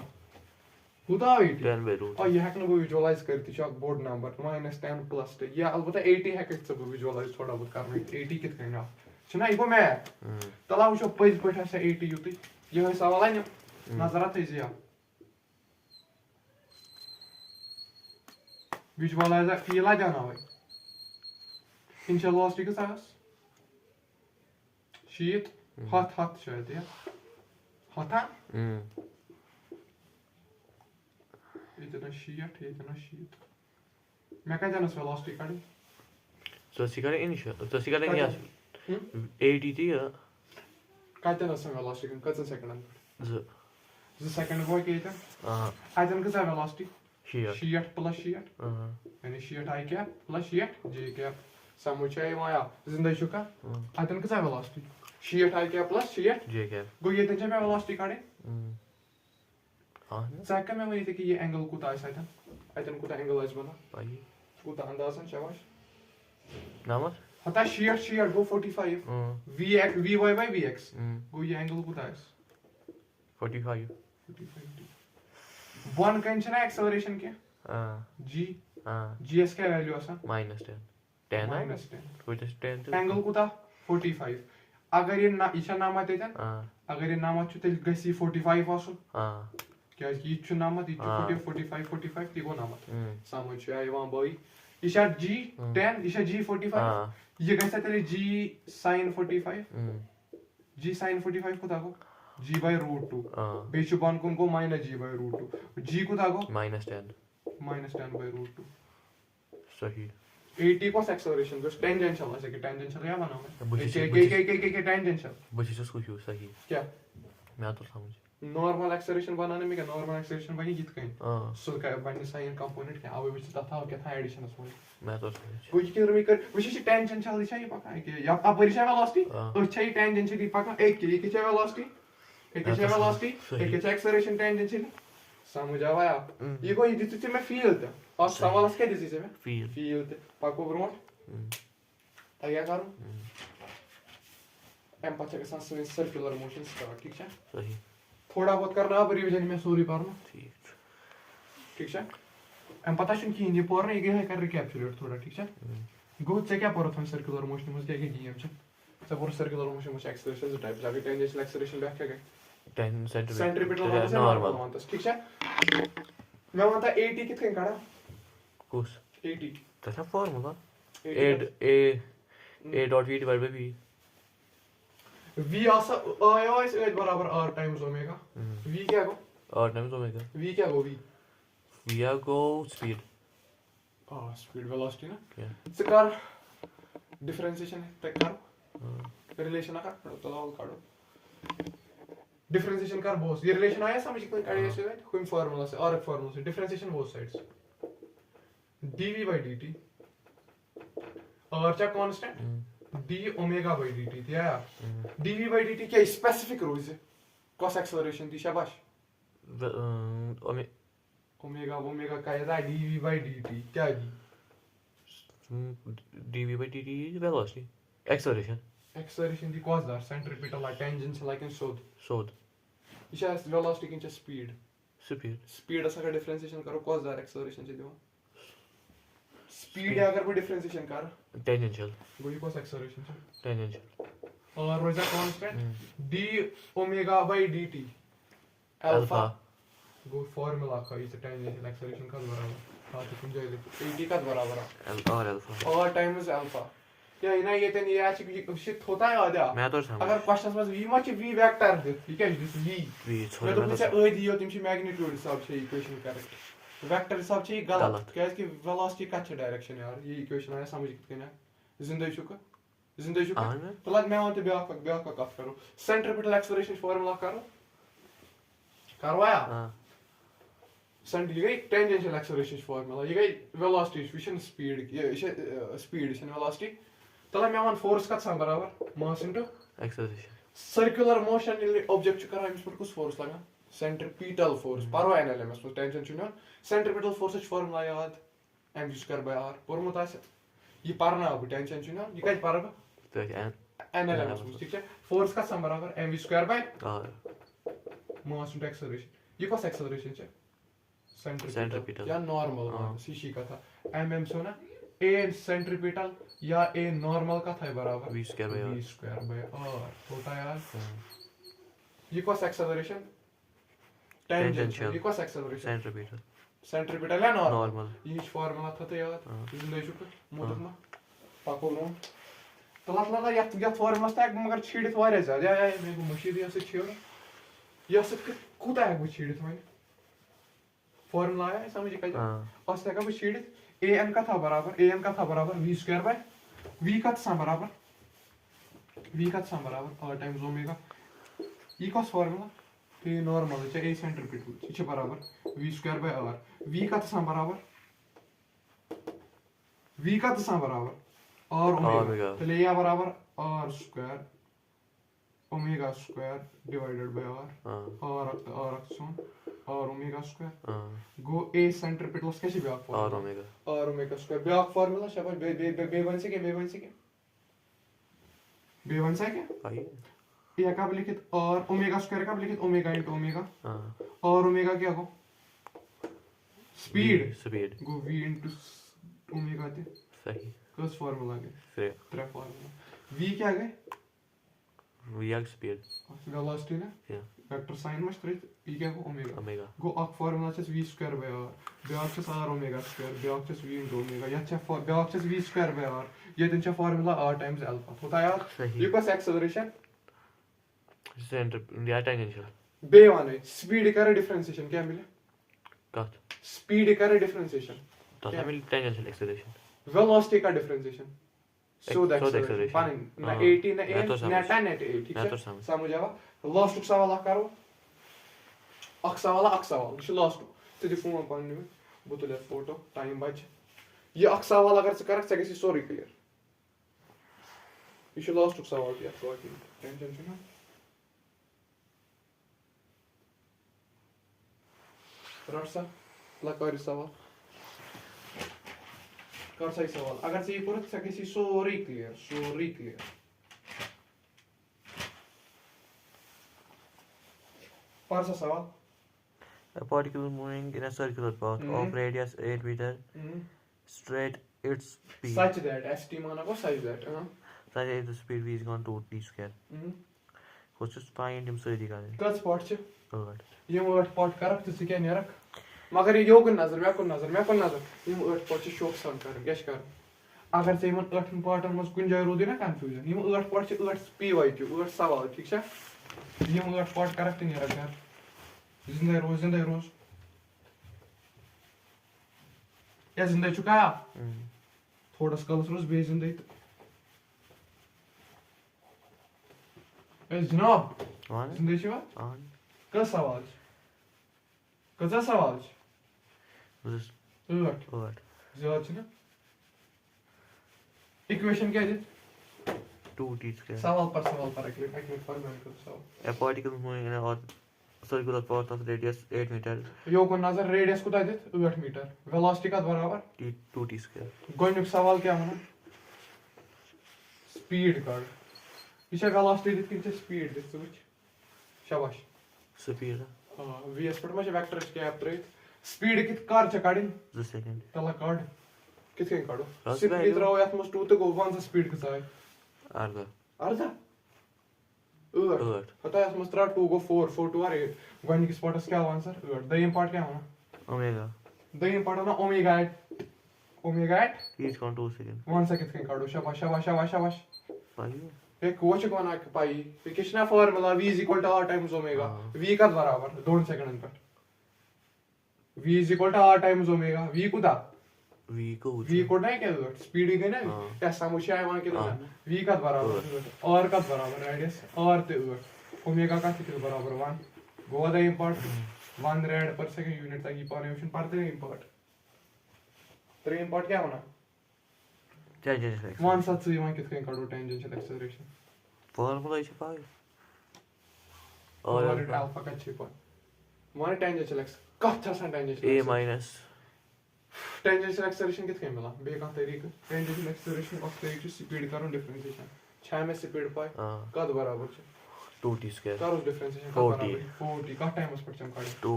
80 10 by root और ये हैक ना वो विजुअलाइज करती है बोर्ड नंबर -10 प्लस ये अलबत्ता 80 हैक सब विजुअलाइज थोड़ा बहुत करना 80 कित कहना छना इको मैं तला वो पज पठ ऐसा 80 युत ये सवाल है नजर आते जिया विजुअलाइज फील आ जाना भाई इनशा लॉस्ट के साथ शीट हाथ शायद या हाथा इतना शीट मैं क्या जाना वेलोसिटी काढी so si kare initial so si kare initial 80 थी काय जाना वेलोसिटी कच्चा सेकंड ज ज सेकंड वो के था आई जन का वेलोसिटी शीट प्लस शीट यानी शीट आई कैप प्लस शीट जे कैप समुच्चय माया जिंदा शुका आई जन का वेलोसिटी शीट आई कैप प्लस शीट जे कैप गो ये तंजे वेलोसिटी काढे हाँ सैक में वही थे कि ये एंगल कुता ऐसा था आयतन कुता एंगल ऐसा बना पाई कुता अंदाज़न शाबाश नामस हता sheet go 45 vx vy by vx गो ये एंगल कुता है 45 वन कंचन एक्सेलरेशन के g gs क्या वैल्यू आसा -10 10 -10 which is 10 एंगल कुता 45 अगर ये ना इशा नाम आते थे अगर ये नाम आछुते गसी 45 आसो क्या ये छु नाम आते 45 ती गो नाम समझ आया वहां बॉय इशा g 10 इशा g 45 ये कैसा तेरे g sin 45 g sin 45 को ताको g by root 2 बेचु बन को minus g by root 2 g को ताको -10 by root 2 सही 80 को एक्सेलरेशन जो टेंजेंशियल ऐसे कि टेंजेंशियल या बनाओ के टेंजेंशियल बस इसको क्यों सही क्या मैं तो समझ नॉर्मल एक्सेलरेशन बनाने में क्या नॉर्मल एक्सेलरेशन बनी जित कहीं सो का बनी साइन कंपोनेंट क्या अब विच था क्या था एडिशन उसमें मैं तो समझ कुछ के रमी कर विशेष टेंजेंशियल चाहिए पका है कि या आप परिचय वेलोसिटी और चाहिए टेंजेंशियल पका एक के चाहिए वेलोसिटी एक चाहिए वेलोसिटी एक चाहिए एक्सेलरेशन टेंजेंशियल समझ आया ये कोई जितने में फील्ड था और सवाल क्या दिस है फील्ड पाको ब्रोट तैयार करूं एम पचा के साथ सर्कुलर मोशन स्टार्ट ठीक है सही थोड़ा बहुत करना अब रिवीजन में सॉरी पारना ठीक है एम पता छन कि ये पर ये है कर रिकैप्चुलेट थोड़ा ठीक है गो से क्या पर थन सर्कुलर मोशन में क्या गेम छ सब और सर्कुलर मोशन में एक्सेलरेशन टाइप जाके टेंजेंशियल एक्सेलरेशन बैक क्या गए 10 सेंट्रीपिटल नॉर्मल ठीक है मैं मानता 80 कितने काढा कुछ 80 तसा formula a dot v divided by v v आया इस a बराबर r टाइम्स ओमेगा v क्या गो r times omega v क्या गो v v go speed speed velocity ना क्या से कर डिफरेंशिएशन है करो रिलेशन का तो लाओ काढो डिफरेंशिएशन कर बोस ये रिलेशन आया समझ कोई काढे से कोई फार्मूला से और एक फार्मूला से differentiation both sides dv by dt और क्या constant d omega by dt दिया dv by dt क्या स्पेसिफिक रूल्स है cos एक्सेलरेशन दी शाबाश ओमेगा का है dv by dt क्या जी dv by dt is velocity acceleration the cos दार सेंट्रीपिटल टेंजेंशियल लाइक इन सोद sod इशा वेलोसिटी किंच स्पीड Speed. स्पीडस अगर डिफरेंशिएशन करो कौस दार एक्सेलरेशन छ दिवन स्पीड अगर बो डिफरेंशिएशन कर Tangential. गो ये कौस एक्सेलरेशन छ Tangential. और रोजा constant d omega by dt alpha go formula का इज टेंजेंशियल एक्सेलरेशन का बराबर हां तो तुम जाइए at का बराबर और alpha. और टाइम्स अल्फा या इना ये तन ये आज शिट होता है आधा मैं तो समझ. अगर क्वेश्चंस में v मच v वेक्टर दे ठीक है दिस v V मैं छोड़ तो मैं पूछा तो. ए दियो तुम छी मैग्नीट्यूड हिसाब से इक्वेशन करेक्ट वेक्टर हिसाब से गलत गलत. क्या कि वेलोसिटी का डायरेक्शन यार ये इक्वेशन आया समझ कितने ना जिंदा शुका हाँ ना. तो लाद मैं वहां पे ब्याह का कथ करो सेंट्रिपिटल एक्सेलरेशन फार्मूला करो करवाया हाँ. सेंट्रिपिटल ये टेंजेंशियल एक्सेलरेशन फार्मूला ये गई वेलोसिटी विशन स्पीड ये स्पीड इशन वेलोसिटी तो लाद मैं वहां फोर्स का सम बराबर mass into Acceleration. Circular motion ये ऑब्जेक्ट करा इस पर कुछ फोर्स लगा सेंट्रिपिटल फोर्स परवाय न लेमस पर टेंशन छुना सेंट्रिपिटल फोर्स फार्मूला याद mv²r परमुत आसे ये परना अब टेंशन छुना ये कत परब तो and एनएलएमएस ठीक है फोर्स का सम बराबर mv² और मास इनटू एक्सेलरेशन ये कौन एक्सेलरेशन है Centripetal. या नॉर्मल हाँ. सीसी का था एमएम से ना ए सेंट्रिपिटल या ए नॉर्मल का था बराबर v²/r होता है यार ये कौन एक्सेलरेशन टेंजेंशियल ये कौन एक्सेलरेशन centripetal. सेंट्रिपिटल या नॉर्मल Normal. ये फार्मूला था तो यार हाँ. जिंदा शुक्र मोदमा पाको नो तो लगा या फार्मूला था मगर छीड़ित वारे ज्यादा या मैं मशीद या से छेड़ या से कुता है वो छीड़ित वही फार्मूला है समझ का हाँ. और से का वो छीड़ित an का था बराबर v² v का था बराबर r टाइम्स ओमेगा ये कौन फार्मूला तो ये नॉर्मल है ए सेंट्रिपिटल ये बराबर v²/r v का था बराबर r ओमेगा तो ले या बराबर r² omega divided by r हाँ. r ओमेगा² हाँ. गो ए सेंट्रिपिटल कैसे ब्याक और फार्मूला ओमेगा. r ओमेगा² ब्याक फार्मूला शाबाश बे वन से क्या भाई. ये कब लिखित r ओमेगा² कब लिखित ओमेगा इनटू ओमेगा हाँ. r ओमेगा क्या हो स्पीड Speed. गो v इनटू ओमेगा ते सही. कस फार्मूला के फिर त्रे फार्मूला v क्या गए V आग speed. वेलोसिटी ना Yeah. वेक्टर साइन में स्ट्रेट ई क्या हो ओमेगा Omega. गो अक फार्मूला छ v²/r ब्याक छ r ओमेगा² ब्याक छ v इनटू ओमेगा या छ ब्याक छ v²/r ये दिन छ फार्मूला r टाइम्स अल्फा होता है यार सही. ये कस एक्सेलरेशन या tangential. बे वाले स्पीड करे डिफरेंशिएशन क्या मिले कट. स्पीड करे डिफरेंशिएशन तो हमें tangential acceleration. वेलोसिटी का differentiation so that So the acceleration. पानी ना हाँ. 80 ना मैं तो 8 समझ. ना 10 ना 8 ठीक मैं तो है समझ. समझ आवा लास्ट सवाल करो अक सवाल ये लास्ट ते दि फोन पानी में बोतल फोटो टाइम बच ये अक सवाल अगर से करक से सोरी क्लियर ये लास्ट सवाल या तो टेंशन छना रट्सा लकारी सवाल कर सही सवाल अगर से ये पूरा से सोरी क्लियर परसा सवाल A particle moving in a circular path of radius 8 meter straight its speed. such that st माना को such that Such that the speed v is equal to t square. What's just find him so दिखा दे. कस part छ Alright. ये word part करक तो क्या नेरक मगर ये योगन नजर मैं को नजर ये वर्ड पार्ट छ शोक सन कर क्या कर अगर से मन 8 पार्टन में कुन जाय रोदी ना कंफ्यूजन ये 8 पार्ट छ 8 पी वाई छ 8 सवाल ठीक छ ये 8 पार्ट करक नेरक यार जिंदा रोज या जिंदा चुका थोड़ा स्कल्स रोज बे जिंदा ए जनाब On. जिंदा छवा On. कस सवाल कसा सवाल This is 8 alright. ज्यादा छ ना इक्वेशन क्या है 2t square. सवाल पर एक मिनट पर मैं कर सवाल A particle moving in a circular path of radius 8 meter यो को नजर रेडियस को दित 8 मीटर वेलोसिटी का बराबर t 2t square. गोइनुक सवाल क्या होना स्पीड का ये वेलोसिटी दित कि स्पीड दित सुच शाबाश Speed. हाँ वीएस पर मुझे वेक्टर कैप त्रित स्पीड कित कार च काडिन 2 सेकंड तला कार्ड कित कहीं काडो Rust स्पीड value. त्रो यात मस 2 तो गो वन स्पीड के साय अर्धा अर्धा पता है मस 2 गो 4 4 2 8 गोनी की स्पॉट्स क्या आंसर दयम पार्ट क्या होना ओमेगा दयम पार्ट ना omega eight please count 2 second 1 second कहीं काडो शाबाश 5 एक वो चुका ना पाई कितना formula v is equal to r times omega v का बराबर 2 सेकंड पर v is equal to r times omega v Kuda v को v को नहीं क्या स्पीड ही ना क्या समझ आया वहां के ना v का बराबर r का बराबर रेडियस r ते ओमेगा का कितना बराबर 1 गो द इंपॉर्ट 1 रेड पर सेकंड यूनिट तक की फॉर्मेशन पढ़ते हैं इंपॉर्ट 3 इंपॉर्ट क्या होना टेंजेंशियल वन साथ से वहां कितना काडो टेंजेंशियल एक्सेलरेशन फार्मूला इसे पाए और और अल्फा का 6 पॉइंट वन टेंजेंशियल एक्स कच्चा सा tangential a minus tangential acceleration कितने मिला बे का तरीका टेंजेंशियल एक्सेलरेशन का तरीका स्पीड करो डिफरेंशिएशन 6 में स्पीड पाए कद बराबर है 2t स्क्वायर करो डिफरेंशिएशन 40 का टाइम उस पर चमकाड़े 2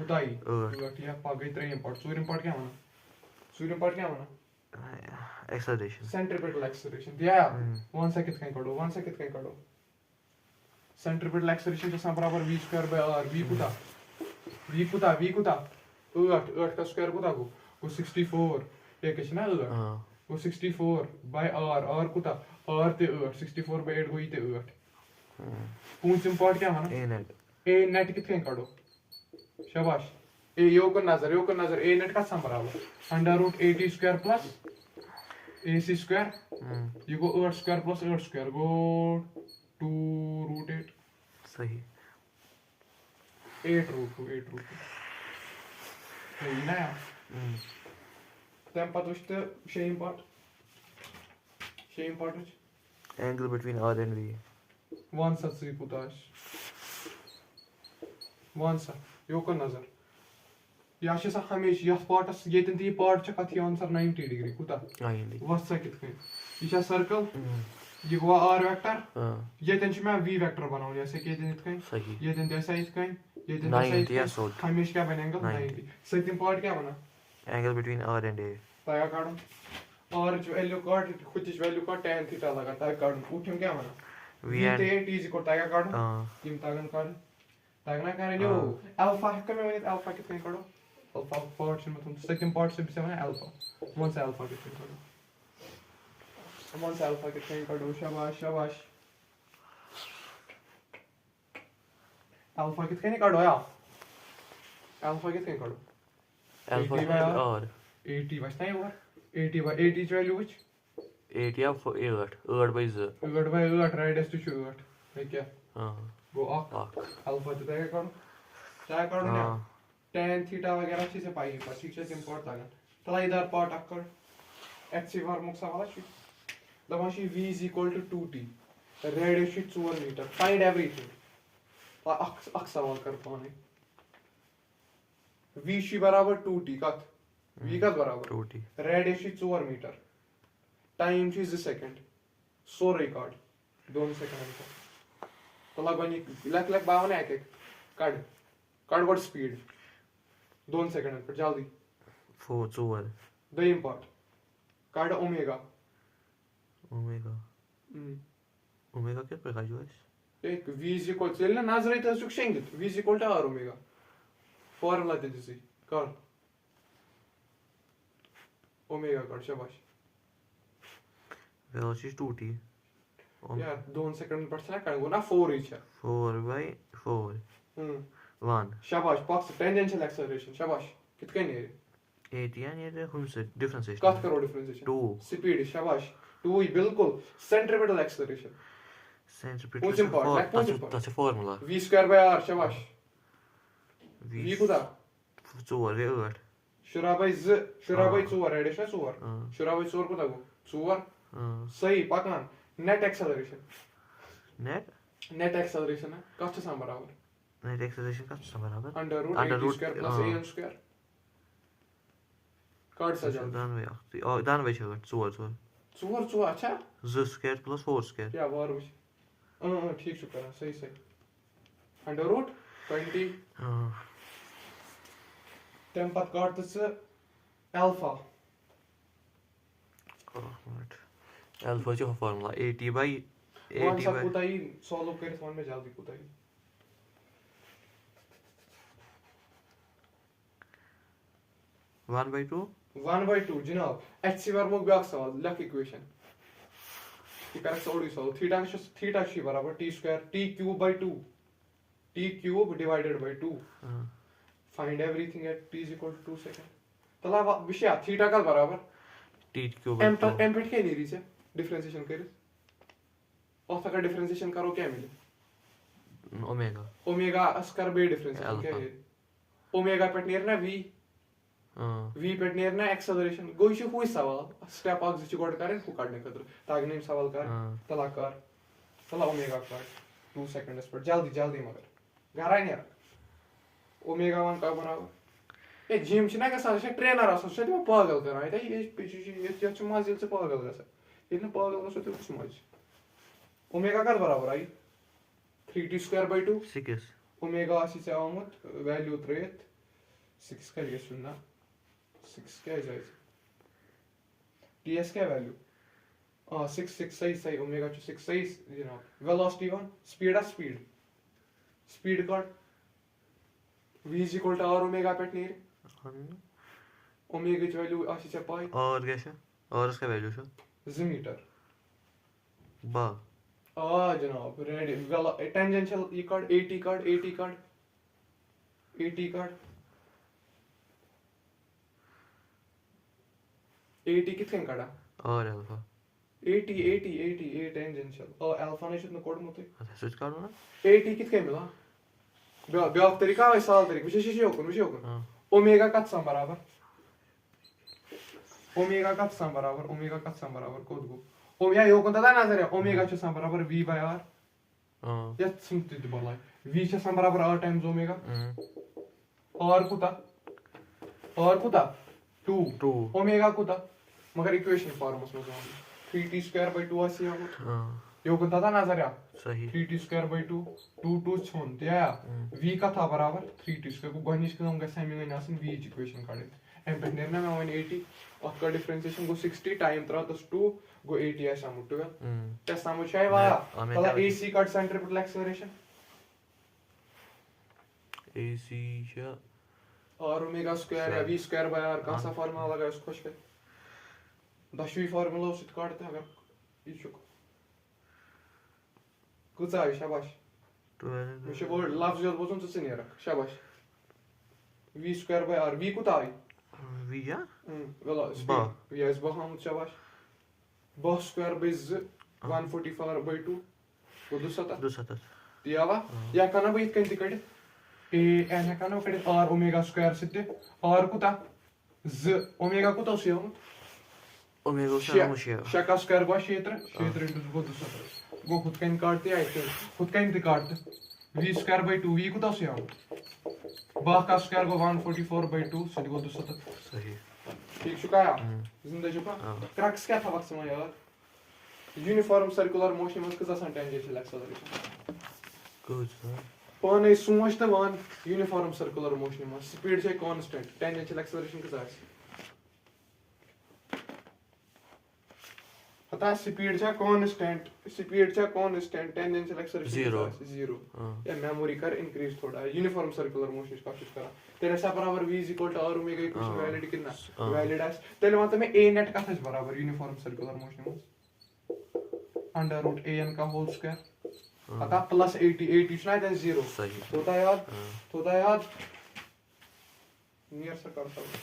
उताई या पागे 3 इंपॉर्ट सूर्य इंपॉर्ट क्या होना सूर्य इंपॉर्ट क्या होना acceleration सेंट्रीपिटल एक्सेलरेशन दिया 1 सेकंड कहीं काढो सेंट्रीपिटल एक्सेलरेशन जैसा बराबर v square by r v कुता 8 का स्क्वायर कुता को 64 एक है ना वो 64 बाय r कुता r ते 8 64 बाय 8 को इते 8 पूंछ इंपॉर्ट क्या माना a नेट कितने काढो शाबाश ए यो को नजर ए नेट का सम बराबर √80 स्क्वायर प्लस ac स्क्वायर ये को 8 स्क्वायर प्लस 8 स्क्वायर गो 2 √8 सही 8 √2 सही ना तम पत वच त same part angle between r and v वन सा सी पुताश वन सा यो को नजर या छ सा हमेशा यस पार्टस येतन ती पार्ट छ कथि आंसर 90 डिग्री कुता आइंदी वस सा कित कहीं ये छ सर्कल ये हुआ r वेक्टर येतन छ मैं v वेक्टर बनाऊं जैसे कि येतन इत कहीं सही येतन जैसा इत कहीं येतन 90 या सो हमेशा क्या बनेगा 90 सत्यम पार्ट क्या बना angle between r and a ताया काढो और जो वैल्यू काट खुद इस वैल्यू का tan थीटा लगा ताया काढो उठम क्या बना v and t is equal ताया काढो किम तागन काढो तागना करे नो अल्फा है कमे वने अल्फा कितने काढो अल्फा पार्ट में तुम सेकंड पार्ट से भी से अल्फा वन से अल्फा कितने काढो वन से अल्फा कितने काढो शाबाश अल्फा कितने काढो या अल्फा कितने काढो alpha and r 80 बचता है और 80 by 80 वैल्यू which 8 या 8 by 0 8 by 8 रेडियस टू 8 है क्या हां गो अल्फा तो तय करो क्या करो ना tan थीटा वगैरह अच्छे से पाई पर शिक्षा से इंपॉर्ट था तला इधर पार्ट अकर x बार मुक्सा वाला शी दवाशी v is equal to 2t radius शी 4 मीटर फाइंड एवरीथिंग अक्स सवाल कर पाने v शी बराबर 2t कत v का बराबर 2t रेडियस शी 4 मीटर टाइम शी 2 सेकंड सो रिकॉर्ड 2 सेकंड का तो लगवानी लक बावन एक काड व्हाट स्पीड 2 सेकंड पर जल्दी 4 the import card omega omega क्या प्रकार जो है एक v is equal to ना नजर इतना सुखेंगे v is equal to r omega formula दे दीजिए कर ओमेगा कर शाबाश velocity 2t यार 2 सेकंड पर चला कर वो ना 4 ही है 4 by 4 1 शाबाश पॉक्स टेंजेंशियल एक्सेलरेशन शाबाश कितने नहीं 8 यानी ये हम से डिफरेंशिएशन कट करो डिफरेंशिएशन 2 स्पीड शाबाश 2 ही बिल्कुल centripetal acceleration centripetal that's a formula v square by r शाबाश v कुदा 4 वे 8 शुरा बाय 4 रेडियस है 4 शुरा बाय 4 कुदा को 4 सही पकान नेट एक्सेलरेशन नेट एक्सेलरेशन है कष्ट सम बराबर नेट एक्सेलरेशन का सम बराबर under root square plus a square काट सजा दान वे 4 अच्छा z स्क्वायर प्लस 4 स्क्वायर क्या बार ठीक शुक्र है सही अंडर रूट 20 हाँ तम पत काट तो अल्फा अल्फा जो फार्मूला 80 by वन 80 सा by कोता ही सॉल्व कर वन में जल्दी कोता ही 1/2 1/2 जनाब एच सी वर्मो ब्याक सवाल लक इक्वेशन ये कर सॉल्व सॉल्व थीटा शी बराबर t square t cube by 2 t cube divided by 2 हाँ find everything at t is equal to 2 second तला विषय थीटा का बराबर t क्यूब by 2 m पे क्या नहीं रही से डिफरेंशिएशन कर और का डिफरेंशिएशन करो क्या मिले ओमेगा ओमेगा अस्कर बे डिफरेंशिएशन क्या है ओमेगा पे नेरना v हाँ v पे नेरना एक्सेलरेशन गो छ हुई सवाल स्टेप अग छ गोड करें हु काटने खतर ताकि नेम सवाल कर हाँ तला कर तला ओमेगा काट 2 सेकंड्स पर जल्दी जल्दी मगर गराय नेर ओमेगा 1 का बराबर ए जिम छ ना गसा छ ट्रेनर आसो छ त पागल कराय त ये छ मजिल से पागल गसा ये ना पागल गसा तो कुछ मज ओमेगा का बराबर आई 3t स्क्वायर by 2 6 ओमेगा आसी से आमत वैल्यू त्रेत 6 का ये सुनना 6 क्या है जायज ts क्या वैल्यू 6 6 सही ओमेगा 6 सही जनाब velocity 1 speed cut v is equal to r omega पे नेर ओमेगा की वैल्यू आसी से पाई और क्या है और इसका वैल्यू है ज़मीटर बा जनाब रेडी वेल टेंजेंशियल ये कार्ड 80 कार्ड 80 कितने काड़ा और अल्फा 80 टेंजेंशियल और अल्फा ने शुद्ध कोड मुते अच्छा स्विच काढू ना 80 कितने मिला ब्याक तरीका है साल तरीका विशेष होकर हाँ ओमेगा का सम बराबर ओमेगा का सम बराबर कोड गो ओमेगा यो कोणता था नजर है ओमेगा च सम बराबर v by r हाँ या सुनते तो बोला v च सम बराबर r टाइम्स ओमेगा r कुता 2 ओमेगा कुता मगर इक्वेशन फॉर्म उसमें जो 3t स्क्वायर by 2 आसी हम हाँ यो कोणता था नजर है सही 3t स्क्वायर by 2 2 छोन दिया v का था बराबर 3t स्क्वायर को गणित के हम गसे में नासन v इक्वेशन काढे एम पे नेरना में 180 और का डिफरेंशिएशन को 60 टाइम त्रा तो 2 गो 80 ऐसा मुट्टू ते समुचाय वा तला ac cut centripetal acceleration ac या और ओमेगा स्क्वायर या v स्क्वायर बाय r का सा फार्मूला लगा उसको खुश पे दशवी फार्मूला उस काटते अगर ये चुक कुछ आई शाबाश मुझे वो लफ्ज जो बोलूं तो से नहीं रख शाबाश v square by r v कुछ आई v या वेला स्पीड v इज बहाम शाबाश बॉस स्क्वायर by 144 by 2 को दूसरा दिया वा या कना भाई इतने दिक्कत ए एन कना कड़े r ओमेगा स्क्वायर सिद्ध r कुता z ओमेगा कुता उसे हम ओमेगा से मुशिया शका स्क्वायर गो क्षेत्र इनटू गो दूसरा गो खुद कहीं काटते आई थे खुद कहीं काटते v स्क्वायर by 2 v कुता उसे हम बा का स्क्वायर गो 144 by 2 सिद्ध गो दूसरा सही ठीक शुक्रिया जिंदा शुक्र क्रक्स क्या था वक्त में यार यूनिफॉर्म सर्कुलर मोशन में कितना टेंजेंशियल एक्सेलरेशन कुछ पाने सोच तो वन यूनिफॉर्म सर्कुलर मोशन में स्पीड से कांस्टेंट टेंजेंशियल एक्सेलरेशन कितना है पता स्पीड से कांस्टेंट टेंजेंशियल एक्सेलरेशन 0 या मेमोरी कर इंक्रीज थोड़ा यूनिफॉर्म सर्कुलर मोशन का कुछ करा तेरे से बराबर v = r omega equation valid कितना वैलिड है तेरे मतलब में a नेट का सच बराबर यूनिफॉर्म सर्कुलर मोशन में √an का होल स्क्वायर पता प्लस 80 सुना है 0 सही होता है याद नियर से कर सकते